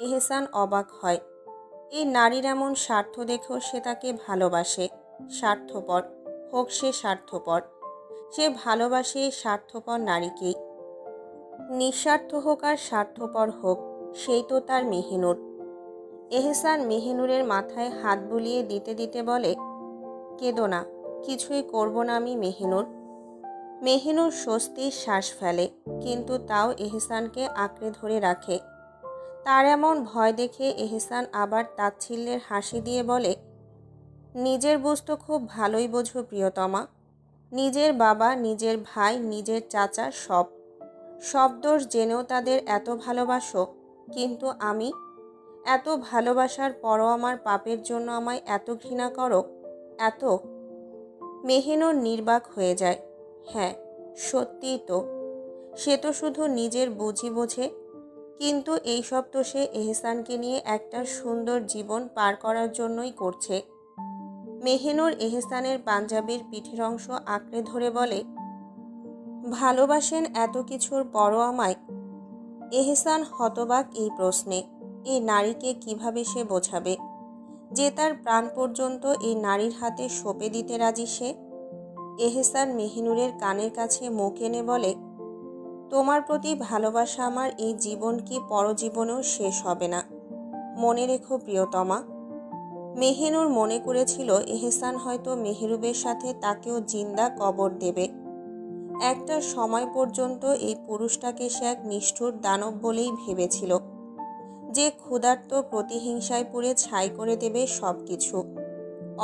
এহসান অবাক হয়। এই নারীর এমন স্বার্থ দেখেও সে তাকে ভালোবাসে। স্বার্থপর হোক সে স্বার্থপর, সে ভালোবাসে এই স্বার্থপর নারীকেই। নিঃস্বার্থ হোক আর স্বার্থপর হোক, সেই তো তার মেহিনুর। এহসান মেহিনুরের মাথায় হাত বুলিয়ে দিতে দিতে বলে, কেঁদো না, কিছুই করব না আমি মেহিনুর। মেহিনুর স্বস্তির শ্বাস ফেলে, কিন্তু তাও এহসানকে আঁকড়ে ধরে রাখে। তার এমন ভয় দেখে এহসান আবার তাচ্ছিল্যের হাসি দিয়ে বলে, নিজের বুঝ তো খুব ভালোই বোঝো প্রিয়তমা। নিজের বাবা, নিজের ভাই, নিজের চাচা, সব দোষ জেনেও তাদের এত ভালোবাসো। কিন্তু আমি, এত ভালোবাসার পরও আমার পাপের জন্য আমায় এত ঘৃণা করো, এত। মেহিনুর নির্বাক হয়ে যায়। হ্যাঁ, সত্যিই তো। সে তো শুধু নিজের বুঝি বোঝে, কিন্তু এইসব তো সে এহসানকে নিয়ে একটা সুন্দর জীবন পার করার জন্যই করছে। মেহিনুর এহসানের পাঞ্জাবির পিঠের অংশ আঁকড়ে ধরে বলে, ভালোবাসেন এত কিছুর পরও আমায়? এহসান হতবাক এই প্রশ্নে। এই নারীকে কিভাবে সে বোঝাবে যে তার প্রাণ পর্যন্ত এই নারীর হাতে সঁপে দিতে রাজি সে? এহসান মেহিনুরের কানের কাছে মুখ এনে বলে, তোমার প্রতি ভালোবাসা আমার এই জীবন কি পরজীবনেও শেষ হবে না। মনে রেখো প্রিয়তমা। মেহিনুর মনে করেছিল এহসান হয়তো মেহেরুবের সাথে তাকেও জিন্দা কবর দেবে। একটা সময় পর্যন্ত এই পুরুষটাকে সে এক নিষ্ঠুর দানব বলেই ভেবেছিল, যে ক্ষুধার্ত প্রতিহিংসায় পুড়ে ছাই করে দেবে সব কিছু।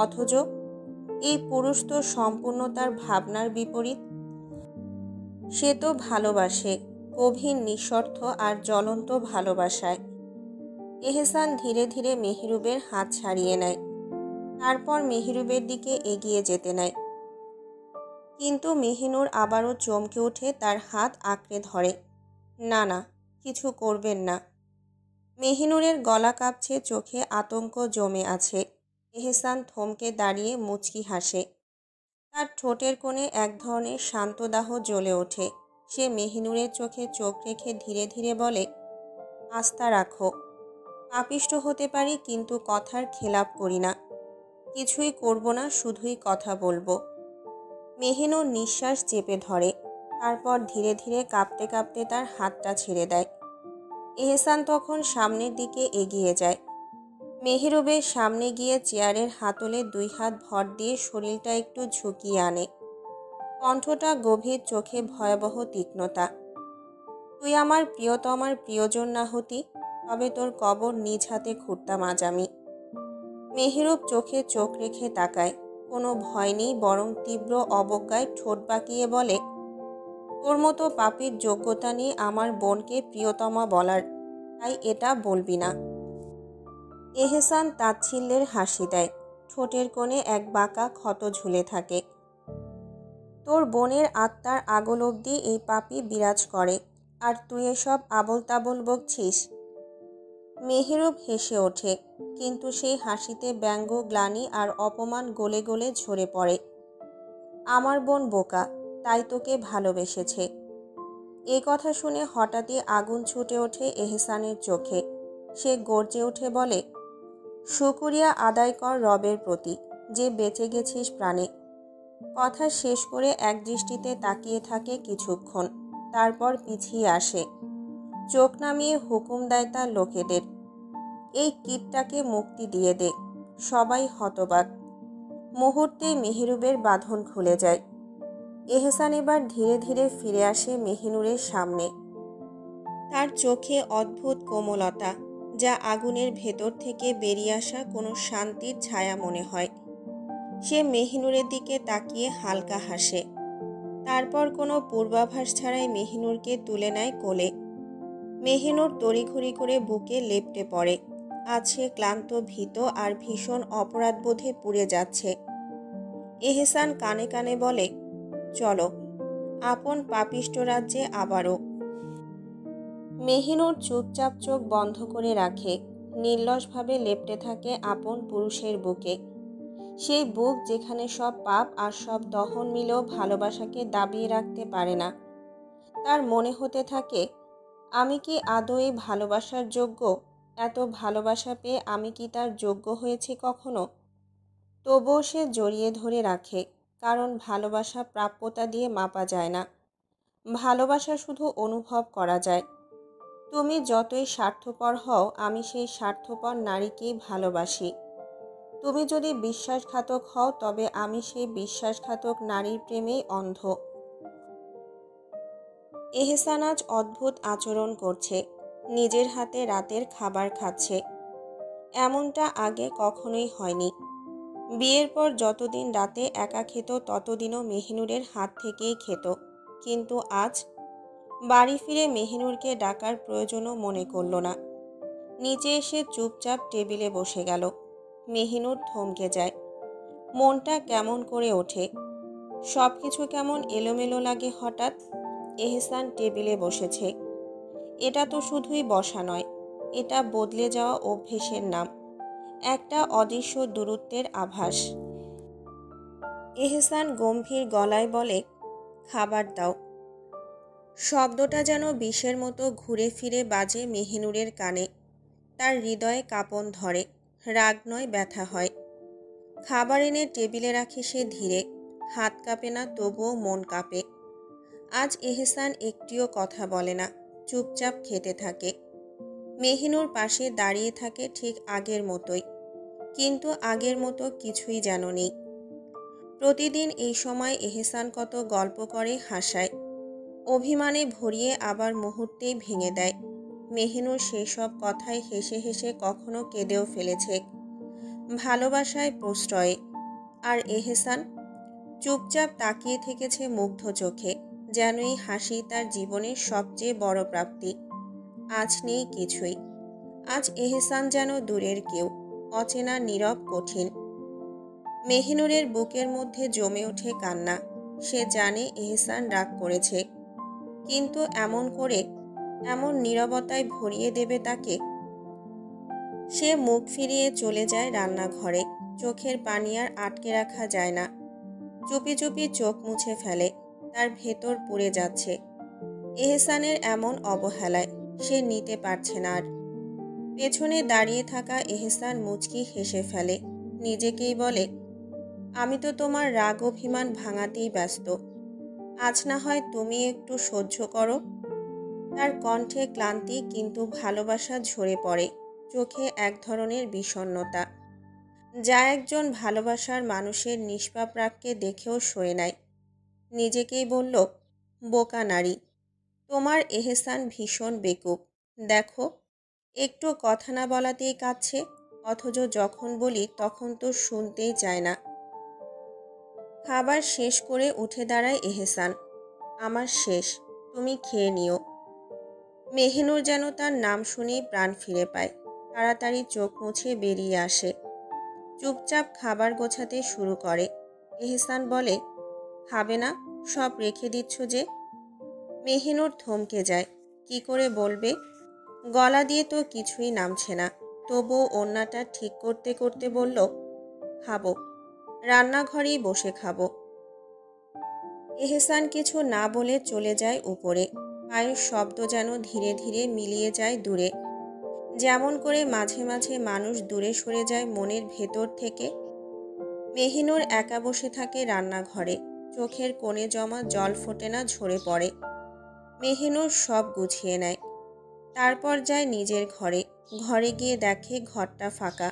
অথচ এই পুরুষ তো সম্পূর্ণ তার ভাবনার বিপরীত। সে তো ভালোবাসে, গভীর নিঃস্বার্থ আর জ্বলন্ত ভালোবাসায়। এহসান ধীরে ধীরে মেহরুবের হাত ছাড়িয়ে নেয়, তারপর মেহরুবের দিকে এগিয়ে যেতে নেয়। কিন্তু মেহিনুর আবারও চমকে উঠে তার হাত আঁকড়ে ধরে। না না, কিছু করবেন না। মেহিনুরের গলা কাঁপছে, চোখে আতঙ্ক জমে আছে। এহসান থমকে দাঁড়িয়ে মুচকি হাসে। তার ঠোঁটের কোণে এক ধরনের শান্ত দাহ জ্বলে ওঠে। সে মেহিনুরের চোখে চোখ রেখে ধীরে ধীরে বলে, আস্থা রাখো। পাপিষ্ঠ হতে পারি, কিন্তু কথার খেলাপ করি না। কিছুই করব না, শুধুই কথা বলবো। মেহিনুর নিঃশ্বাস চেপে ধরে, তারপর ধীরে ধীরে কাঁপতে কাঁপতে তার হাতটা ছেড়ে দেয়। এহসান তখন সামনের দিকে এগিয়ে যায়। মেহরুবের সামনে গিয়ে চেয়ারের হাতলে 2 হাত ভর দিয়ে শরীরটা একটু ঝুঁকিয়ে আনে। কণ্ঠটা গভীর, চোখে ভয়াবহ তীক্ষ্ণতা। তুই আমার প্রিয়তমার প্রিয়জন না হতি, তবে তোর কবর নিজ হাতে খুঁড়তাম আজ আমি। মেহরুব চোখে চোখ রেখে তাকায়। কোনো ভয় নেই, বরং তীব্র অবজ্ঞায় ঠোঁট বাঁকিয়ে বলে, তোর মতো পাপীর যোগ্যতা নিয়ে আমার বোনকে প্রিয়তমা বলার, তাই এটা বলবি না। এহসান তাচ্ছিল্যের হাসি দেয়। ঠোঁটের কোণে এক বাঁকা ক্ষত ঝুলে থাকে। তোর বোনের আত্মার আগল অবধি এই পাপী বিরাজ করে, আর তুই এসব আবল তাবল বকছিস। মেহরুব হেসে ওঠে, কিন্তু সেই হাসিতে ব্যঙ্গ, গ্লানি আর অপমান গলে গলে ঝরে পড়ে। আমার বোন বোকা, তাই তোকে ভালোবেসেছে। এ কথা শুনে হঠাৎই আগুন ছুটে ওঠে এহসানের চোখে। সে গর্জে উঠে বলে, শুকরিয়া আদায় কর রবের প্রতি, যে বেঁচে গেছিস প্রাণে। কথা শেষ করে এক দৃষ্টিতে তাকিয়ে থাকে কিছুক্ষণ, তারপর পিছিয়ে আসে। চোখ নামিয়ে হুকুম দেয় তার লোকেদের, এই কীটটাকে মুক্তি দিয়ে দে। সবাই হতবাক। মুহূর্তে মেহরুবের বাঁধন খুলে যায়। এহসান এবার ধীরে ধীরে ফিরে আসে মেহিনুরের সামনে। তার চোখে অদ্ভুত কোমলতা, যা আগুনের ভেতর থেকে বেরিয়ে আসা কোনো শান্তির ছায়া মনে হয়। সে মেহিনুরের দিকে তাকিয়ে হালকা হাসে, তারপর কোনো পূর্বাভাস ছাড়াই মেহিনুরকে তুলে নেয় কোলে। মেহিনুর তড়িঘড়ি করে বুকে লেপ্টে পড়ে। আজ সে ক্লান্ত, ভীত আর ভীষণ অপরাধবোধে পুড়ে যাচ্ছে। এহসান কানে কানে বলে, চলো আপন পাপিষ্ট রাজ্যে আবারও। মেহিনুর চুপচাপ চোখ বন্ধ করে রাখে, নির্লসভাবে লেপ্টে থাকে আপন পুরুষের বুকে। সেই বুক যেখানে সব পাপ আর সব দহন মিলেও ভালোবাসাকে দাবিয়ে রাখতে পারে না। তার মনে হতে থাকে, আমি কি আদৌ এই ভালোবাসার যোগ্য? এত ভালোবাসা পেয়ে আমি কি তার যোগ্য হয়েছি কখনো? তবুও সে জড়িয়ে ধরে রাখে, কারণ ভালোবাসা প্রাপ্যতা দিয়ে মাপা যায় না। ভালোবাসা শুধু অনুভব করা যায়। তুমি যতই স্বার্থপর হও, আমি সেই স্বার্থপর নারীকেই ভালোবাসি। তুমি যদি বিশ্বাসঘাতক হও, তবে আমি সেই বিশ্বাসঘাতক নারীর প্রেমেই অন্ধ। এহসান আজ অদ্ভুত আচরণ করছে। নিজের হাতে রাতের খাবার খাচ্ছে। এমনটা আগে কখনোই হয়নি। বিয়ের পর যতদিন রাতে একা খেত, ততদিনও মেহিনুরের হাত থেকেই খেত। কিন্তু আজ বাড়ি ফিরে মেহিনুরকে ডাকার প্রয়োজনও মনে করল না। নিচে এসে চুপচাপ টেবিলে বসে গেল। মেহিনুর থমকে যায়। মনটা কেমন করে ওঠে। সব কিছু কেমন এলোমেলো লাগে হঠাৎ। এহসান টেবিলে বসেছে। এটা তো শুধুই বসা নয়, এটা বদলে যাওয়া অভ্যেসের নাম, একটা অদৃশ্য দূরত্বের আভাস। এহসান গম্ভীর গলায় বলে, খাবার দাও। শব্দটা যেন বিষের মতো ঘুরে ফিরে বাজে মেহিনুরের কানে। তার হৃদয়ে কাঁপন ধরে। রাগ নয়, ব্যথা হয়। খাবার এনে টেবিলে রাখে সে ধীরে। হাত কাঁপে না, তবুও মন কাঁপে। আজ এহসান একটিও কথা বলে না, চুপচাপ খেতে থাকে। মেহিনুর পাশে দাঁড়িয়ে থাকে ঠিক আগের মতোই, কিন্তু আগের মতো কিছুই যেন নেই। প্রতিদিন এই সময় এহসান কত গল্প করে, হাসায়, অভিমানে ভরিয়ে আবার মুহূর্তেই ভেঙে দেয়। মেহিনুর সেসব কথায় হেসে হেসে কখনো কেঁদেও ফেলেছে, ভালোবাসায় প্রশ্রয়ে। আর এহসান চুপচাপ তাকিয়ে থেকেছে মুগ্ধ চোখে, যেন এই হাসি তার জীবনের সবচেয়ে বড় প্রাপ্তি। আজ নেই কিছুই। আজ এহসান যেন দূরের কেউ, অচেনা, নীরব, কঠিন। মেহিনুরের বুকের মধ্যে জমে ওঠে কান্না। সে জানে এহসান রাগ করেছে, কিন্তু এমন করে, এমন নীরবতায় ভরিয়ে দেবে তাকে। সে মুখ ফিরিয়ে চলে যায় রান্নাঘরে। চোখের পানি আর আটকে রাখা যায় না। চুপি চুপি চোখ মুছে ফেলে। তার ভেতর পুড়ে যাচ্ছে এহসানের এমন অবহেলায়। সে নিতে পারছে না আর। পেছনে দাঁড়িয়ে থাকা এহসান মুচকি হেসে ফেলে। নিজেকেই বলে, আমি তো তোমার রাগ অভিমান ভাঙাতেই ব্যস্ত। আজ না হয় তুমি একটু সহ্য করো। তার কণ্ঠে ক্লান্তি, কিন্তু ভালোবাসা ঝরে পড়ে। চোখে এক ধরনের বিষণ্ণতা, যা একজন ভালোবাসার মানুষের নিষ্পাপ রাগকে দেখেও সয়ে নেয়। নিজেকেই বলল, বোকা নারী, তোমার এহসান ভীষণ বেকুব। দেখো, একটু কথা না বলাতেই কাঁদছে, অথচ যখন বলি তখন তো শুনতেই চায় না। খাবার শেষ করে উঠে দাঁড়ায় এহসান। আমার শেষ, তুমি খেয়ে নিও। মেহিনুর যেন তার নাম শুনেই প্রাণ ফিরে পায়। তাড়াতাড়ি চোখ মুছে বেরিয়ে আসে। চুপচাপ খাবার গোছাতে শুরু করে। এহসান বলে, খাবে না? সব রেখে দিচ্ছ যে। মেহিনুর থমকে যায়। কি করে বলবে? গলা দিয়ে তো কিছুই নামছে না। তবুও ওড়নাটা ঠিক করতে করতে বলল, খাবো, রান্নাঘরেই বসে খাবো। এহসান কিছু না বলে চলে যায় উপরে। পায়ের শব্দ যেন ধীরে ধীরে মিলিয়ে যায় দূরে। যেমন করে মাঝে মাঝে মানুষ দূরে সরে যায় মনের ভেতর থেকে। মেহিনুর একা বসে থাকে রান্নাঘরে। চোখের কোণে জমা জল ফোটে না, ঝরে পড়ে। মেহিনুর সব গুছিয়ে নেয়। তারপর যায় নিজের ঘরে। ঘরে গিয়ে দেখে ঘরটা ফাঁকা,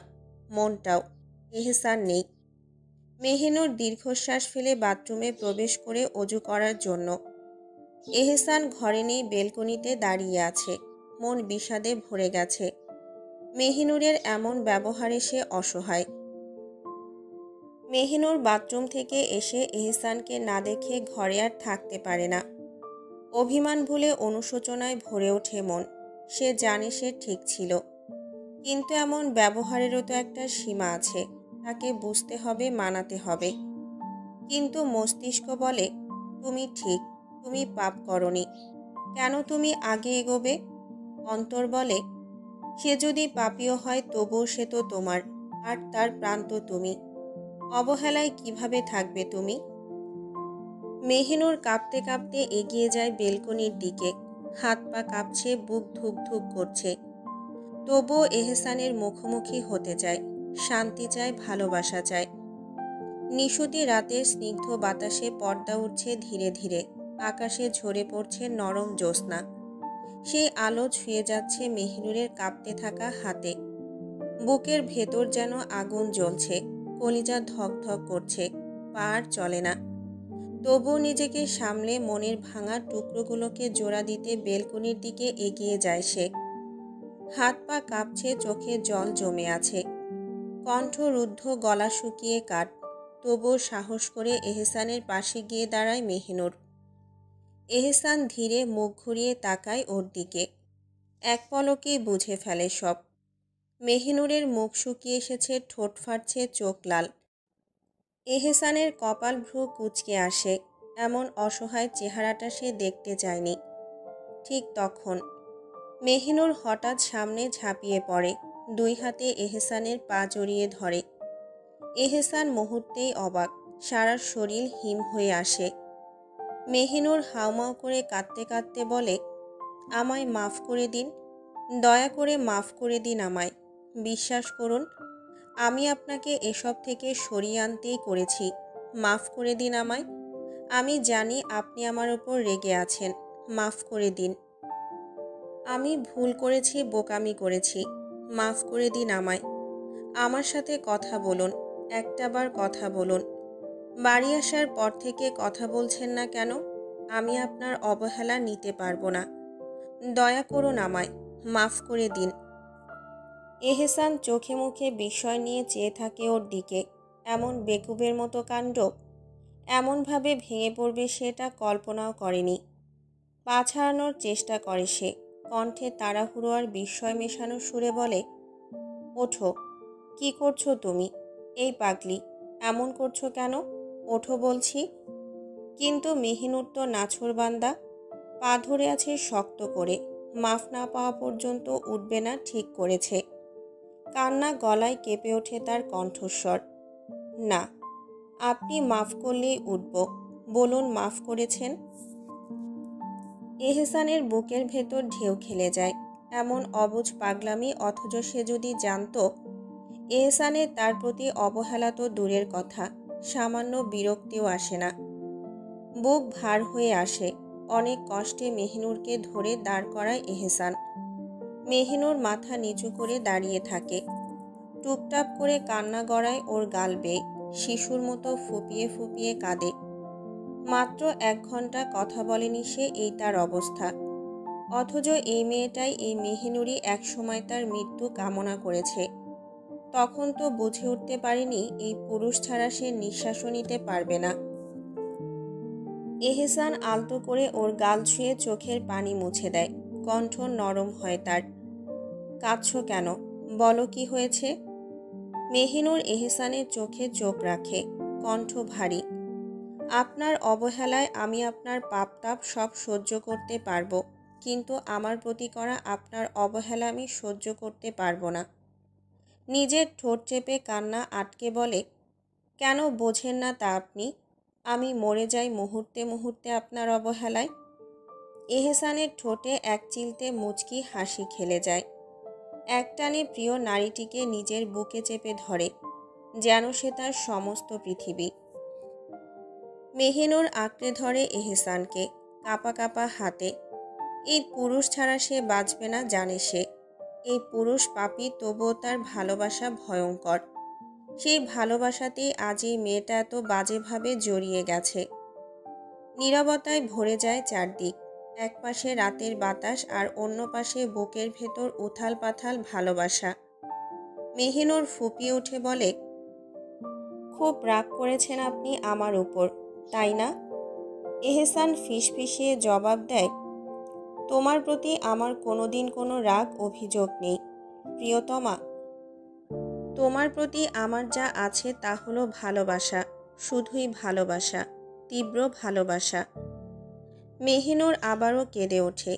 মনটাও। এহসান নেই। মেহিনুর দীর্ঘশ্বাস ফেলে বাথরুমে প্রবেশ করে অজু করার জন্য। এহসান ঘরে নেই, বেলকনিতে দাঁড়িয়ে আছে। মন বিষাদে ভরে গেছে। মেহিনুরের এমন ব্যবহারে সে অসহায়। মেহিনুর বাথরুম থেকে এসে এহসানকে না দেখে ঘরে আর থাকতে পারে না। অভিমান ভুলে অনুশোচনায় ভরে ওঠে মন। সে জানে সে ঠিক ছিল, কিন্তু এমন ব্যবহারেরও তো একটা সীমা আছে। তাকে বুঝতে হবে, মানাতে হবে। কিন্তু মস্তিষ্ক বলে, তুমি ঠিক, তুমি পাপ করনি, কেন তুমি আগে এগোবে? অন্তর বলে, সে যদি পাপীও হয় তবুও সে তো তোমার, আর তার প্রান্ত তুমি। অবহেলায় কিভাবে থাকবে তুমি? মেহিনুর কাঁপতে কাঁপতে এগিয়ে যায় বেলকনির দিকে। হাত পা কাঁপছে, বুক ধুক ধুক করছে। তবুও এহসানের মুখোমুখি হতে চায়। শান্তি চায়, ভালোবাসা চায়। নিশুতি রাতের স্নিগ্ধ বাতাসে পর্দা উঠছে ধীরে ধীরে। আকাশে ঝরে পড়ছে নরম জ্যোৎস্না। সেই আলো ছুঁয়ে যাচ্ছে মেহিনুরের কাঁপতে থাকা হাতে। বুকের ভেতর যেন আগুন জ্বলছে। কলিজা ধক ধক করছে। পা আর চলে না। তবুও নিজেকে সামলে মনের ভাঙা টুকরোগুলোকে জোড়া দিতে বেলকনির দিকে এগিয়ে যায় সে। হাত পা কাঁপছে, চোখে জল জমে আছে। কণ্ঠ রুদ্ধ, গলা শুকিয়ে কাঠ। তবুও সাহস করে এহসানের পাশে গিয়ে দাঁড়ায় মেহিনুর। এহসান ধীরে মুখ ঘুরিয়ে তাকায় ওর দিকে। এক পলকেই বুঝে ফেলে সব। মেহিনুরের মুখ শুকিয়ে এসেছে, ঠোঁট ফাটছে, চোখ লাল। এহসানের কপাল ভ্রু কুঁচকে আসে। এমন অসহায় চেহারাটা সে দেখতে চায়নি। ঠিক তখন মেহিনুর হঠাৎ সামনে ঝাঁপিয়ে পড়ে। দুই হাতে এহসানের পা জড়িয়ে ধরে। এহসান মুহূর্তেই অবাক। সারা শরীর হিম হয়ে আসে। মেহিনুর হাউমাউ করে কাঁদতে কাঁদতে বলে, আমায় মাফ করে দিন, দয়া করে মাফ করে দিন আমায়। বিশ্বাস করুন, আমি আপনাকে এসব থেকে সরিয়ে আনতেই করেছি। মাফ করে দিন আমায়। আমি জানি আপনি আমার ওপর রেগে আছেন। মাফ করে দিন। আমি ভুল করেছি, বোকামি করেছি। মাফ করে দিন আমায়। আমার সাথে কথা বলুন, একটাবার কথা বলুন। বাড়ি আসার পর থেকে কথা বলছেন না কেন? আমি আপনার অবহেলা নিতে পারবো না। দয়া করুন আমায়, মাফ করে দিন। এহসান চোখে মুখে বিস্ময় নিয়ে চেয়ে থাকে ওর দিকে। এমন বেকুবের মতো কাণ্ড! এমনভাবে ভেঙে পড়বে সেটা কল্পনাও করেনি। পা ছাড়ানোর চেষ্টা করে সে, কণ্ঠে তাড়াহুড়ো আর বিস্ময় মেশানো সুরে বলে, ওঠো। কি করছো তুমি? এই পাগলি, এমন করছো কেন? ওঠো বলছি। কিন্তু মেহিনুর তো নাছোড়বান্দা, পা ধরে আছে শক্ত করে, মাফ না পাওয়া পর্যন্ত উঠবে না ঠিক করেছে। কান্না গলায় কেঁপে ওঠে তার কণ্ঠস্বর। না, আপনি মাফ করলেই উঠব। বলুন মাফ করেছেন। এহসানের বুকের ভেতর ঢেউ খেলে যায়। এমন অবুঝ পাগলামি, অথচ সে যদি জানতো এহসানের তার প্রতি অবহেলা তো দূরের কথা, সামান্য বিরক্তিও আসে না। বুক ভার হয়ে আসে। অনেক কষ্টে মেহিনুরকে ধরে দাঁড় করায় এহসান। মেহিনুর মাথা নিচু করে দাঁড়িয়ে থাকে। টুপটাপ করে কান্না গড়ায় ওর গাল বেয়ে, শিশুর মতো ফুপিয়ে ফুপিয়ে কাঁদে। মাত্র 1 ঘন্টা কথা বলেনি সে, এই তার অবস্থা। অথচ এই মেয়েটাই, এই মেহিনুরই একসময় তার মৃত্যু কামনা করেছে। তখন তো বুঝে উঠতে পারেনি এই পুরুষ ছাড়া সে নিঃশ্বাসও নিতে পারবে না। এহসান আলতো করে ওর গাল ছুঁয়ে চোখের পানি মুছে দেয়। কণ্ঠ নরম হয় তার। কাঁদছো কেন? বলো কি হয়েছে? মেহিনুর এহসানের চোখে চোখ রাখে, কণ্ঠ ভারী। আপনার অবহেলায় আমি আপনার পাপ তাপ সব সহ্য করতে পারবো, কিন্তু আমার প্রতি করা আপনার অবহেলা আমি সহ্য করতে পারবো না। নিজের ঠোঁট চেপে কান্না আটকে বলে, কেন বোঝেন না তা আপনি? আমি মরে যাই মুহূর্তে মুহূর্তে আপনার অবহেলায়। এহসানের ঠোঁটে এক চিলতে মুচকি হাসি খেলে যায়। একটানে প্রিয় নারীটিকে নিজের বুকে চেপে ধরে, যেন সে তার সমস্ত পৃথিবী। মেহিনুর আঁকড়ে ধরে এহসানকে কাঁপা কাঁপা হাতে। এই পুরুষ ছাড়া সে বাঁচবে না জানে সে। এই পুরুষ পাপী, তবুও তার ভালোবাসা ভয়ঙ্কর। সেই ভালোবাসাতেই আজ এই মেয়েটা এত বাজেভাবে জড়িয়ে গেছে। নীরবতায় ভরে যায় চারদিক। এক পাশে রাতের বাতাস আর অন্য পাশে বুকের ভেতর উথাল পাথাল ভালোবাসা। মেহিনুর ফুপিয়ে উঠে বলে, খুব রাগ করেছেন আপনি আমার উপর, তাই না? এহসান ফিসফিসিয়ে জবাব দেয়, তোমার প্রতি আমার কোনোদিন কোনো রাগ অভিযোগ নেই প্রিয়তমা। তোমার প্রতি আমার যা আছে তা হলো ভালোবাসা, শুধুই ভালোবাসা, তীব্র ভালোবাসা। মেহিনুর আবারও কেঁদে ওঠে।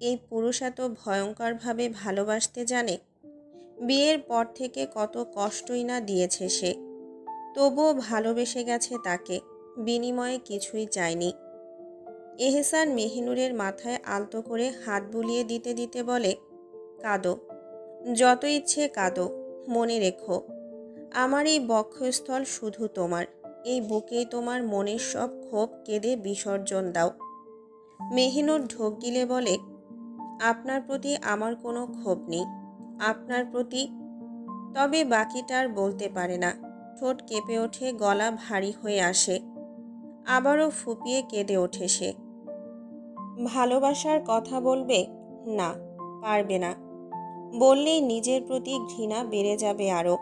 এই পুরুষ এত ভয়ঙ্করভাবে ভালোবাসতে জানে। বিয়ের পর থেকে কত কষ্টই না দিয়েছে সে, তবুও ভালোবেসে গেছে তাকে, বিনিময়ে কিছুই চায়নি। এহসান মেহিনুরের মাথায় আলতো করে হাত বুলিয়ে দিতে দিতে বলে, কাঁদো, যত ইচ্ছে কাঁদো, মনে রেখো আমার এই বক্ষস্থল শুধু তোমার, এই বুকেই তোমার মনের সব ক্ষোভ কেঁদে বিসর্জন দাও। মেহিনুর ঢোক গিলে বলে, আপনার প্রতি আমার কোনো ক্ষোভ নেই, আপনার প্রতি। তবে বাকিটার বলতে পারে না। ঠোঁট কেঁপে ওঠে, গলা ভারী হয়ে আসে। আবারও ফুপিয়ে কেঁদে ওঠে সে। ভালোবাসার কথা বলবে? না, পারবে না। বললেই নিজের প্রতি ঘৃণা বেড়ে যাবে আরও।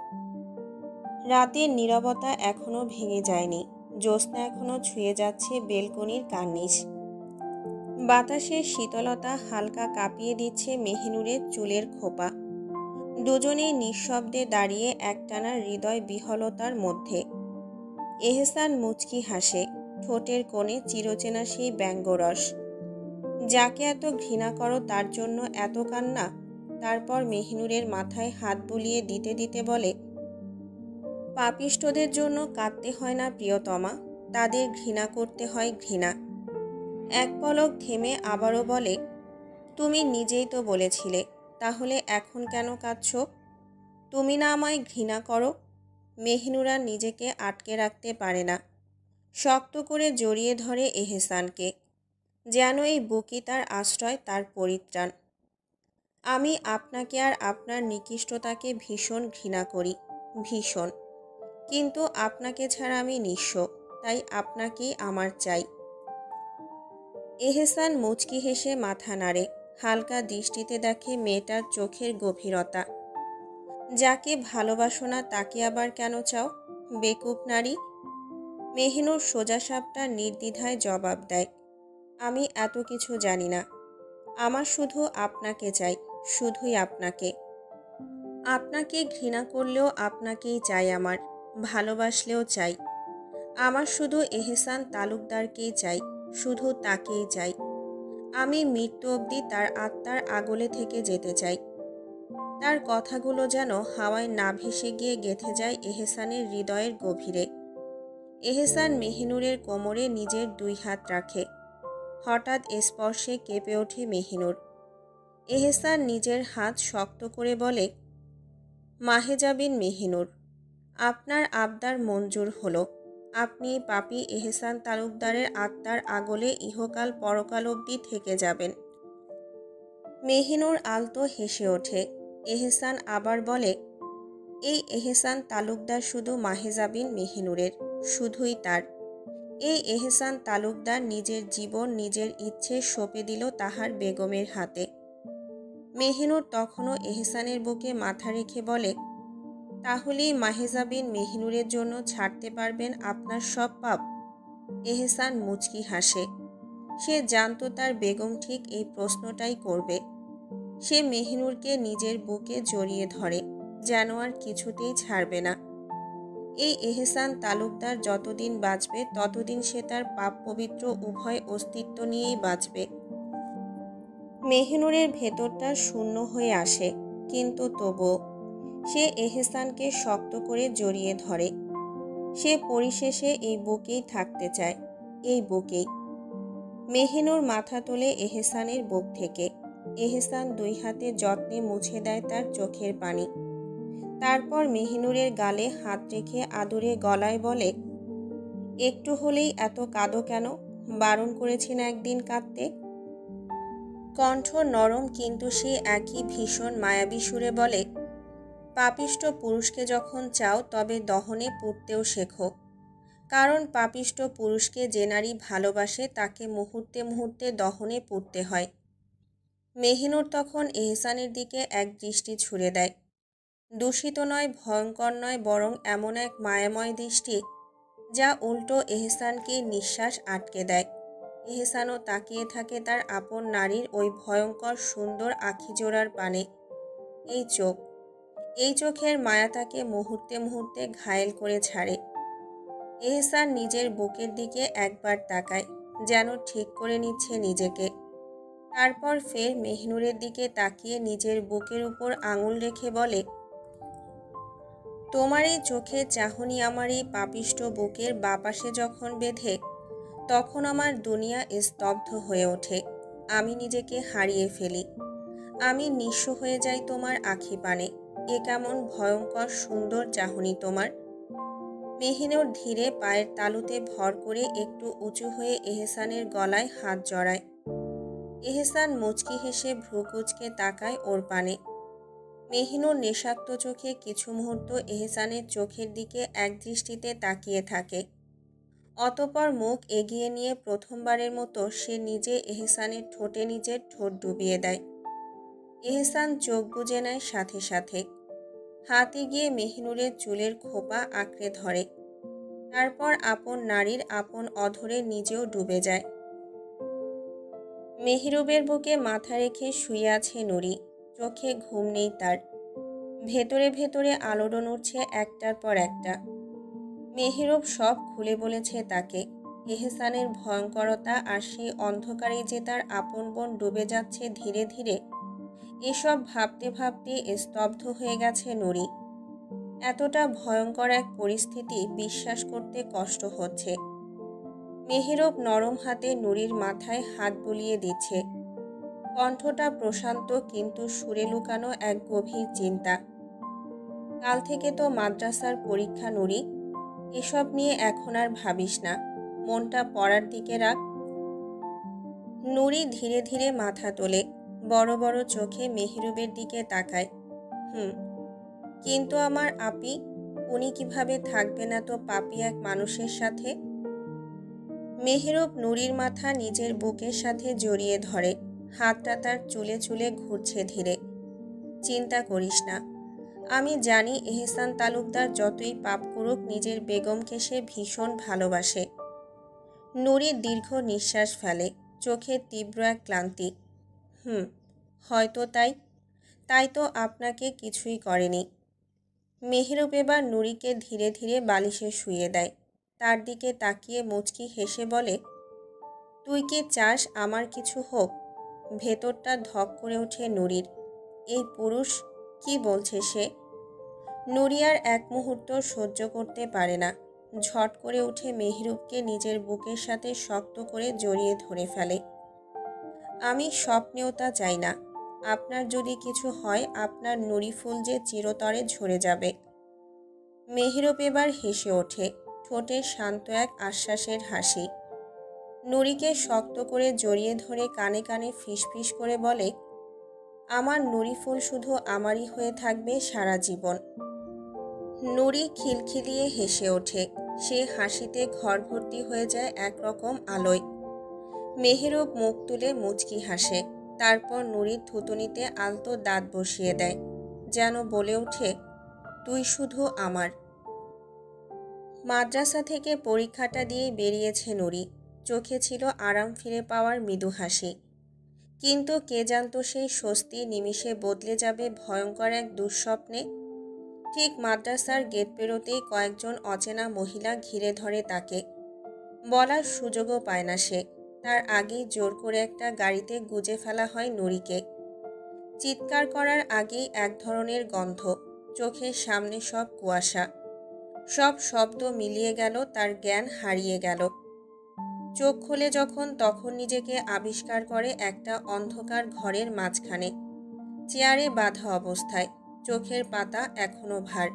রাতের নীরবতা এখনো ভেঙে যায়নি। জ্যোৎস্না এখনো ছুঁয়ে যাচ্ছে বেলকনির কার্নিশ। বাতাসের শীতলতা হালকা কাঁপিয়ে দিচ্ছে মেহিনুরের চুলের খোপা। দুজনেই নিঃশব্দে দাঁড়িয়ে একটানা হৃদয় বিহলতার মধ্যে। এহসান মুচকি হাসে, ঠোঁটের কোণে চিরচেনা সেই ব্যঙ্গরস। যাকে এত ঘৃণা করো তার জন্য এত কান্না? তারপর মেহিনুরের মাথায় হাত বুলিয়ে দিতে দিতে বলে, পাপিষ্ঠদের জন্য কাঁদতে হয় না প্রিয়তমা, তাদের ঘৃণা করতে হয় ঘৃণা। এক পলক থেমে আবারও বলে, তুমি নিজেই তো বলেছিলে, তাহলে এখন কেন কাঁদছো? তুমি না আমায় ঘৃণা করো? মেহিনুর আর নিজেকে আটকে রাখতে পারে না। শক্ত করে জড়িয়ে ধরে এহসানকে, যেন এই বুকই তার আশ্রয়, তার পরিত্রাণ। আমি আপনাকে আর আপনার নিকৃষ্টতাকে ভীষণ ঘৃণা করি, ভীষণ। কিন্তু আপনাকে ছাড়া আমি নিঃস্ব, তাই আপনাকেই আমার চাই। এহসান মুচকি হেসে মাথা নাড়ে, হালকা দৃষ্টিতে দেখে মেয়েটার চোখের গভীরতা। যাকে ভালোবাসো না তাকে আবার কেন চাও, বেকুব নারী? মেহিনুর সোজাসাপটা নির্দ্বিধায় জবাব দেয়, আমি এত কিছু জানি না। আমার শুধু আপনাকে চাই, শুধুই আপনাকে। আপনাকে ঘৃণা করলেও আপনাকেই চাই, আমার ভালোবাসলেও চাই। আমার শুধু এহসান তালুকদারকেই চাই, শুধু তাকেই চাই। আমি মৃত্যু অবধি তার আত্মার আগলে থেকে যেতে চাই। তার কথাগুলো যেন হাওয়ায় না ভেসে গিয়ে গেঁথে যায় এহসানের হৃদয়ের গভীরে। এহসান মেহিনুরের কোমরে নিজের 2 হাত রাখে। হঠাৎ স্পর্শে কেঁপে ওঠে মেহিনুর। এহসান নিজের হাত শক্ত করে বলে, মাহেজাবিন মেহিনুর, আপনার আবদার মঞ্জুর হলো। আপনি পাপী এহসান তালুকদারের আত্মার আগলে ইহকাল পরকাল অবধি থেকে যাবেন। মেহিনুর আলতো হেসে ওঠে। এহসান আবার বলে, এই এহসান তালুকদার শুধু মাহেজাবিন মেহিনুরের, শুধুই তার। এই এহসান তালুকদার নিজের জীবন নিজের ইচ্ছে সঁপে দিল তাহার বেগমের হাতে। মেহিনুর তখনও এহসানের বুকে মাথা রেখে বলে, তাহলেই মাহেজাবিন মেহিনুরের জন্য ছাড়তে পারবেন আপনার সব পাপ? এহসান মুচকি হাসে। সে জানত তার বেগম ঠিক এই প্রশ্নটাই করবে। সে মেহিনুরকে নিজের বুকে জড়িয়ে ধরে, যেন আর কিছুতেই ছাড়বে না। এই এহসান তালুকদার যতদিন বাঁচবে ততদিন সে তার পাপ পবিত্র উভয় অস্তিত্ব নিয়েই বাঁচবে। মেহিনুরের ভেতরটা শূন্য হয়ে আসে, কিন্তু তবুও সে এহসানকে শক্ত করে জড়িয়ে ধরে। সে পরিশেষে এই বুকেই থাকতে চায়, এই বুকেই। মেহিনুর মাথা তোলে এহসানের বুক থেকে। এহসান 2 হাতে যত্নে মুছে দেয় তার চোখের পানি। তারপর মেহিনুরের গালে হাত রেখে আদুরে গলায় বলে, একটু হলেই এত কাঁদো কেন? বারণ করেছি না একদিন কাঁদতে? কণ্ঠ নরম, কিন্তু সে একই ভীষণ মায়াবী সুরে বলে, পাপিষ্ঠ পুরুষকে যখন চাও তবে দহনে পুড়তেও শেখো। কারণ পাপিষ্ঠ পুরুষকে যে নারী ভালোবাসে তাকে মুহূর্তে মুহূর্তে দহনে পুড়তে হয়। মেহিনুর তখন এহসানের দিকে এক দৃষ্টি ছুড়ে দেয়। দূষিত নয়, ভয়ঙ্কর নয়, বরং এমন এক মায়াময় দৃষ্টি যা উল্টো এহসানকে নিঃশ্বাস আটকে দেয়। এহসানও তাকিয়ে থাকে তার আপন নারীর ওই ভয়ঙ্কর সুন্দর আখিজোড়ার পানে। এই চোখ, এই চোখের মায়া তাকে মুহূর্তে মুহূর্তে ঘায়েল করে ছাড়ে। এহসান নিজের বুকের দিকে একবার তাকায়, যেন ঠিক করে নিচ্ছে নিজেকে। তারপর ফের মেহিনুরের দিকে তাকিয়ে নিজের বুকের উপর আঙুল রেখে বলে, তোমার এই চোখের চাহনি আমার এই পাপিষ্ঠ বুকের বাপাশে যখন বেঁধে, তখন আমার দুনিয়া স্তব্ধ হয়ে ওঠে। আমি নিজেকে হারিয়ে ফেলি। আমি নিঃস্ব হয়ে যাই তোমার আখি পানে। এ কেমন ভয়ঙ্কর সুন্দর চাহনি তোমার। মেহিনুর ধীরে পায়ের তালুতে ভর করে একটু উঁচু হয়ে এহসানের গলায় হাত জড়ায়। এহসান মুচকি হেসে ভ্রু কুঁচকে তাকায় ওর পানে। মেহিনুর নেশাক্ত চোখে কিছু মুহূর্ত এহসানের চোখের দিকে একদৃষ্টিতে তাকিয়ে থাকে। অতঃপর মুখ এগিয়ে নিয়ে প্রথমবারের মতো সে নিজে এহসানের ঠোঁটে নিজের ঠোঁট ডুবিয়ে দেয়। এহসান চোখ বুজে নেয় সাথে সাথে। হাত এগিয়ে মেহিনুরের চুলের খোপা আঁকড়ে ধরে। তারপর আপন নারীর আপন অধরে নিজেও ডুবে যায়। মেহরুবের বুকে মাথা রেখে শুয়ে আছে নুরি। চোখে ঘুম নেই তার। ভেতরে ভেতরে আলোড়ন উঠছে একটার পর একটা। মেহরুব সব খুলে বলেছে তাকে। এহসানের ভয়ঙ্করতা আর সেই অন্ধকারে যে তার আপন বোন ডুবে যাচ্ছে ধীরে ধীরে, এসব ভাবতে ভাবতে স্তব্ধ হয়ে গেছে নুরি। এতটা ভয়ঙ্কর এক পরিস্থিতি বিশ্বাস করতে কষ্ট হচ্ছে। মেহরুব নরম হাতে নুরির মাথায় হাত বুলিয়ে দিচ্ছে। কণ্ঠটা প্রশান্ত, কিন্তু সুরে লুকানো এক গভীর চিন্তা। কাল থেকে তো মাদ্রাসার পরীক্ষা নুরি। এসব নিয়ে এখন আর ভাবিস না, মনটা পড়ার দিকে রাখ। নুরি ধীরে ধীরে মাথা তোলে, বড় বড় চোখে মেহরুবের দিকে তাকায়। কিন্তু আমার আপি, উনি কিভাবে থাকবে না তো পাপী এক মানুষের সাথে? মেহরুব নুরির মাথা নিজের বুকের সাথে জড়িয়ে ধরে। হাতটা তার চুলে চুলে ঘুরছে ধীরে। চিন্তা করিস না, আমি জানি এহসান তালুকদার যতই পাপ করুক নিজের বেগমকে সে ভীষণ ভালোবাসে। নুরি দীর্ঘ নিঃশ্বাস ফেলে, চোখে তীব্র এক ক্লান্তি। হয়তো তাই। তাই তো আপনাকে কিছুই করেনি। মেহেরুব এবার নুরিকে ধীরে ধীরে বালিশে শুইয়ে দেয়। তার দিকে তাকিয়ে মুচকি হেসে বলে, তুই কি চাস আমার কিছু হোক? ভেতরটা ধক করে ওঠে নুরির। এই পুরুষ কি বলছে সে? নুরি আর এক মুহূর্ত সহ্য করতে পারে না। ঝট করে উঠে মেহেরুবকে নিজের বুকের সাথে শক্ত করে জড়িয়ে ধরে ফেলে। আমি স্বপ্নেও তা চাই না। আপনার যদি কিছু হয় আপনার নুরি ফুল যে চিরতরে ঝরে যাবে। মেহেরুব এবার হেসে ওঠে, ঠোঁটে শান্ত এক আশ্বাসের হাসি। নুরিকে শক্ত করে জড়িয়ে ধরে কানে কানে ফিসফিস করে বলে, আমার নুরি ফুল শুধু আমারই হয়ে থাকবে সারা জীবন। নুরি খিলখিলিয়ে হেসে ওঠে। সে হাসিতে ঘর ভর্তি হয়ে যায় একরকম আলোয়। মেহেরুব মুখ তুলে মুচকি হাসে। তারপর নুরির থুতুনিতে আলতো দাঁত বসিয়ে দেয়, যেন বলে ওঠে, তুই শুধু আমার। মাদ্রাসা থেকে পরীক্ষাটা দিয়ে বেরিয়েছে নুরি। চোখে ছিল আরাম ফিরে পাওয়ার মৃদু হাসি। কিন্তু কে জানত সেই স্বস্তি নিমিষে বদলে যাবে ভয়ঙ্কর এক দুঃস্বপ্নে। ঠিক মাদ্রাসার গেট পেরোতেই কয়েকজন অচেনা মহিলা ঘিরে ধরে তাকে। বলার সুযোগও পায় না সে। তার আগেই জোর করে একটা গাড়িতে গুজে ফেলা হয় নুরিকে। চিৎকার করার আগেই এক ধরনের গন্ধ, চোখের সামনে সব কুয়াশা। সব শব্দ মিলিয়ে গেল, তার জ্ঞান হারিয়ে গেল। চোখ খুলে যখন তখন নিজেকে আবিষ্কার করে একটা অন্ধকার ঘরের মাঝখানে, চেয়ারে বাঁধা অবস্থায়, চোখের পাতা এখনো ভার।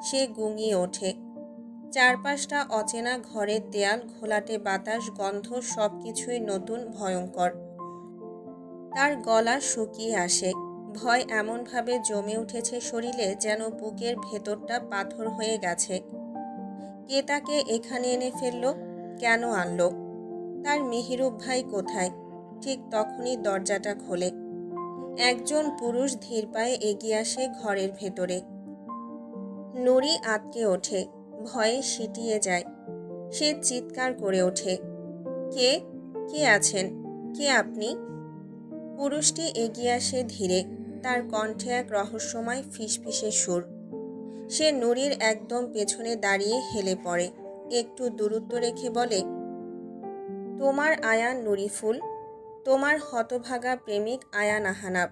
সে গুঙিয়ে ওঠে। চারপাশটা অচেনা, ঘরের দেয়াল, ঘোলাটে বাতাস, গন্ধ, সব কিছুই নতুন, ভয়ঙ্কর। তার গলা শুকিয়ে আসে। ভয় এমনভাবে জমে উঠেছে শরীরে যেন বুকের ভেতরটা পাথর হয়ে গেছে। কে তাকে এখানে এনে ফেললো? কেন আনলো? তার মেহেরুব ভাই কোথায়? ঠিক তখনই দরজাটা খোলে। একজন পুরুষ ধীর পায়ে এগিয়ে আসে ঘরের ভেতরে। নুরি আঁতকে ওঠে, ভয়ে সিটিয়ে যায়। সে চিৎকার করে ওঠে, কে? কে আছেন? কে আপনি? পুরুষটি এগিয়ে আসে ধীরে। তার কণ্ঠে এক রহস্যময় ফিসফিসে সুর। সে নুরির একদম পেছনে দাঁড়িয়ে হেলে পড়ে। একটু দূরত্ব রেখে বলে, তোমার আয়ান নুরি ফুল, তোমার হতভাগা প্রেমিক আয়ান আহানাব।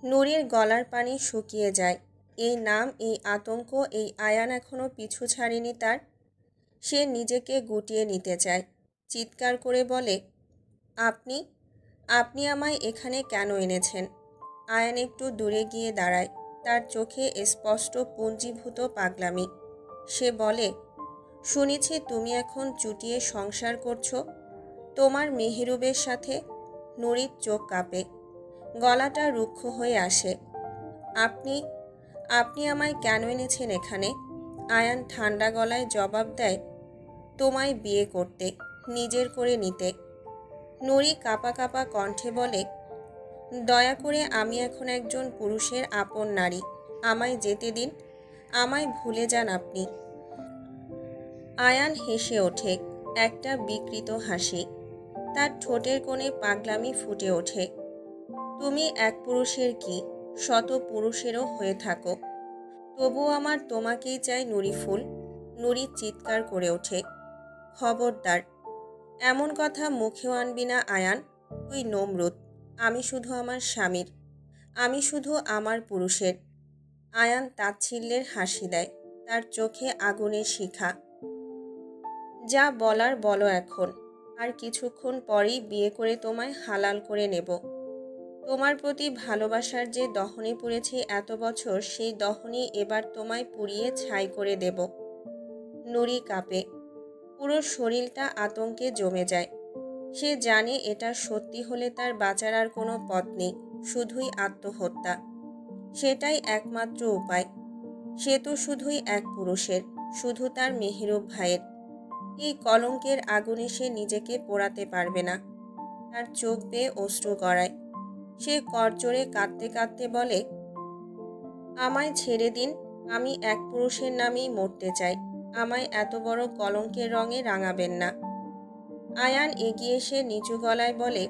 নুরির গলার পানি শুকিয়ে যায়। এই নাম, এই আতঙ্ক, এই আয়ান এখনো পিছু ছাড়েনি তার। সে নিজেকে গুটিয়ে নিতে চায়। চিৎকার করে বলে, আপনি আপনি আমায় এখানে কেন এনেছেন? আয়ান একটু দূরে গিয়ে দাঁড়ায়। তার চোখে স্পষ্ট পুঞ্জীভূত পাগলামি। সে বলে, শুনেছি তুমি এখন চুটিয়ে সংসার করছো তোমার মেহেরুবের সাথে। নুরির চোখ কাঁপে, গলাটা রুক্ষ হয়ে আসে। আপনি আপনি আমায় কেন এনেছেন এখানে? আয়ান ঠান্ডা গলায় জবাব দেয়, তোমায় বিয়ে করতে, নিজের করে নিতে। নুরি কাঁপা কাঁপা কণ্ঠে বলে, দয়া করে, আমি এখন একজন পুরুষের আপন নারী। আমায় যেতে দিন, আমায় ভুলে যান আপনি। আয়ান হেসে ওঠে, একটা বিকৃত হাসি। তার ঠোঁটের কোণে পাগলামি ফুটে ওঠে। তুমি এক পুরুষের কি, শত পুরুষেরও হয়ে থাকো, তবু আমার তোমাকেই চাই নুরি ফুল। নুরি চিৎকার করে ওঠে, খবরদার, এমন কথা মুখেও আনবি না আয়ান। তুই নমরুদ, আমি শুধু আমার স্বামীর, আমি শুধু আমার পুরুষের। আয়ান তাচ্ছিল্যের হাসি দেয়, তার চোখে আগুনের শিখা। যা বলার বলো এখন। আর কিছুক্ষণ পরেই বিয়ে করে তোমায় হালাল করে নেব। তোমার প্রতি ভালোবাসার যে দহনে পুড়েছি এত বছর, সেই দহনে এবার তোমায় পুড়িয়ে ছাই করে দেব। নুরি কাঁপে, পুরো শরীরটা আতঙ্কে জমে যায়। সে জানে এটা সত্যি হলে তার বাঁচার আর কোনো পথ নেই, শুধুই আত্মহত্যা। সেটাই একমাত্র উপায়। সে তো শুধুই এক পুরুষের, শুধু তার মেহেরুব ভাইয়ের। এই কলঙ্কের আগুনে সে নিজেকে পোড়াতে পারবে না। তার চোখ বেয়ে অশ্রু গড়ায়। সে করজোড়ে কাঁদতে কাঁদতে বলে, আমায় ছেড়ে দিন। আমি এক পুরুষের নামেই মরতে চাই। আমায় এত বড় কলঙ্কের রঙে রাঙাবেন না। আয়ান এগিয়ে এসে নিচু গলায় বলে,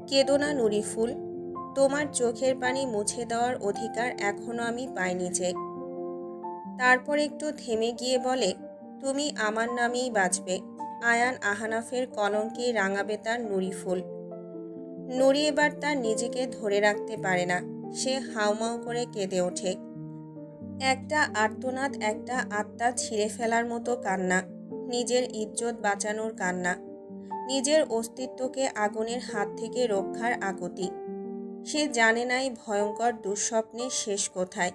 কেঁদো না নুরি ফুল। তোমার চোখের পানি মুছে দেওয়ার অধিকার এখনো আমি পাইনি যে। তারপর একটু থেমে গিয়ে বলে, তুমি আমার নামেই বাঁচবে। আয়ান আহনাফের কলঙ্কেই রাঙাবে তার নুরি ফুল। নুরি এবার তার নিজেকে ধরে রাখতে পারে না। সে হাউমাউ করে কেঁদে ওঠে। একটা আর্তনাদ, একটা আত্মা ছিঁড়ে ফেলার মতো কান্না। নিজের ইজ্জত বাঁচানোর কান্না। নিজের অস্তিত্বকে আগুনের হাত থেকে রক্ষার আকুতি। সে জানে না এই ভয়ঙ্কর দুঃস্বপ্নের শেষ কোথায়।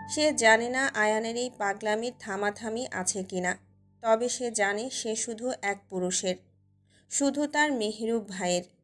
সে জানে না আয়ানের এই পাগলামির থামাথামি আছে কিনা। তবে সে জানে সে শুধু এক পুরুষের, শুধু তার মেহরুব ভাইয়ের।